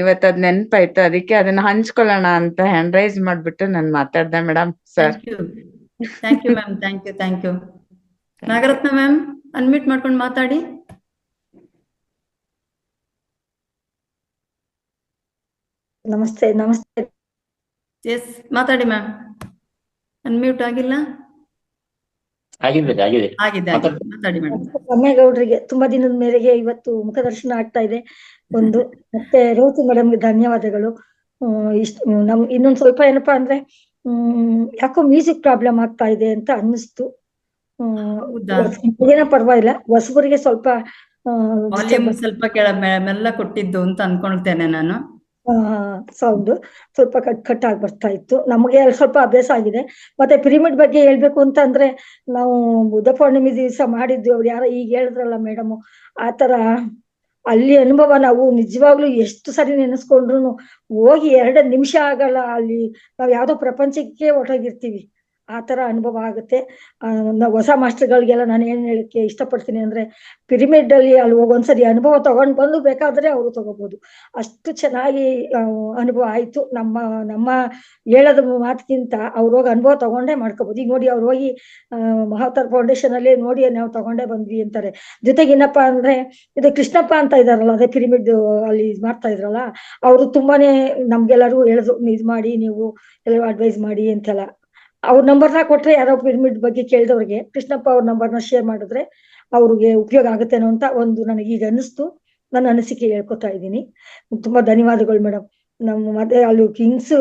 ಇವತ್ತು ಅದ್ ನೆನ್ಪಾಯ್ತು, ಅದಕ್ಕೆ ಅದನ್ನ ಹಂಚ್ಕೊಳ್ಳೋಣ ಅಂತ ಹ್ಯಾಂಡ್ ರೈಸ್ ಮಾಡ್ಬಿಟ್ಟು ನಾನು ಮಾತಾಡ್ದೆ madam. Sir thank you ma'am, thank you, thank you. Nagaratna ma'am unmute ಮಾಡ್ಕೊಂಡು ಮಾತಾಡಿ. ನಮಸ್ತೆ. ನಮಸ್ತೆ. ಎಸ್, ಮಾತಾಡಿ ಮ್ಯಾಮ್. ಅನ್ಮ್ಯೂಟ್ ಆಗಿಲ್ಲ? ಆಗಿದೆ. ಮಾತಾಡಿ ಮೇಡಮ್. ಸೊನ್ನೇಗೌಡ್ರಿಗೆ ತುಂಬಾ ದಿನದ ಮೇರೆಗೆ ಇವತ್ತು ಮುಖದರ್ಶನ ಆಗ್ತಾ ಇದೆ. ಒಂದು ಮತ್ತೆ ರೋಸಿ ಮೇಡಮ್ಗೆ ಧನ್ಯವಾದಗಳು. ಇನ್ನೊಂದ್ ಸ್ವಲ್ಪ ಏನಪ್ಪಾ ಅಂದ್ರೆ ಯಾಕೋ ಮ್ಯೂಸಿಕ್ ಪ್ರಾಬ್ಲಮ್ ಆಗ್ತಾ ಇದೆ ಅಂತ ಅನ್ನಿಸ್ತು. ಏನೋ ಪರವಾಗಿಲ್ಲ, ಹೊಸಬರಿಗೆ ಸ್ವಲ್ಪ ವಾಲ್ಯೂಮ್ ಸ್ವಲ್ಪ ಮೆಲ್ಲ ಕೊಟ್ಟಿದ್ದು ಅಂತ ಅನ್ಕೊಳ್ತೇನೆ ನಾನು. ಸೌಂಡ್ ಸ್ವಲ್ಪ ಕಟ್ ಆಗಿ ಬರ್ತಾ ಇತ್ತು. ನಮಗೆ ಅಲ್ಲಿ ಸ್ವಲ್ಪ ಅಭ್ಯಾಸ ಆಗಿದೆ. ಮತ್ತೆ ಪಿರಿಮಿಡ್ ಬಗ್ಗೆ ಹೇಳ್ಬೇಕು ಅಂತ ಅಂದ್ರೆ, ನಾವು ಬುದ್ಧ ಪೌರ್ಣಿಮೆ ದಿವಸ ಮಾಡಿದ್ವಿ. ಅವ್ರು ಯಾರೋ ಈಗ ಹೇಳಿದ್ರಲ್ಲ ಮೇಡಮ್, ಆತರ ಅಲ್ಲಿ ಅನುಭವ ನಾವು ನಿಜವಾಗ್ಲೂ ಎಷ್ಟು ಸರಿ ನೆನೆಸ್ಕೊಂಡ್ರು ಹೋಗಿ 2 ನಿಮಿಷ ಆಗಲ್ಲ. ಅಲ್ಲಿ ನಾವ್ ಯಾವ್ದೋ ಪ್ರಪಂಚಕ್ಕೆ ಹೊರಟೋಗಿರ್ತೀವಿ. ಆ ತರ ಅನುಭವ ಆಗುತ್ತೆ. ನಾವು ಹೊಸ ಮಾಸ್ಟರ್ಗಳಿಗೆಲ್ಲ ನಾನು ಏನ್ ಹೇಳಕ್ಕೆ ಇಷ್ಟಪಡ್ತೀನಿ ಅಂದ್ರೆ, ಪಿರಿಮಿಡ್ ಅಲ್ಲಿ ಅಲ್ಲಿ ಒಂದ್ಸರಿ ಅನುಭವ ತಗೊಂಡ್ ಬಂದು ಬೇಕಾದ್ರೆ ಅವರು ತಗೋಬಹುದು. ಅಷ್ಟು ಚೆನ್ನಾಗಿ ಅನುಭವ ಆಯ್ತು. ನಮ್ಮ ಹೇಳೋದ ಮಾತಿಗಿಂತ ಅವ್ರು ಹೋಗಿ ಅನುಭವ ತಗೊಂಡೇ ಮಾಡ್ಕೋಬಹುದು. ಈಗ ನೋಡಿ, ಅವ್ರು ಹೋಗಿ ಮಹಾವತಾರ್ ಫೌಂಡೇಶನ್ ಅಲ್ಲಿ ನೋಡಿ ನಾವು ತಗೊಂಡೇ ಬಂದ್ವಿ ಅಂತಾರೆ. ಜೊತೆಗೆ ಏನಪ್ಪಾ ಅಂದ್ರೆ, ಇದು ಕೃಷ್ಣಪ್ಪ ಅಂತ ಇದಾರಲ್ಲ, ಅದೇ ಪಿರಿಮಿಡ್ ಅಲ್ಲಿ ಮಾಡ್ತಾ ಇದ್ರಲ್ಲ, ಅವರು ತುಂಬಾನೇ ನಮ್ಗೆಲ್ಲರೂ ಹೇಳಿದ್ರು, ಇದ್ ಮಾಡಿ, ನೀವು ಎಲ್ಲರೂ ಅಡ್ವೈಸ್ ಮಾಡಿ ಅಂತೆಲ್ಲ. ಅವ್ರ ನಂಬರ್ನ ಕೊಟ್ರೆ, ಯಾರೋ ಪಿರಮಿಡ್ ಬಗ್ಗೆ ಕೇಳಿದವ್ರಿಗೆ ಕೃಷ್ಣಪ್ಪ ಅವ್ರ ನಂಬರ್ನ ಶೇರ್ ಮಾಡಿದ್ರೆ ಅವ್ರಿಗೆ ಉಪಯೋಗ ಆಗುತ್ತೇನೋ ಅಂತ ಒಂದು ನನಗೆ ಈಗ ಅನಿಸ್ತು. ನನ್ನ ಅನಿಸಿಕೆ ಹೇಳ್ಕೊತಾ ಇದ್ದೀನಿ. ತುಂಬಾ ಧನ್ಯವಾದಗಳು ಮೇಡಮ್. ಮತ್ತೆ ಅಲ್ಲಿ ಕಿಂಗ್ಸ್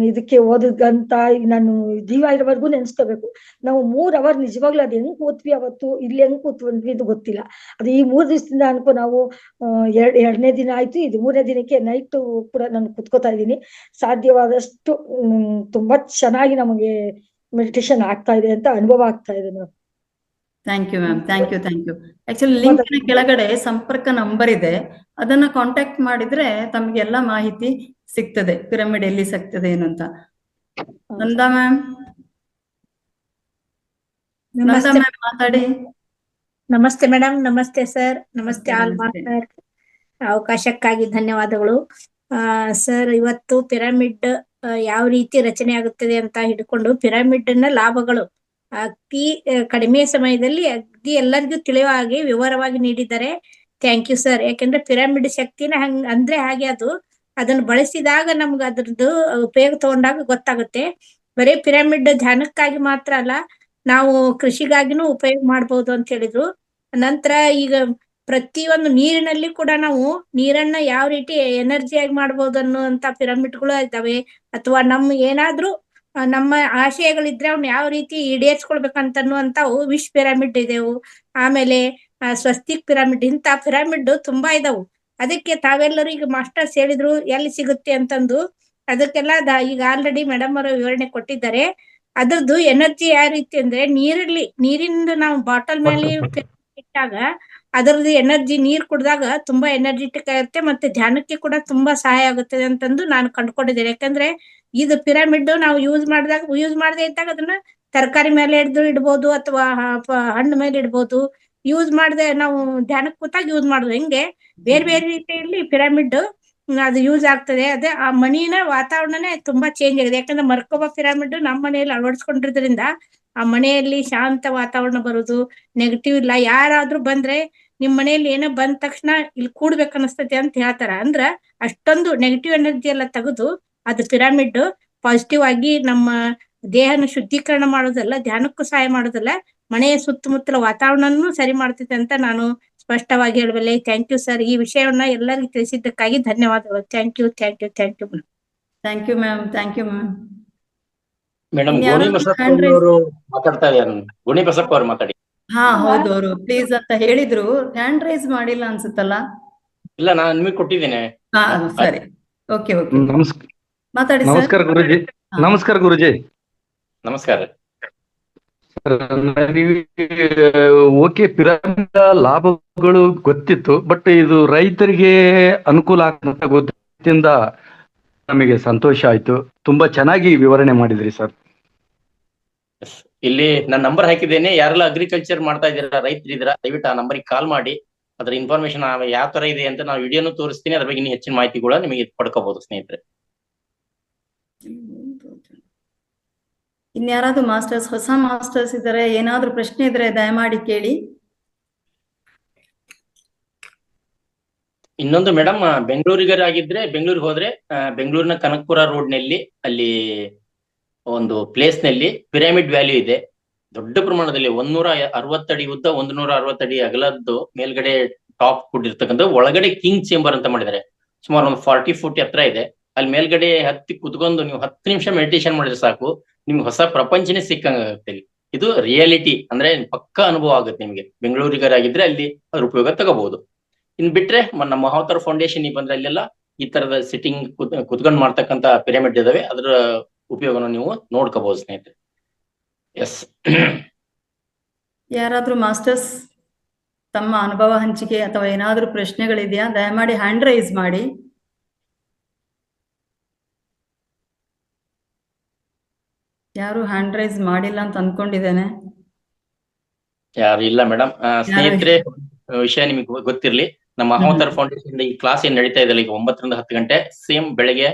ಇದಕ್ಕೆ ಓದೋದಂತ ನಾನು ಜೀವ ಇರೋವರೆಗೂ ನೆನ್ಸ್ಕೋಬೇಕು. ನಾವು 3 ಅವರ್ ನಿಜವಾಗ್ಲೂ ಅದ್ ಹೆಂಗ್ ಕೂತ್ವಿ ಅವತ್ತು, ಇಲ್ಲಿ ಹೆಂಗ್ ಕೂತ್ವಿ ಅಂತ ಗೊತ್ತಿಲ್ಲ. ಅದು ಈ 3 ದಿವಸದಿಂದ ಅನ್ಕೋ ನಾವು 2ನೇ ದಿನ ಆಯ್ತು. ಇದು 3ನೇ ದಿನಕ್ಕೆ ನೈಟ್ ಕೂಡ ನಾನು ಕುತ್ಕೋತಾ ಇದ್ದೀನಿ. ಸಾಧ್ಯವಾದಷ್ಟು ತುಂಬಾ ಚೆನ್ನಾಗಿ ನಮಗೆ ಮೆಡಿಟೇಷನ್ ಆಗ್ತಾ ಇದೆ ಅಂತ ಅನುಭವ ಆಗ್ತಾ ಇದೆ madam. Thank you ma'am, thank you. Actually ಲಿಂಕ್ನ ಕೆಳಗಡೆ ಸಂಪರ್ಕ ನಂಬರ್ ಇದೆ, ಅದನ್ನ ಕಾಂಟ್ಯಾಕ್ಟ್ ಮಾಡಿದ್ರೆ ತಮ್ಗೆ ಎಲ್ಲ ಮಾಹಿತಿ ಸಿಗ್ತದೆ, ಪಿರಮಿಡ್ ಎಲ್ಲಿ ಸಿಗ್ತದೆ ಏನು ಅಂತ. ನಂದಾ ಮ್ಯಾಮ್, ನಂದಾ ಮ್ಯಾಮ್ ಮಾತಾಡಿ. ನಮಸ್ತೆ ಮೇಡಮ್. ನಮಸ್ತೆ ಸರ್. ನಮಸ್ತೆ ಆಲ್ ನಮಸ್ತೆ. ಮಾಸ್ಟರ್. ಅವಕಾಶಕ್ಕಾಗಿ ಧನ್ಯವಾದಗಳು. ಸರ್, ಇವತ್ತು ಪಿರಮಿಡ್ ಯಾವ ರೀತಿ ರಚನೆ ಆಗುತ್ತದೆ ಅಂತ ಹಿಡ್ಕೊಂಡು ಪಿರಮಿಡ್ ನ ಲಾಭಗಳು ಅತಿ ಕಡಿಮೆ ಸಮಯದಲ್ಲಿ ಅಗ್ದಿ ಎಲ್ಲರಿಗೂ ತಿಳಿಯುವ ಹಾಗೆ ವಿವರವಾಗಿ ನೀಡಿದ್ದಾರೆ. Thank you sir. ಯಾಕಂದ್ರೆ ಪಿರಮಿಡ್ ಶಕ್ತಿನ ಅಂದ್ರೆ ಹಾಗೆ ಅದನ್ನ ಬಳಸಿದಾಗ ನಮ್ಗೆ ಅದ್ರದ್ದು ಉಪಯೋಗ ತಗೊಂಡಾಗ ಗೊತ್ತಾಗುತ್ತೆ. ಬರೀ ಪಿರಮಿಡ್ ಧ್ಯಾನಕ್ಕಾಗಿ ಮಾತ್ರ ಅಲ್ಲ, ನಾವು ಕೃಷಿಗಾಗಿನೂ ಉಪಯೋಗ ಮಾಡ್ಬೋದು ಅಂತ ಹೇಳಿದ್ರು. ನಂತರ ಈಗ ಪ್ರತಿಯೊಂದು ನೀರಿನಲ್ಲಿ ಕೂಡ ನಾವು ನೀರನ್ನ ಯಾವ ರೀತಿ ಎನರ್ಜಿಯಾಗಿ ಮಾಡ್ಬೋದು ಅನ್ನುವಂತ ಪಿರಮಿಡ್ಗಳು ಇದ್ದಾವೆ. ಅಥವಾ ಏನಾದ್ರೂ ನಮ್ಮ ಆಶಯಗಳಿದ್ರೆ ಅವ್ನ ಯಾವ ರೀತಿ ಈಡೇರ್ಸ್ಕೊಳ್ಬೇಕಂತ ಅನ್ನುವಂಥವು ವಿಶ್ ಪಿರಮಿಡ್ ಇದೆವು. ಆಮೇಲೆ ಸ್ವಸ್ತಿಕ್ ಪಿರಮಿಡ್, ಇಂತ ಪಿರಮಿಡ್ ತುಂಬಾ ಇದಾವು. ಅದಕ್ಕೆ ತಾವೆಲ್ಲರೂ ಈಗ ಮಾಸ್ಟರ್ಸ್ ಹೇಳಿದ್ರು ಎಲ್ಲಿ ಸಿಗುತ್ತೆ ಅಂತಂದು, ಅದಕ್ಕೆಲ್ಲ ಈಗ ಆಲ್ರೆಡಿ ಮೇಡಮ್ ಅವರು ವಿವರಣೆ ಕೊಟ್ಟಿದ್ದಾರೆ. ಅದ್ರದ್ದು ಎನರ್ಜಿ ಯಾವ ರೀತಿ ಅಂದ್ರೆ, ನೀರಿಂದ ನಾವು ಬಾಟಲ್ ಮೇಲೆ ಇಟ್ಟಾಗ ಅದರದ್ದು ಎನರ್ಜಿ ನೀರ್ ಕುಡ್ದಾಗ ತುಂಬಾ ಎನರ್ಜಿಟಿಕ್ ಆಗುತ್ತೆ. ಮತ್ತೆ ಧ್ಯಾನಕ್ಕೆ ಕೂಡ ತುಂಬಾ ಸಹಾಯ ಆಗುತ್ತದೆ ಅಂತಂದು ನಾನು ಕಂಡುಕೊಂಡಿದ್ದೇನೆ. ಯಾಕಂದ್ರೆ ಇದು ಪಿರಮಿಡ್ ನಾವು ಯೂಸ್ ಮಾಡದೇ ಇದ್ದಾಗ ಅದನ್ನ ತರಕಾರಿ ಮೇಲೆ ಇಡ್ಬೋದು, ಅಥವಾ ಹಣ್ಣು ಮೇಲೆ ಇಡ್ಬೋದು. ಯೂಸ್ ಮಾಡದೆ ನಾವು ಧ್ಯಾನಕ್ಕೆ ಕೂತಾಗ ಯೂಸ್ ಮಾಡೋದು. ಹಿಂಗೆ ಬೇರೆ ಬೇರೆ ರೀತಿಯಲ್ಲಿ ಪಿರಮಿಡ್ ಅದು ಯೂಸ್ ಆಗ್ತದೆ. ಅದೇ ಆ ಮನಿನ ವಾತಾವರಣನೇ ತುಂಬಾ ಚೇಂಜ್ ಆಗಿದೆ. ಯಾಕಂದ್ರೆ ಮರ್ಕೋಬಾ ಪಿರಮಿಡ್ ನಮ್ಮ ಮನೆಯಲ್ಲಿ ಅಳವಡಿಸ್ಕೊಂಡಿರೋದ್ರಿಂದ ಆ ಮನೆಯಲ್ಲಿ ಶಾಂತ ವಾತಾವರಣ ಬರುದು, ನೆಗೆಟಿವ್ ಇಲ್ಲ. ಯಾರಾದ್ರೂ ಬಂದ್ರೆ ನಿಮ್ ಮನೆಯಲ್ಲಿ ಏನೋ ಬಂದ ತಕ್ಷಣ ಇಲ್ಲಿ ಕೂಡ್ಬೇಕು ಅನಿಸ್ತೈತಿ ಅಂತ ಹೇಳ್ತಾರ. ಅಂದ್ರ ಅಷ್ಟೊಂದು ನೆಗೆಟಿವ್ ಎನರ್ಜಿ ಎಲ್ಲ ತೆಗೆದು ಅದು ಪಿರಮಿಡ್ ಪಾಸಿಟಿವ್ ಆಗಿ ನಮ್ಮ ದೇಹನ ಶುದ್ಧೀಕರಣ ಮಾಡೋದಲ್ಲ, ಧ್ಯಾನಕ್ಕೂ ಸಹಾಯ ಮಾಡೋದಲ್ಲ, ಮನೆಯ ಸುತ್ತಮುತ್ತಲ ವಾತಾವರಣನೂ ಸರಿ ಮಾಡ್ತೈತೆ ಅಂತ ನಾನು ಸ್ಪಷ್ಟವಾಗಿ ಹೇಳಬಲ್ಲೆ. Thank you sir. ಈ ವಿಷಯವನ್ನ ಎಲ್ಲರಿಗೂ ತಿಳಿಸಿದ್ದಕ್ಕಾಗಿ ಧನ್ಯವಾದಗಳು. Thank you. Thank you ma'am. Thank you ma'am. Madam, Goni Basappa ಅವರು ಮಾತಾಡ್ತಾ ಇದ್ದಾರೆ. ಗೋಣಿ ಬಸಪ್ಪ ಅವ್ರು ಮಾತಾಡಿ. ಹಾ ಹೌದು, ಅವರು ಪ್ಲೀಸ್ ಅಂತ ಹೇಳಿದ್ರು. ಹ್ಯಾಂಡ್ ರೈಸ್ ಮಾಡಿಲ್ಲ ಅನ್ಸುತ್ತಲ್ಲ. ಇಲ್ಲ, ನಾನು ನಿಮಗೆ ಕೊಟ್ಟಿದ್ದೇನೆ. ಹಾ ಸರಿ, ಓಕೆ ಓಕೆ, ಮಾತಾಡಿ. ನಮಸ್ಕಾರ ಗುರುಜಿ. ನಮಸ್ಕಾರ ಗುರುಜಿ. ನಮಸ್ಕಾರ. ಓಕೆ, ಪಿರಮಿಡ್ ಲಾಭಗಳು ಗೊತ್ತಿತ್ತು, ಬಟ್ ಇದು ರೈತರಿಗೆ ಅನುಕೂಲ ಆಗ್ತಂತ ಗೊತ್ತಿಂದ ನಮಗೆ ಸಂತೋಷ ಆಯ್ತು. ತುಂಬಾ ಚೆನ್ನಾಗಿ ವಿವರಣೆ ಮಾಡಿದ್ರಿ ಸರ್. ಇಲ್ಲಿ ನಾನು ನಂಬರ್ ಹಾಕಿದ್ದೇನೆ. ಯಾರೆಲ್ಲ ಅಗ್ರಿಕಲ್ಚರ್ ಮಾಡ್ತಾ ಇದ್ದೀರಾ, ರೈತರಿದ್ದೀರಾ, ದಯವಿಟ್ಟು ಆ ನಂಬರ್ಗೆ ಕಾಲ್ ಮಾಡಿ. ಅದ್ರ ಇನ್ಫಾರ್ಮೇಶನ್ ಯಾವ ತರ ಇದೆ ಅಂತ ನಾವು ವಿಡಿಯೋನು ತೋರಿಸ್ತೀನಿ. ಅದ್ರ ಬಗ್ಗೆ ಇನ್ನೂ ಹೆಚ್ಚಿನ ಮಾಹಿತಿ ಕೂಡ ನಿಮಗೆ ಪಡ್ಕೋಬಹುದು ಸ್ನೇಹಿತರೆ. ಇನ್ಯಾರಾದ್ರೂ ಮಾಸ್ಟರ್ಸ್, ಹೊಸ ಮಾಸ್ಟರ್ಸ್ ಇದ್ದಾರೆ, ಏನಾದ್ರೂ ಪ್ರಶ್ನೆ ಇದ್ರೆ ದಯಮಾಡಿ ಕೇಳಿ. ಇನ್ನೊಂದು ಮೇಡಮ್, ಬೆಂಗಳೂರಿಗರಾಗಿದ್ರೆ ಬೆಂಗಳೂರಿಗೆ ಹೋದ್ರೆ ಬೆಂಗಳೂರಿನ ಕನಕಪುರ ರೋಡ್ ನಲ್ಲಿ ಅಲ್ಲಿ ಒಂದು ಪ್ಲೇಸ್ ನಲ್ಲಿ ಪಿರಮಿಡ್ ವ್ಯಾಲ್ಯೂ ಇದೆ. ದೊಡ್ಡ ಪ್ರಮಾಣದಲ್ಲಿ 160 ಅಡಿ ಉದ್ದ, 160 ಅಡಿ ಅಗಲದ್ದು, ಮೇಲ್ಗಡೆ ಟಾಪ್ ಕೂಡಿರ್ತಕ್ಕಂಥ, ಒಳಗಡೆ ಕಿಂಗ್ ಚೇಂಬರ್ ಅಂತ ಮಾಡಿದ್ದಾರೆ. ಸುಮಾರು ಒಂದು 40 ಫುಟ್ ಎತ್ತರ ಇದೆ. ಅಲ್ಲಿ ಮೇಲ್ಗಡೆ ಹತ್ತಿ ಕುತ್ಕೊಂಡು ನೀವು 10 ನಿಮಿಷ ಮೆಡಿಟೇಷನ್ ಮಾಡಿದ್ರೆ ಸಾಕು, ನಿಮ್ಗೆ ಹೊಸ ಪ್ರಪಂಚನೇ ಸಿಕ್ಕಂಗಾಗುತ್ತೆ. ಇದು ರಿಯಾಲಿಟಿ, ಅಂದ್ರೆ ಪಕ್ಕಾ ಅನುಭವ ಆಗುತ್ತೆ ನಿಮ್ಗೆ. ಬೆಂಗಳೂರಿಗರಾಗಿದ್ರೆ ಅಲ್ಲಿ ಅದ್ರ ಉಪಯೋಗ ತಗೋಬಹುದು. ಇನ್ ಬಿಟ್ರೆ ನಮ್ಮ ಮಹಾವತಾರ್ ಫೌಂಡೇಶನ್ ಬಂದ್ರೆ ಅಲ್ಲೆಲ್ಲ ಈ ತರದ ಸಿಟ್ಟಿಂಗ್ ಕುತ್ಕೊಂಡು ಮಾಡ್ತಕ್ಕಂತ ಪಿರಮಿಡ್ ಇದಾವೆ, ಅದರ ಉಪಯೋಗನ ನೀವು ನೋಡ್ಕೋಬಹುದು ಸ್ನೇಹಿತರೆ. ಎಸ್. ಯಾರಾದ್ರೂ ಮಾಸ್ಟರ್ಸ್ ತಮ್ಮ ಅನುಭವ ಹಂಚಿಕೆ ಅಥವಾ ಏನಾದ್ರೂ ಪ್ರಶ್ನೆಗಳಿದೆಯಾ? ದಯಮಾಡಿ ಹ್ಯಾಂಡ್ ರೈಸ್ ಮಾಡಿ. ಯಾರು ಹ್ಯಾಂಡ್ ರೈಸ್ ಮಾಡಿಲ್ಲ ಅಂತ ಅನ್ಕೊಂಡಿದ್ದೇನೆ. ಯಾರು ಇಲ್ಲ ಮೇಡಮ್. ಸ್ನೇಹಿತರೆ, ವಿಷಯ ನಿಮಗೆ ಗೊತ್ತಿರ್ಲಿ, ನಮ್ಮ ಮಹಾವತಾರ ಫೌಂಡೇಶನ್ ಈ ಕ್ಲಾಸ್ ಏನ್ ನಡೀತಾ ಇದೆ ಈಗ 9 ರಿಂದ 10 ಗಂಟೆ, ಸೇಮ್ ಬೆಳಗ್ಗೆ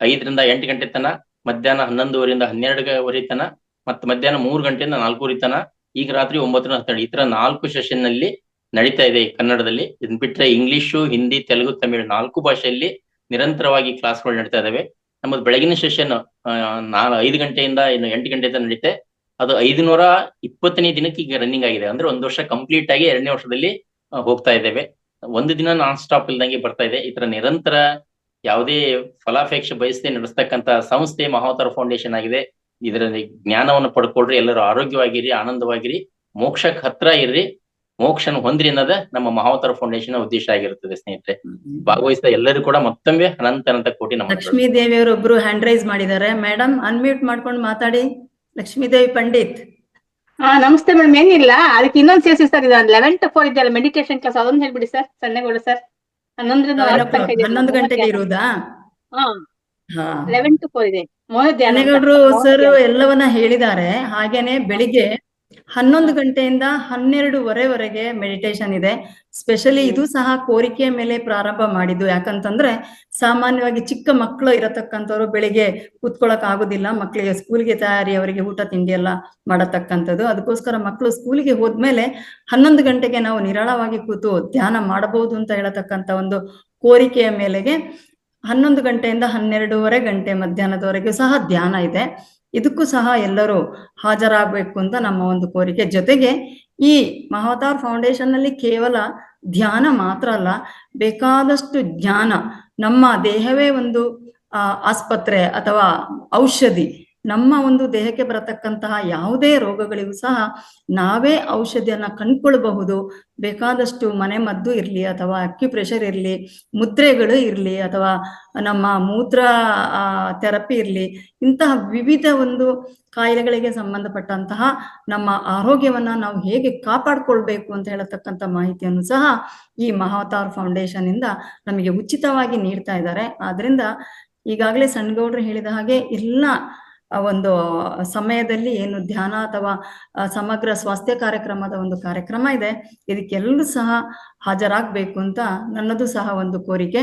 5 ರಿಂದ 8 ಗಂಟೆ ತನ, ಮಧ್ಯಾಹ್ನ 11:30 12 ತನ, ಮತ್ತೆ ಮಧ್ಯಾಹ್ನ 3 ಗಂಟೆಯಿಂದ 4 ತನ, ಈಗ ರಾತ್ರಿ 9 ರಿಂದ 10 ಈ ತರ 4 ಸೆಷನ್ ನಲ್ಲಿ ನಡೀತಾ ಇದೆ ಕನ್ನಡದಲ್ಲಿ. ಇದನ್ ಬಿಟ್ರೆ ಇಂಗ್ಲಿಷು, ಹಿಂದಿ, ತೆಲುಗು, ತಮಿಳು 4 ಭಾಷೆಯಲ್ಲಿ ನಿರಂತರವಾಗಿ ಕ್ಲಾಸ್ಗಳು ನಡೀತಾ ಇದಾವೆ. ನಮ್ಮದು ಬೆಳಗಿನ ಸೆಷನ್ 5 ಗಂಟೆಯಿಂದ 8 ಗಂಟೆ ತನಕ ನಡೀತೆ. ಅದು 520ನೇ ದಿನಕ್ಕೆ ಈಗ ರನ್ನಿಂಗ್ ಆಗಿದೆ. ಅಂದ್ರೆ 1 ವರ್ಷ ಕಂಪ್ಲೀಟ್ ಆಗಿ 2ನೇ ವರ್ಷದಲ್ಲಿ ಹೋಗ್ತಾ ಇದ್ದೇವೆ. ಒಂದು ದಿನ ನಾನ್ ಸ್ಟಾಪ್ ಇಲ್ದಂಗೆ ಬರ್ತಾ ಇದೆ. ಈ ತರ ನಿರಂತರ ಯಾವುದೇ ಫಲಾಪೇಕ್ಷೆ ಬಯಸದೆ ನಡೆಸ್ತಕ್ಕಂತ ಸಂಸ್ಥೆ ಮಹಾವತಾರ ಫೌಂಡೇಶನ್ ಆಗಿದೆ. ಇದರಲ್ಲಿ ಜ್ಞಾನವನ್ನು ಪಡ್ಕೊಳ್ರಿ, ಎಲ್ಲರೂ ಆರೋಗ್ಯವಾಗಿರಿ, ಆನಂದವಾಗಿರಿ, ಮೋಕ್ಷಕ್ಕೆ ಹತ್ರ ಇರ್ರಿ, ಮೋಕ್ಷನ ಹೊಂದ್ರಿ ಅನ್ನೋದೇ ನಮ್ಮ ಮಹಾವತಾರ ಫೌಂಡೇಶನ್ ಉದ್ದೇಶ ಆಗಿರುತ್ತದೆ. ಸ್ನೇಹಿತರೆ, ಭಾಗವಹಿಸಿದ ಎಲ್ಲರೂ ಕೂಡ ಮತ್ತೊಮ್ಮೆ ಅನಂತ ಕೋಟಿ ನಮಸ್ಕಾರ. ಲಕ್ಷ್ಮೀ ದೇವಿ ಅವರೊಬ್ರು ಹ್ಯಾಂಡ್ ರೈಸ್ ಮಾಡಿದ್ದಾರೆ. ಮೇಡಮ್ ಅನ್ಮ್ಯೂಟ್ ಮಾಡ್ಕೊಂಡು ಮಾತಾಡಿ. ಲಕ್ಷ್ಮೀದೇವಿ ಪಂಡಿತ್. ನಮಸ್ತೆ ಮೇಡಮ್. ಏನಿಲ್ಲ, ಅದಕ್ಕೆ ಇನ್ನೊಂದು ಸೇರಿಸಿ ಸರ್, ಇದು 11 to 4 ಇದೆಯಲ್ಲ ಮೆಡಿಟೇಷನ್ ಕ್ಲಾಸ್, ಅದೊಂದು ಹೇಳ್ಬಿಡಿ ಸರ್. ಸಣ್ಣಗೌಡ ಸರ್ 11 ಗಂಟೆಗೆ ಇರುವುದಾ? 11 to 4 ಇದೆ. ಸಣ್ಣಗೌಡ್ರು ಸರ್ ಎಲ್ಲವನ್ನ ಹೇಳಿದ್ದಾರೆ. ಹಾಗೇನೆ ಬೆಳಿಗ್ಗೆ 11 ಗಂಟೆಯಿಂದ 12:30ವರೆಗೆ ಮೆಡಿಟೇಷನ್ ಇದೆ. ಸ್ಪೆಷಲಿ ಇದು ಸಹ ಕೋರಿಕೆಯ ಮೇಲೆ ಪ್ರಾರಂಭ ಮಾಡಿದ್ದು. ಯಾಕಂತಂದ್ರೆ ಸಾಮಾನ್ಯವಾಗಿ ಚಿಕ್ಕ ಮಕ್ಕಳು ಇರತಕ್ಕಂಥವ್ರು ಬೆಳಿಗ್ಗೆ ಕೂತ್ಕೊಳಕ್ ಆಗುದಿಲ್ಲ. ಮಕ್ಕಳಿಗೆ ಸ್ಕೂಲ್ಗೆ ತಯಾರಿ, ಅವರಿಗೆ ಊಟ ತಿಂಡಿ ಎಲ್ಲ ಮಾಡತಕ್ಕಂಥದ್ದು. ಅದಕ್ಕೋಸ್ಕರ ಮಕ್ಕಳು ಸ್ಕೂಲಿಗೆ ಹೋದ್ಮೇಲೆ 11 ಗಂಟೆಗೆ ನಾವು ನಿರಾಳವಾಗಿ ಕೂತು ಧ್ಯಾನ ಮಾಡಬಹುದು ಅಂತ ಹೇಳತಕ್ಕಂಥ ಒಂದು ಕೋರಿಕೆಯ ಮೇಲೆಗೆ 11 ಗಂಟೆಯಿಂದ 12:30 ಗಂಟೆ ಮಧ್ಯಾಹ್ನದವರೆಗೂ ಸಹ ಧ್ಯಾನ ಇದೆ. ಇದಕ್ಕೂ ಸಹ ಎಲ್ಲರೂ ಹಾಜರಾಗಬೇಕು ಅಂತ ನಮ್ಮ ಒಂದು ಕೋರಿಕೆ. ಜೊತೆಗೆ ಈ ಮಹಾವತಾರ್ ಫೌಂಡೇಶನ್ ನಲ್ಲಿ ಕೇವಲ ಧ್ಯಾನ ಮಾತ್ರ ಅಲ್ಲ, ಬೇಕಾದಷ್ಟು ಜ್ಞಾನ. ನಮ್ಮ ದೇಹವೇ ಒಂದು ಆಸ್ಪತ್ರೆ ಅಥವಾ ಔಷಧಿ. ನಮ್ಮ ಒಂದು ದೇಹಕ್ಕೆ ಬರತಕ್ಕಂತಹ ಯಾವುದೇ ರೋಗಗಳಿಗೂ ಸಹ ನಾವೇ ಔಷಧಿಯನ್ನ ಕಂಡುಕೊಳ್ಬಹುದು. ಬೇಕಾದಷ್ಟು ಮನೆ ಮದ್ದು ಇರ್ಲಿ, ಅಥವಾ ಅಕ್ಯುಪ್ರೆಷರ್ ಇರ್ಲಿ, ಮುದ್ರೆಗಳು ಇರ್ಲಿ, ಅಥವಾ ನಮ್ಮ ಮೂತ್ರ ಥೆರಪಿ ಇರ್ಲಿ, ಇಂತಹ ವಿವಿಧ ಒಂದು ಕಾಯಿಲೆಗಳಿಗೆ ಸಂಬಂಧಪಟ್ಟಂತಹ ನಮ್ಮ ಆರೋಗ್ಯವನ್ನ ನಾವು ಹೇಗೆ ಕಾಪಾಡ್ಕೊಳ್ಬೇಕು ಅಂತ ಹೇಳತಕ್ಕಂಥ ಮಾಹಿತಿಯನ್ನು ಸಹ ಈ ಮಹಾವತಾರ್ ಫೌಂಡೇಶನ್ ಇಂದ ನಮಗೆ ಉಚಿತವಾಗಿ ನೀಡ್ತಾ ಇದ್ದಾರೆ. ಆದ್ರಿಂದ ಈಗಾಗಲೇ ಸಣ್ಣಗೌಡ್ರು ಹೇಳಿದ ಹಾಗೆ ಎಲ್ಲ ಒಂದು ಸಮಯದಲ್ಲಿ ಏನು ಧ್ಯಾನ ಅಥವಾ ಸಮಗ್ರ ಸ್ವಾಸ್ಥ್ಯ ಕಾರ್ಯಕ್ರಮದ ಒಂದು ಕಾರ್ಯಕ್ರಮ ಇದೆ, ಇದಕ್ಕೆಲ್ಲರೂ ಸಹ ಹಾಜರಾಗಬೇಕು ಅಂತ ನನ್ನದು ಸಹ ಒಂದು ಕೋರಿಕೆ.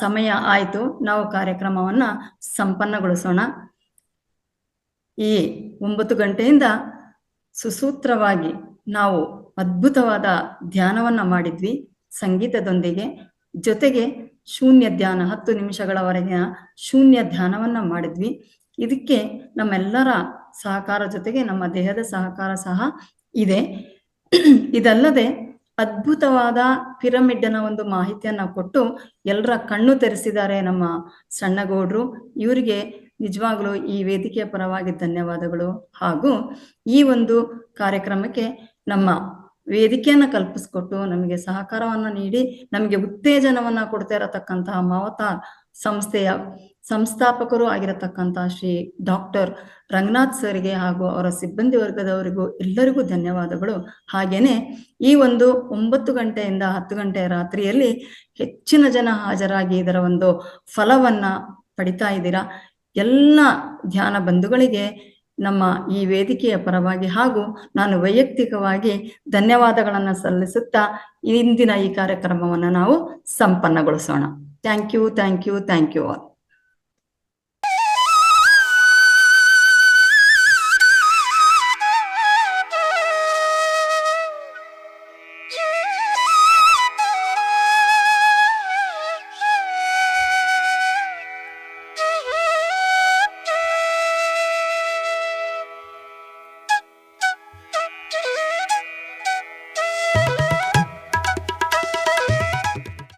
ಸಮಯ ಆಯ್ತು, ನಾವು ಕಾರ್ಯಕ್ರಮವನ್ನ ಸಂಪನ್ನಗೊಳಿಸೋಣ. ಈ 9 ಗಂಟೆಯಿಂದ ಸುಸೂತ್ರವಾಗಿ ನಾವು ಅದ್ಭುತವಾದ ಧ್ಯಾನವನ್ನ ಮಾಡಿದ್ವಿ ಸಂಗೀತದೊಂದಿಗೆ. ಜೊತೆಗೆ ಶೂನ್ಯ ಧ್ಯಾನ 10 ನಿಮಿಷಗಳವರೆಗಿನ ಶೂನ್ಯ ಧ್ಯಾನವನ್ನ ಮಾಡಿದ್ವಿ. ಇದಕ್ಕೆ ನಮ್ಮೆಲ್ಲರ ಸಹಕಾರ ಜೊತೆಗೆ ನಮ್ಮ ದೇಹದ ಸಹಕಾರ ಸಹ ಇದೆ. ಇದಲ್ಲದೆ ಅದ್ಭುತವಾದ ಪಿರಮಿಡ್ನ ಒಂದು ಮಾಹಿತಿಯನ್ನ ಕೊಟ್ಟು ಎಲ್ಲರ ಕಣ್ಣು ತೆರೆಸಿದ್ದಾರೆ ನಮ್ಮ ಸಣ್ಣಗೌಡ್ರು. ಇವರಿಗೆ ನಿಜವಾಗ್ಲೂ ಈ ವೇದಿಕೆಯ ಪರವಾಗಿ ಧನ್ಯವಾದಗಳು. ಹಾಗೂ ಈ ಒಂದು ಕಾರ್ಯಕ್ರಮಕ್ಕೆ ನಮ್ಮ ವೇದಿಕೆಯನ್ನ ಕಲ್ಪಿಸ್ಕೊಟ್ಟು ನಮಗೆ ಸಹಕಾರವನ್ನ ನೀಡಿ ನಮಗೆ ಉತ್ತೇಜನವನ್ನ ಕೊಡ್ತಾ ಇರತಕ್ಕಂತಹ ಮಹಾವತಾರ್ ಸಂಸ್ಥೆಯ ಸಂಸ್ಥಾಪಕರು ಆಗಿರತಕ್ಕಂತಹ ಶ್ರೀ ಡಾಕ್ಟರ್ ರಂಗನಾಥ್ ಸರ್ಗೆ ಹಾಗೂ ಅವರ ಸಿಬ್ಬಂದಿ ವರ್ಗದವರಿಗೂ ಎಲ್ಲರಿಗೂ ಧನ್ಯವಾದಗಳು. ಹಾಗೇನೆ ಈ ಒಂದು 9 ಗಂಟೆಯಿಂದ 10 ಗಂಟೆ ರಾತ್ರಿಯಲ್ಲಿ ಹೆಚ್ಚಿನ ಜನ ಹಾಜರಾಗಿ ಇದರ ಒಂದು ಫಲವನ್ನ ಪಡಿತಾ ಇದ್ದೀರಾ. ಎಲ್ಲ ಧ್ಯಾನ ಬಂಧುಗಳಿಗೆ ನಮ್ಮ ಈ ವೇದಿಕೆಯ ಪರವಾಗಿ ಹಾಗೂ ನಾನು ವೈಯಕ್ತಿಕವಾಗಿ ಧನ್ಯವಾದಗಳನ್ನ ಸಲ್ಲಿಸುತ್ತಾ ಇಂದಿನ ಈ ಕಾರ್ಯಕ್ರಮವನ್ನು ನಾವು ಸಂಪನ್ನಗೊಳಿಸೋಣ. Thank you, thank you, thank you all.